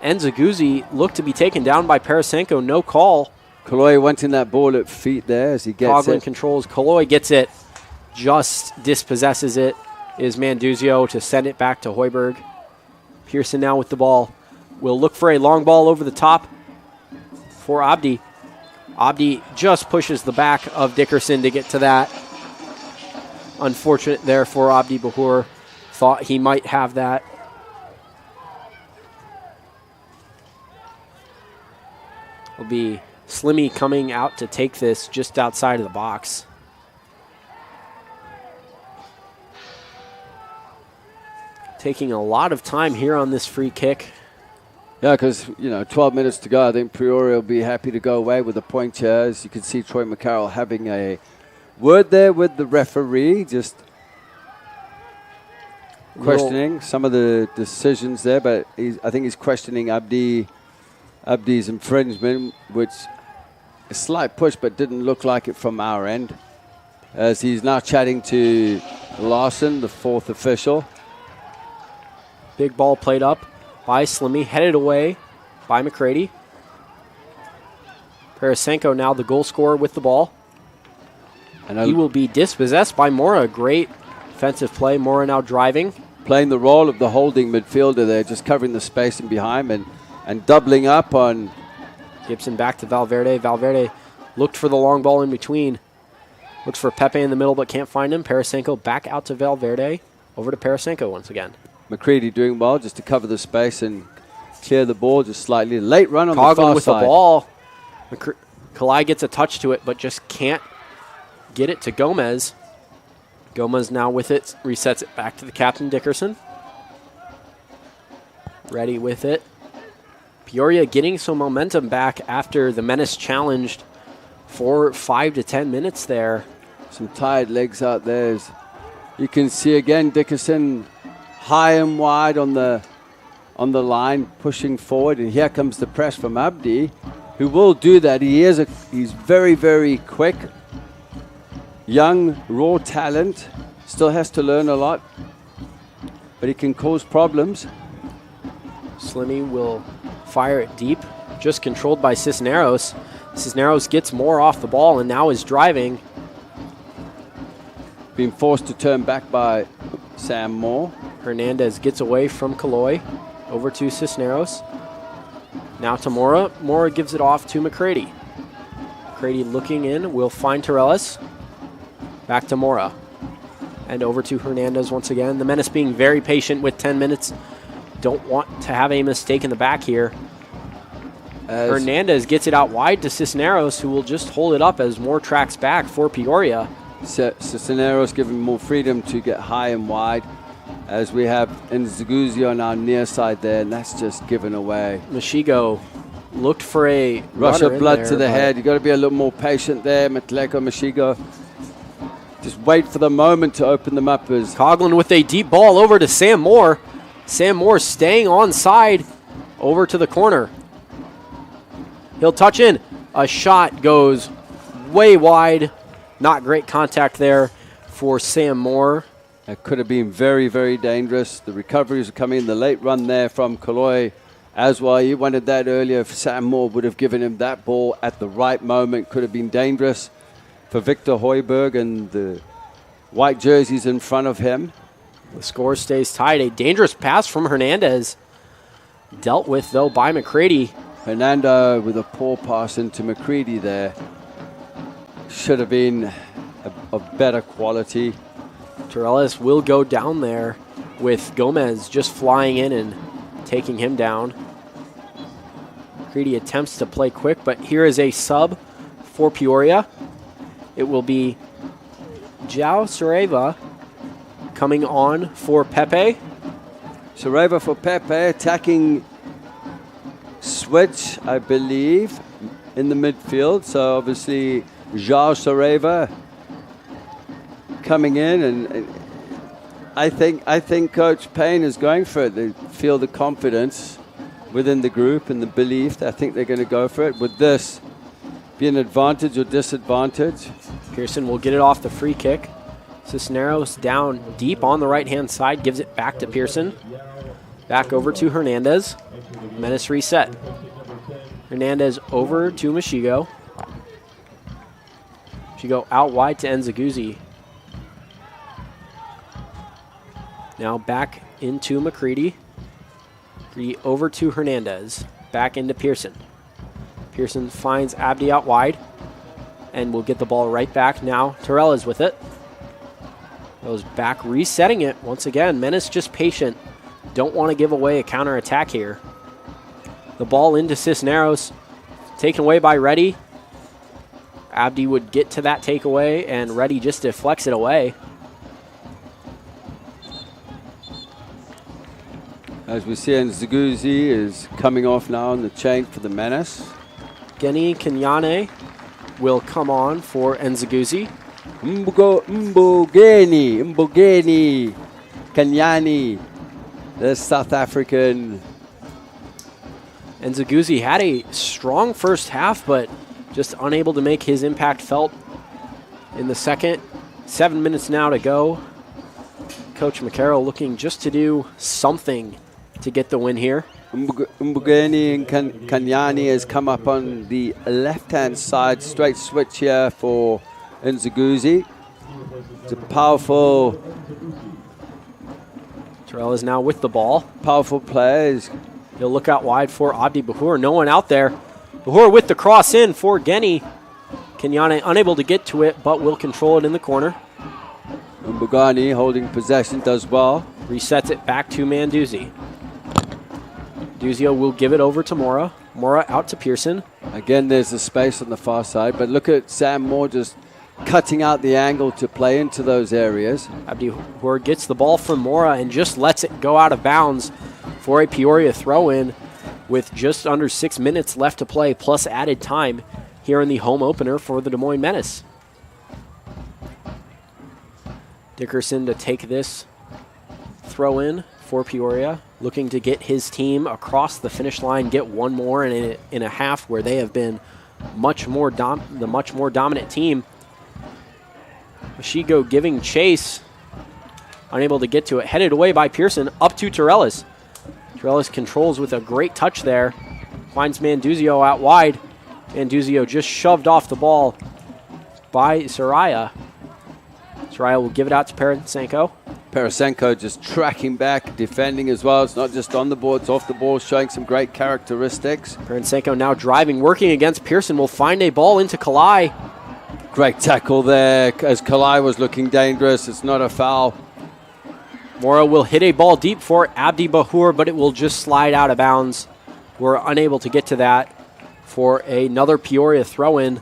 Nzaguzzi looked to be taken down by Parasenko, no call. Kaloy wanting that ball at feet there as he gets Coughlin it. controls. Kaloy gets it, just dispossesses it, is Manduzio to send it back to Hoiberg. Pearson now with the ball. Will look for a long ball over the top for Abdi. Abdi just pushes the back of Dickerson to get to that. Unfortunate there for Abdi. Bahur thought he might have that. Will be Slimmy coming out to take this just outside of the box. Taking a lot of time here on this free kick. Yeah, because, 12 minutes to go. I think Peoria will be happy to go away with a point here. As you can see, Troy McCarroll having a word there with the referee, just questioning some of the decisions there. But I think he's questioning Abdi's infringement, which a slight push, but didn't look like it from our end. As he's now chatting to Larson, the fourth official. Big ball played up by Slimmy, headed away by McCready. Parasenko now the goal scorer with the ball. And he will be dispossessed by Mora. Great defensive play. Mora now driving. Playing the role of the holding midfielder there, just covering the space in behind and doubling up on. Gibson back to Valverde. Valverde looked for the long ball in between. Looks for Pepe in the middle but can't find him. Parasenko back out to Valverde. Over to Parasenko once again. McCready doing well just to cover the space and clear the ball just slightly. Late run on Coughlin the far with side. the ball. Kalai gets a touch to it but just can't get it to Gomez. Gomez now with it, resets it back to the captain, Dickerson. Ready with it. Peoria getting some momentum back after the Menace challenged for 5 to 10 minutes there. Some tired legs out there. As you can see again, Dickerson high and wide on the line, pushing forward, and here comes the press from Abdi, who will do that. He's very, very quick. Young, raw talent, still has to learn a lot, but he can cause problems. Slimmy will fire it deep, just controlled by Cisneros. Cisneros gets more off the ball and now is driving. Being forced to turn back by Sam Moore. Hernandez gets away from Kaloy, over to Cisneros. Now to Mora. Mora gives it off to McCready. McCready looking in, will find Torellis. Back to Mora. And over to Hernandez once again. The Menace being very patient with 10 minutes. Don't want to have a mistake in the back here. Hernandez gets it out wide to Cisneros, who will just hold it up as more tracks back for Peoria. Cisneros giving more freedom to get high and wide, as we have Nzaguzzi on our near side there, and that's just given away. Mashigo looked for a Rush runner of blood in there, to the but head. You've got to be a little more patient there, Matleko Mashigo. Just wait for the moment to open them up. As Coughlin with a deep ball over to Sam Moore. Sam Moore staying on side over to the corner. He'll touch in. A shot goes way wide. Not great contact there for Sam Moore. That could have been very, very dangerous. The recoveries are coming in. The late run there from Kaloy as well. He wanted that earlier. If Sam Moore would have given him that ball at the right moment, could have been dangerous for Victor Hoiberg and the white jerseys in front of him. The score stays tied. A dangerous pass from Hernandez. Dealt with, though, by McCready. Hernando with a poor pass into McCready there. Should have been of better quality. Torellis will go down there with Gomez just flying in and taking him down. McCready attempts to play quick, but here is a sub for Peoria. It will be João Saraiva coming on for Pepe. Saraiva for Pepe, attacking switch, I believe, in the midfield. So obviously João Saraiva coming in, and I think Coach Payne is going for it. They feel the confidence within the group and the belief that I think they're going to go for it. Would this be an advantage or disadvantage? Pearson will get it off the free kick. Cisneros down deep on the right-hand side, gives it back to Pearson. Back over to Hernandez. Menace reset. Hernandez over to Mashigo. Mashigo out wide to Nzaguzzi. Now back into McCready. McCready over to Hernandez. Back into Pearson. Pearson finds Abdi out wide. And will get the ball right back now. Torellis with it. Goes back, resetting it once again. Menace just patient. Don't want to give away a counterattack here. The ball into Cisneros. Taken away by Reddy. Abdi would get to that takeaway, and Reddy just deflects it away. As we see, Nzaguzzi is coming off now on the chain for the Menace. Geni Kenyane will come on for Nzaguzzi. Mbogeni Kenyani, the South African. Nzaguzzi had a strong first half, but just unable to make his impact felt in the second. 7 minutes now to go. Coach McCarroll looking just to do something to get the win here. Mbogeni and Kenyani has come up on the left-hand side. Straight switch here for Nzaguzzi. It's a powerful. Terrell is now with the ball. Powerful plays. He'll look out wide for Abdi Bahur. No one out there. Bahur with the cross in for Geni. Kenyane unable to get to it, but will control it in the corner. Mbogani holding possession, does well. Resets it back to Manduzzi. Duzio will give it over to Mora. Mora out to Pearson. Again, there's a space on the far side, but look at Sam Moore just cutting out the angle to play into those areas. Abdi Bahur gets the ball from Mora and just lets it go out of bounds for a Peoria throw-in with just under 6 minutes left to play, plus added time here in the home opener for the Des Moines Menace. Dickerson to take this throw-in for Peoria, looking to get his team across the finish line, get one more in a half where they have been the much more dominant team. Mashigo giving chase, unable to get to it, headed away by Pearson, up to Torellis. Torellis controls with a great touch there, finds Manduzio out wide. Manduzio just shoved off the ball by Soraya. Soraya will give it out to Parasenko. Parasenko just tracking back, defending as well. It's not just on the ball, it's off the ball, showing some great characteristics. Parasenko now driving, working against Pearson, will find a ball into Kalai. Great tackle there as Kalai was looking dangerous. It's not a foul. Mora will hit a ball deep for Abdi Bahur, but it will just slide out of bounds. We're unable to get to that for another Peoria throw-in.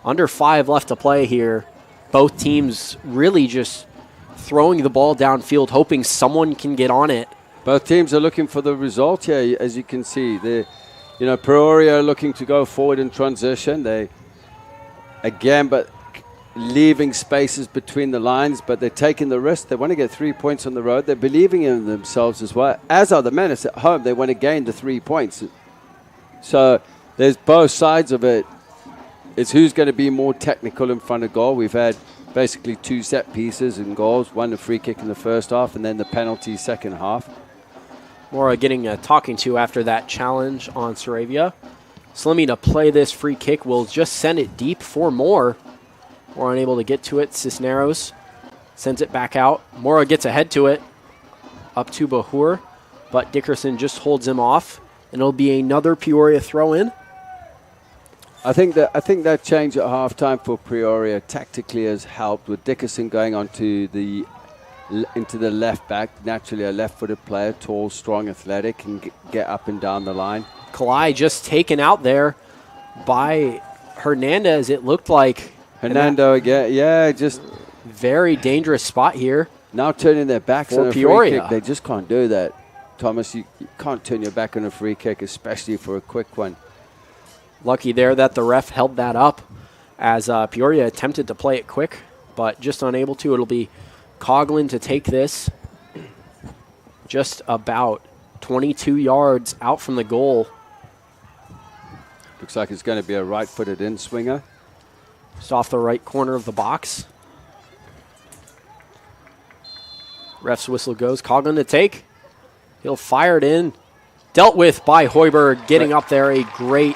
Under 5 left to play here. Both teams really just throwing the ball downfield, hoping someone can get on it. Both teams are looking for the result here, as you can see. The Peoria looking to go forward in transition. They, again, but leaving spaces between the lines, but they're taking the risk. They want to get 3 points on the road. They're believing in themselves as well, as are the Menace at home. They want to gain the 3 points. So there's both sides of it. It's who's going to be more technical in front of goal. We've had basically 2 set pieces and goals, one a free kick in the first half and then the penalty second half. Mora getting a talking to after that challenge on Saravia. Slimmy to play this free kick will just send it deep for Moore. Moore unable to get to it. Cisneros sends it back out. Mora gets ahead to it. Up to Bahur, but Dickerson just holds him off. And it'll be another Peoria throw in. I think that change at halftime for Peoria tactically has helped, with Dickerson going into the left back. Naturally a left-footed player, tall, strong, athletic, can get up and down the line. Kalai just taken out there by Hernandez, it looked like. Hernando again, yeah, just very dangerous spot here. Now turning their backs on a Peoria. free kick. They just can't do that. Thomas, you can't turn your back on a free kick, especially for a quick one. Lucky there that the ref held that up as Peoria attempted to play it quick, but just unable to. It'll be Coughlin to take this just about 22 yards out from the goal. Looks like it's going to be a right-footed in-swinger. Just off the right corner of the box. Ref's whistle goes. Coughlin to take. He'll fire it in. Dealt with by Hoiberg, getting up there. A great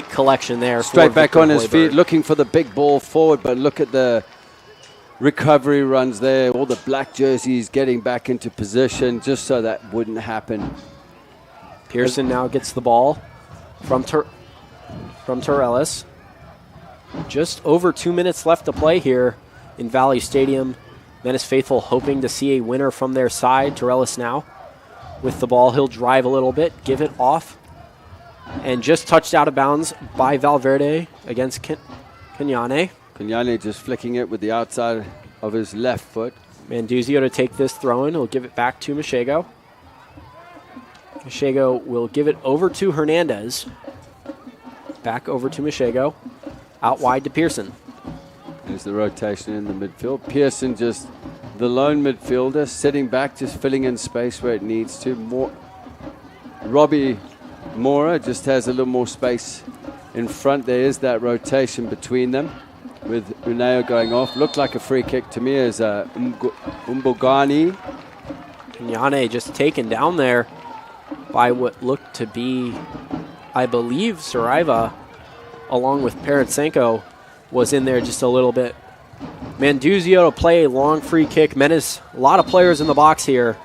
collection there. Straight back Victor on his Hoiberg. feet, looking for the big ball forward, but look at the recovery runs there. All the black jerseys getting back into position just so that wouldn't happen. Pearson now gets the ball from Torellis. Just over 2 minutes left to play here in Valley Stadium. Menace faithful hoping to see a winner from their side. Torellis now with the ball. He'll drive a little bit, give it off, and just touched out of bounds by Valverde against Kenyane. Kenyane just flicking it with the outside of his left foot. Manduzio to take this throw in. He'll give it back to Machego. Machego will give it over to Hernandez. Back over to Machego. Out wide to Pearson. There's the rotation in the midfield. Pearson just the lone midfielder, sitting back, just filling in space where it needs to. Robbie Mora just has a little more space in front. There is that rotation between them with Uneo going off. Looked like a free kick to me as Umbogani. Kenyane just taken down there by what looked to be, I believe, Saraiva, along with Parentsenko, was in there just a little bit. Manduzio to play a long free kick. Menace, a lot of players in the box here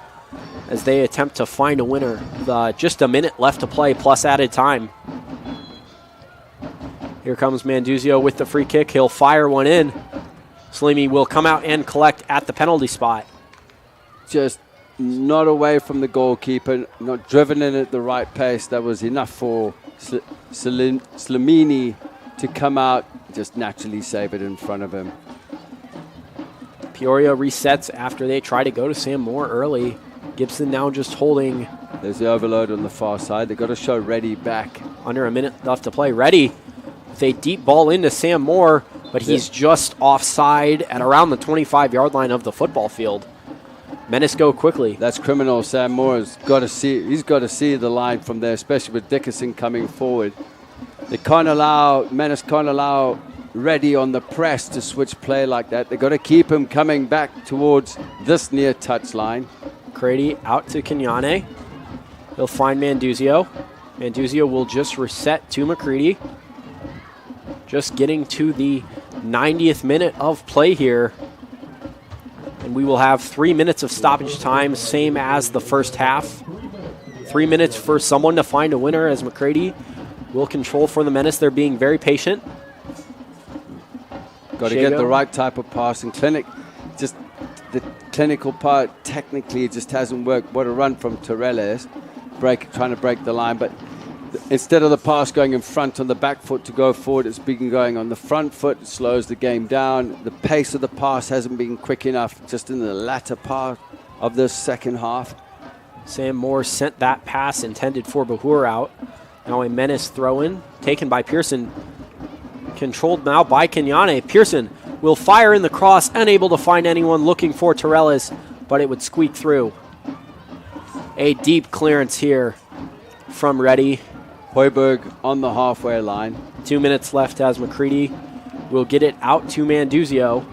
as they attempt to find a winner. Just a minute left to play plus added time. Here comes Manduzio with the free kick. He'll fire one in. Slimy will come out and collect at the penalty spot. Just not away from the goalkeeper, not driven in at the right pace. That was enough for Slimini to come out, just naturally save it in front of him. Peoria resets after they try to go to Sam Moore early. Gibson now just holding. There's the overload on the far side. They've got to show Reddy back. Under a minute left to play. Reddy with a deep ball into Sam Moore, but he's just offside at around the 25-yard line of the football field. Menace go quickly. That's criminal. Sam Moore's got to see. He's got to see the line from there, especially with Dickerson coming forward. Menace can't allow Reddy on the press to switch play like that. They've got to keep him coming back towards this near touch line. Crady out to Kenyane. He'll find Manduzio. Manduzio will just reset to McCready. Just getting to the 90th minute of play here. And we will have 3 minutes of stoppage time, same as the first half. 3 minutes for someone to find a winner as McCready will control for the Menace. They're being very patient. Got to get the right type of pass. And just the clinical part, technically, it just hasn't worked. What a run from Torres, trying to break the line. But instead of the pass going in front on the back foot to go forward, it's been going on the front foot. It slows the game down. The pace of the pass hasn't been quick enough just in the latter part of the second half. Sam Moore sent that pass intended for Bahur out. Now a Menace throw-in, taken by Pearson. Controlled now by Kenyane. Pearson will fire in the cross, unable to find anyone, looking for Torellis, but it would squeak through. A deep clearance here from Reddy. Hoiberg on the halfway line. 2 minutes left as McCready will get it out to Manduzio.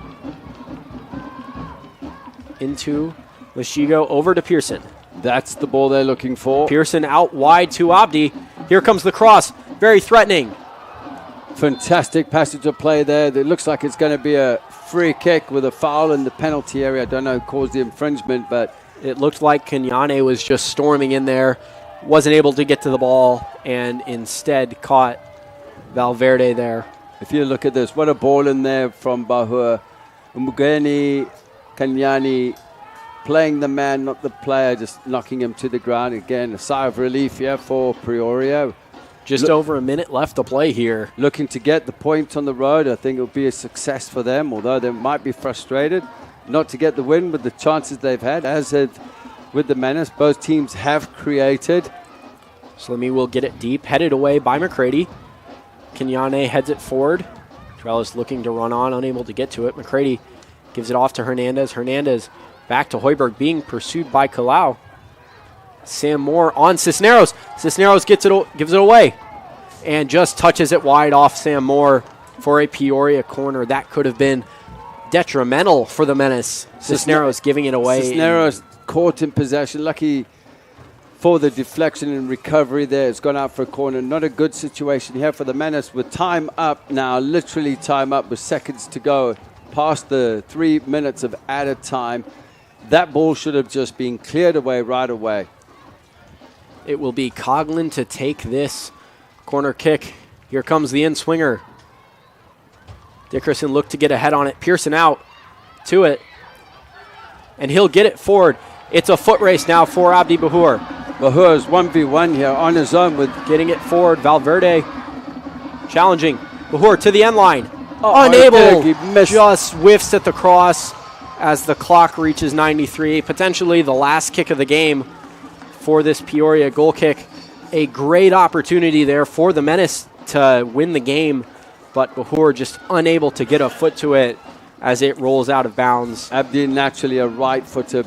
Into Lashigo, over to Pearson. That's the ball they're looking for. Pearson out wide to Abdi. Here comes the cross. Very threatening. Fantastic passage of play there. It looks like it's going to be a free kick with a foul in the penalty area. I don't know who caused the infringement, but it looked like Kenyane was just storming in there. Wasn't able to get to the ball and instead caught Valverde there. If you look at this, what a ball in there from Bahua. Umugeni Kenyane playing the man, not the player, just knocking him to the ground. Again, a sigh of relief here for Peoria. Just over a minute left to play here. Looking to get the point on the road. I think it will be a success for them, although they might be frustrated not to get the win with the chances they've had. As with the Menace, both teams have created. Slimmy will get it deep, headed away by McCready. Kenyane heads it forward. Trellis looking to run on, unable to get to it. McCready gives it off to Hernandez. Hernandez back to Hoiberg, being pursued by Kalau. Sam Moore on Cisneros. Cisneros gives it away and just touches it wide off Sam Moore for a Peoria corner. That could have been detrimental for the Menace. Cisneros giving it away. Cisneros caught in possession. Lucky for the deflection and recovery there. It's gone out for a corner. Not a good situation here for the Menace with time up now. Literally time up with seconds to go. Past the 3 minutes of added time. That ball should have just been cleared away right away. It will be Coughlin to take this corner kick. Here comes the in-swinger. Dickerson looked to get ahead on it. Pearson out to it. And he'll get it forward. It's a foot race now for Abdi Bahur. Bahur's 1v1 here on his own with getting it forward. Valverde challenging. Bahur to the end line. Unable. He missed. Just whiffs at the cross as the clock reaches 93. Potentially the last kick of the game for this Peoria goal kick. A great opportunity there for the Menace to win the game, but Bahur just unable to get a foot to it as it rolls out of bounds. Abdi, naturally a right footer,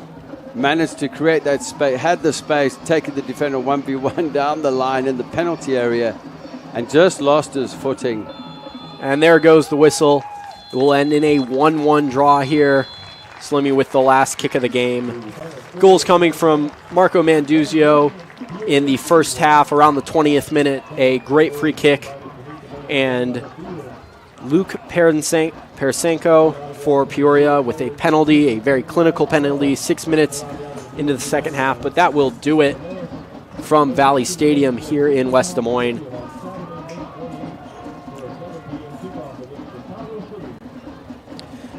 managed to create that space, had the space, taking the defender 1v1 down the line in the penalty area, and just lost his footing. And there goes the whistle. It will end in a 1-1 draw here. Slimmy with the last kick of the game. Goals coming from Marco Manduzio in the first half, around the 20th minute. A great free kick. And Luke Parasenko for Peoria with a penalty, a very clinical penalty, 6 minutes into the second half. But that will do it from Valley Stadium here in West Des Moines.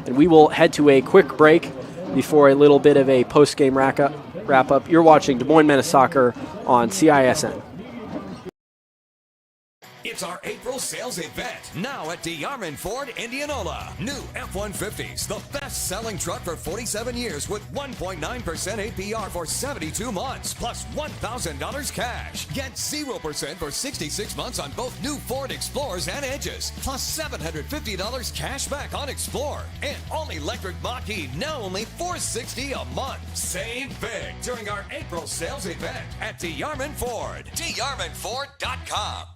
And we will head to a quick break before a little bit of a post-game wrap-up. You're watching Des Moines Menace Soccer on CISN. It's our April sales event now at DeArmond Ford Indianola. New F-150s, the best-selling truck for 47 years with 1.9% APR for 72 months, plus $1,000 cash. Get 0% for 66 months on both new Ford Explorers and Edges, plus $750 cash back on Explorer. And all-electric Mach-E now only $460 a month. Save big during our April sales event at DeArmond Ford. DeArmondFord.com.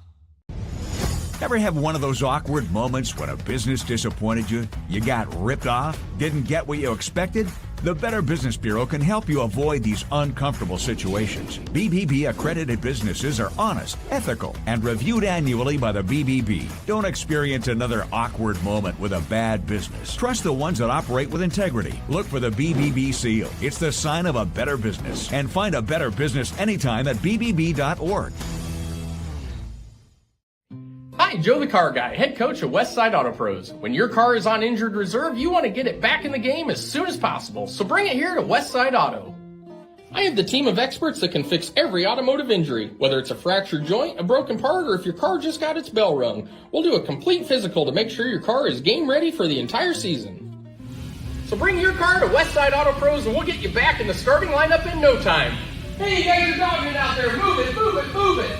Ever have one of those awkward moments when a business disappointed you? You got ripped off? Didn't get what you expected? The Better Business Bureau can help you avoid these uncomfortable situations. BBB accredited businesses are honest, ethical, and reviewed annually by the BBB. Don't experience another awkward moment with a bad business. Trust the ones that operate with integrity. Look for the BBB seal. It's the sign of a better business. And find a better business anytime at bbb.org. Hi, Joe the Car Guy, head coach of Westside Auto Pros. When your car is on injured reserve, you want to get it back in the game as soon as possible, so bring it here to Westside Auto. I have the team of experts that can fix every automotive injury, whether it's a fractured joint, a broken part, or if your car just got its bell rung. We'll do a complete physical to make sure your car is game ready for the entire season. So bring your car to Westside Auto Pros and we'll get you back in the starting lineup in no time. Hey, you guys are dogging out there, move it, move it, move it!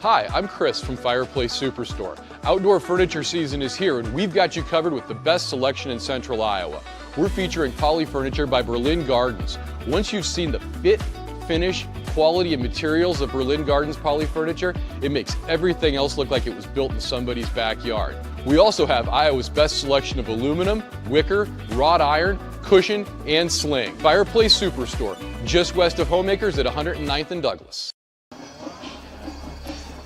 Hi, I'm Chris from Fireplace Superstore. Outdoor furniture season is here, and we've got you covered with the best selection in Central Iowa. We're featuring Poly Furniture by Berlin Gardens. Once you've seen the fit, finish, quality, and materials of Berlin Gardens Poly Furniture, it makes everything else look like it was built in somebody's backyard. We also have Iowa's best selection of aluminum, wicker, wrought iron, cushion, and sling. Fireplace Superstore, just west of Homemakers at 109th and Douglas.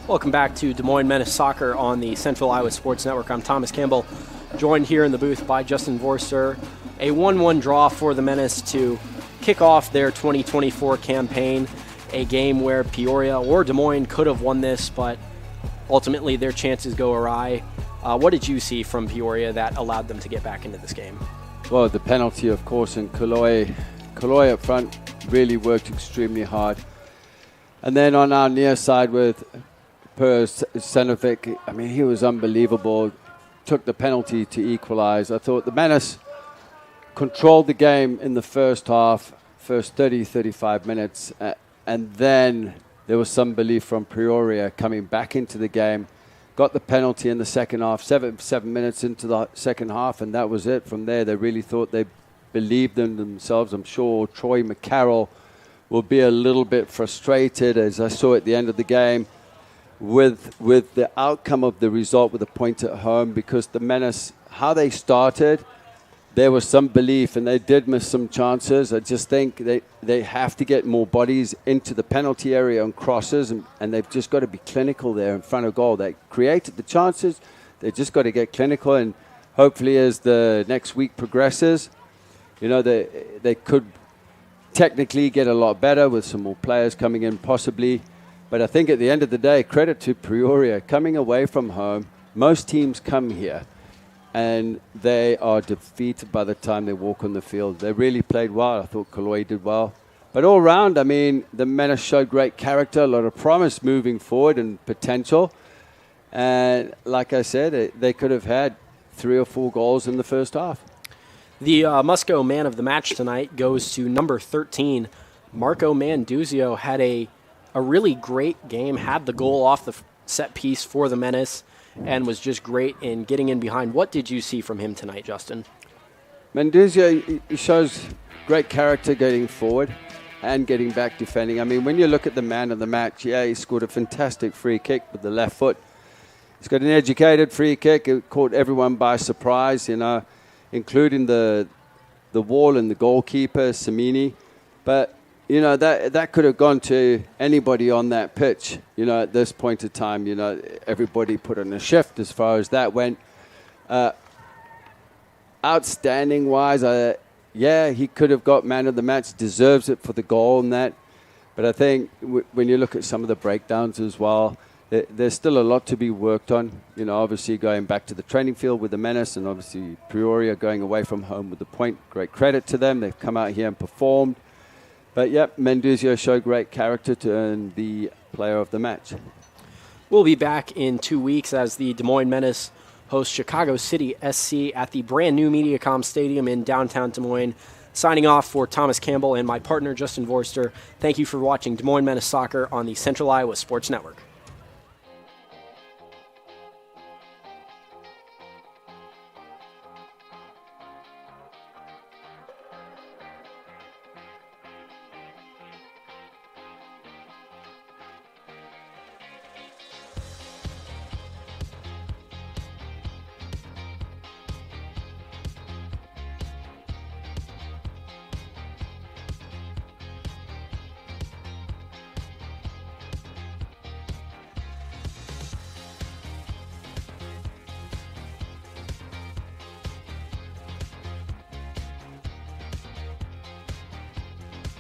Welcome back to Des Moines Menace Soccer on the Central Iowa Sports Network. I'm Thomas Campbell, joined here in the booth by Justin Vorster. A 1-1 draw for the Menace to kick off their 2024 campaign, a game where Peoria or Des Moines could have won this, but ultimately their chances go awry. What did you see from Peoria that allowed them to get back into this game? Well, the penalty, of course, and Kaloy up front really worked extremely hard. And then on our near side with Per Senovic, I mean, he was unbelievable. Took the penalty to equalize. I thought the Menace controlled the game in the first half, first 30, 35 minutes. And then there was some belief from Peoria coming back into the game. Got the penalty in the second half, seven minutes into the second half, and that was it. From there, they really thought they believed in themselves. I'm sure Troy McCarroll will be a little bit frustrated, as I saw at the end of the game, with the outcome of the result with a point at home, because the Menace, how they started, there was some belief, and they did miss some chances. I just think they have to get more bodies into the penalty area on crosses, and they've just got to be clinical there in front of goal. They created the chances. They just got to get clinical, and hopefully as the next week progresses, you know, they could technically get a lot better with some more players coming in possibly. But I think at the end of the day, credit to Peoria, coming away from home. Most teams come here and they are defeated by the time they walk on the field. They really played well. I thought Kaloy did well. But all round, I mean, the Menace showed great character, a lot of promise moving forward and potential. And like I said, they could have had 3 or 4 goals in the first half. The Musco man of the match tonight goes to number 13. Marco Manduzio had a really great game, had the goal off the set piece for the Menace, and was just great in getting in behind. What did you see from him tonight, Justin? Manduzio, he shows great character getting forward and getting back defending. I mean, when you look at the man of the match, yeah, he scored a fantastic free kick with the left foot. He's got an educated free kick. It caught everyone by surprise, you know, including the wall and the goalkeeper, Samini. But you know, that could have gone to anybody on that pitch, you know, at this point of time. You know, everybody put on a shift as far as that went. Outstanding-wise, yeah, he could have got man of the match, deserves it for the goal and that. But I think when you look at some of the breakdowns as well, there's still a lot to be worked on. You know, obviously going back to the training field with the Menace, and obviously Peoria going away from home with the point. Great credit to them. They've come out here and performed. But, yep, Manduzio showed great character to earn the player of the match. We'll be back in 2 weeks as the Des Moines Menace hosts Chicago City SC at the brand new Mediacom Stadium in downtown Des Moines. Signing off for Thomas Campbell and my partner, Justin Vorster. Thank you for watching Des Moines Menace Soccer on the Central Iowa Sports Network.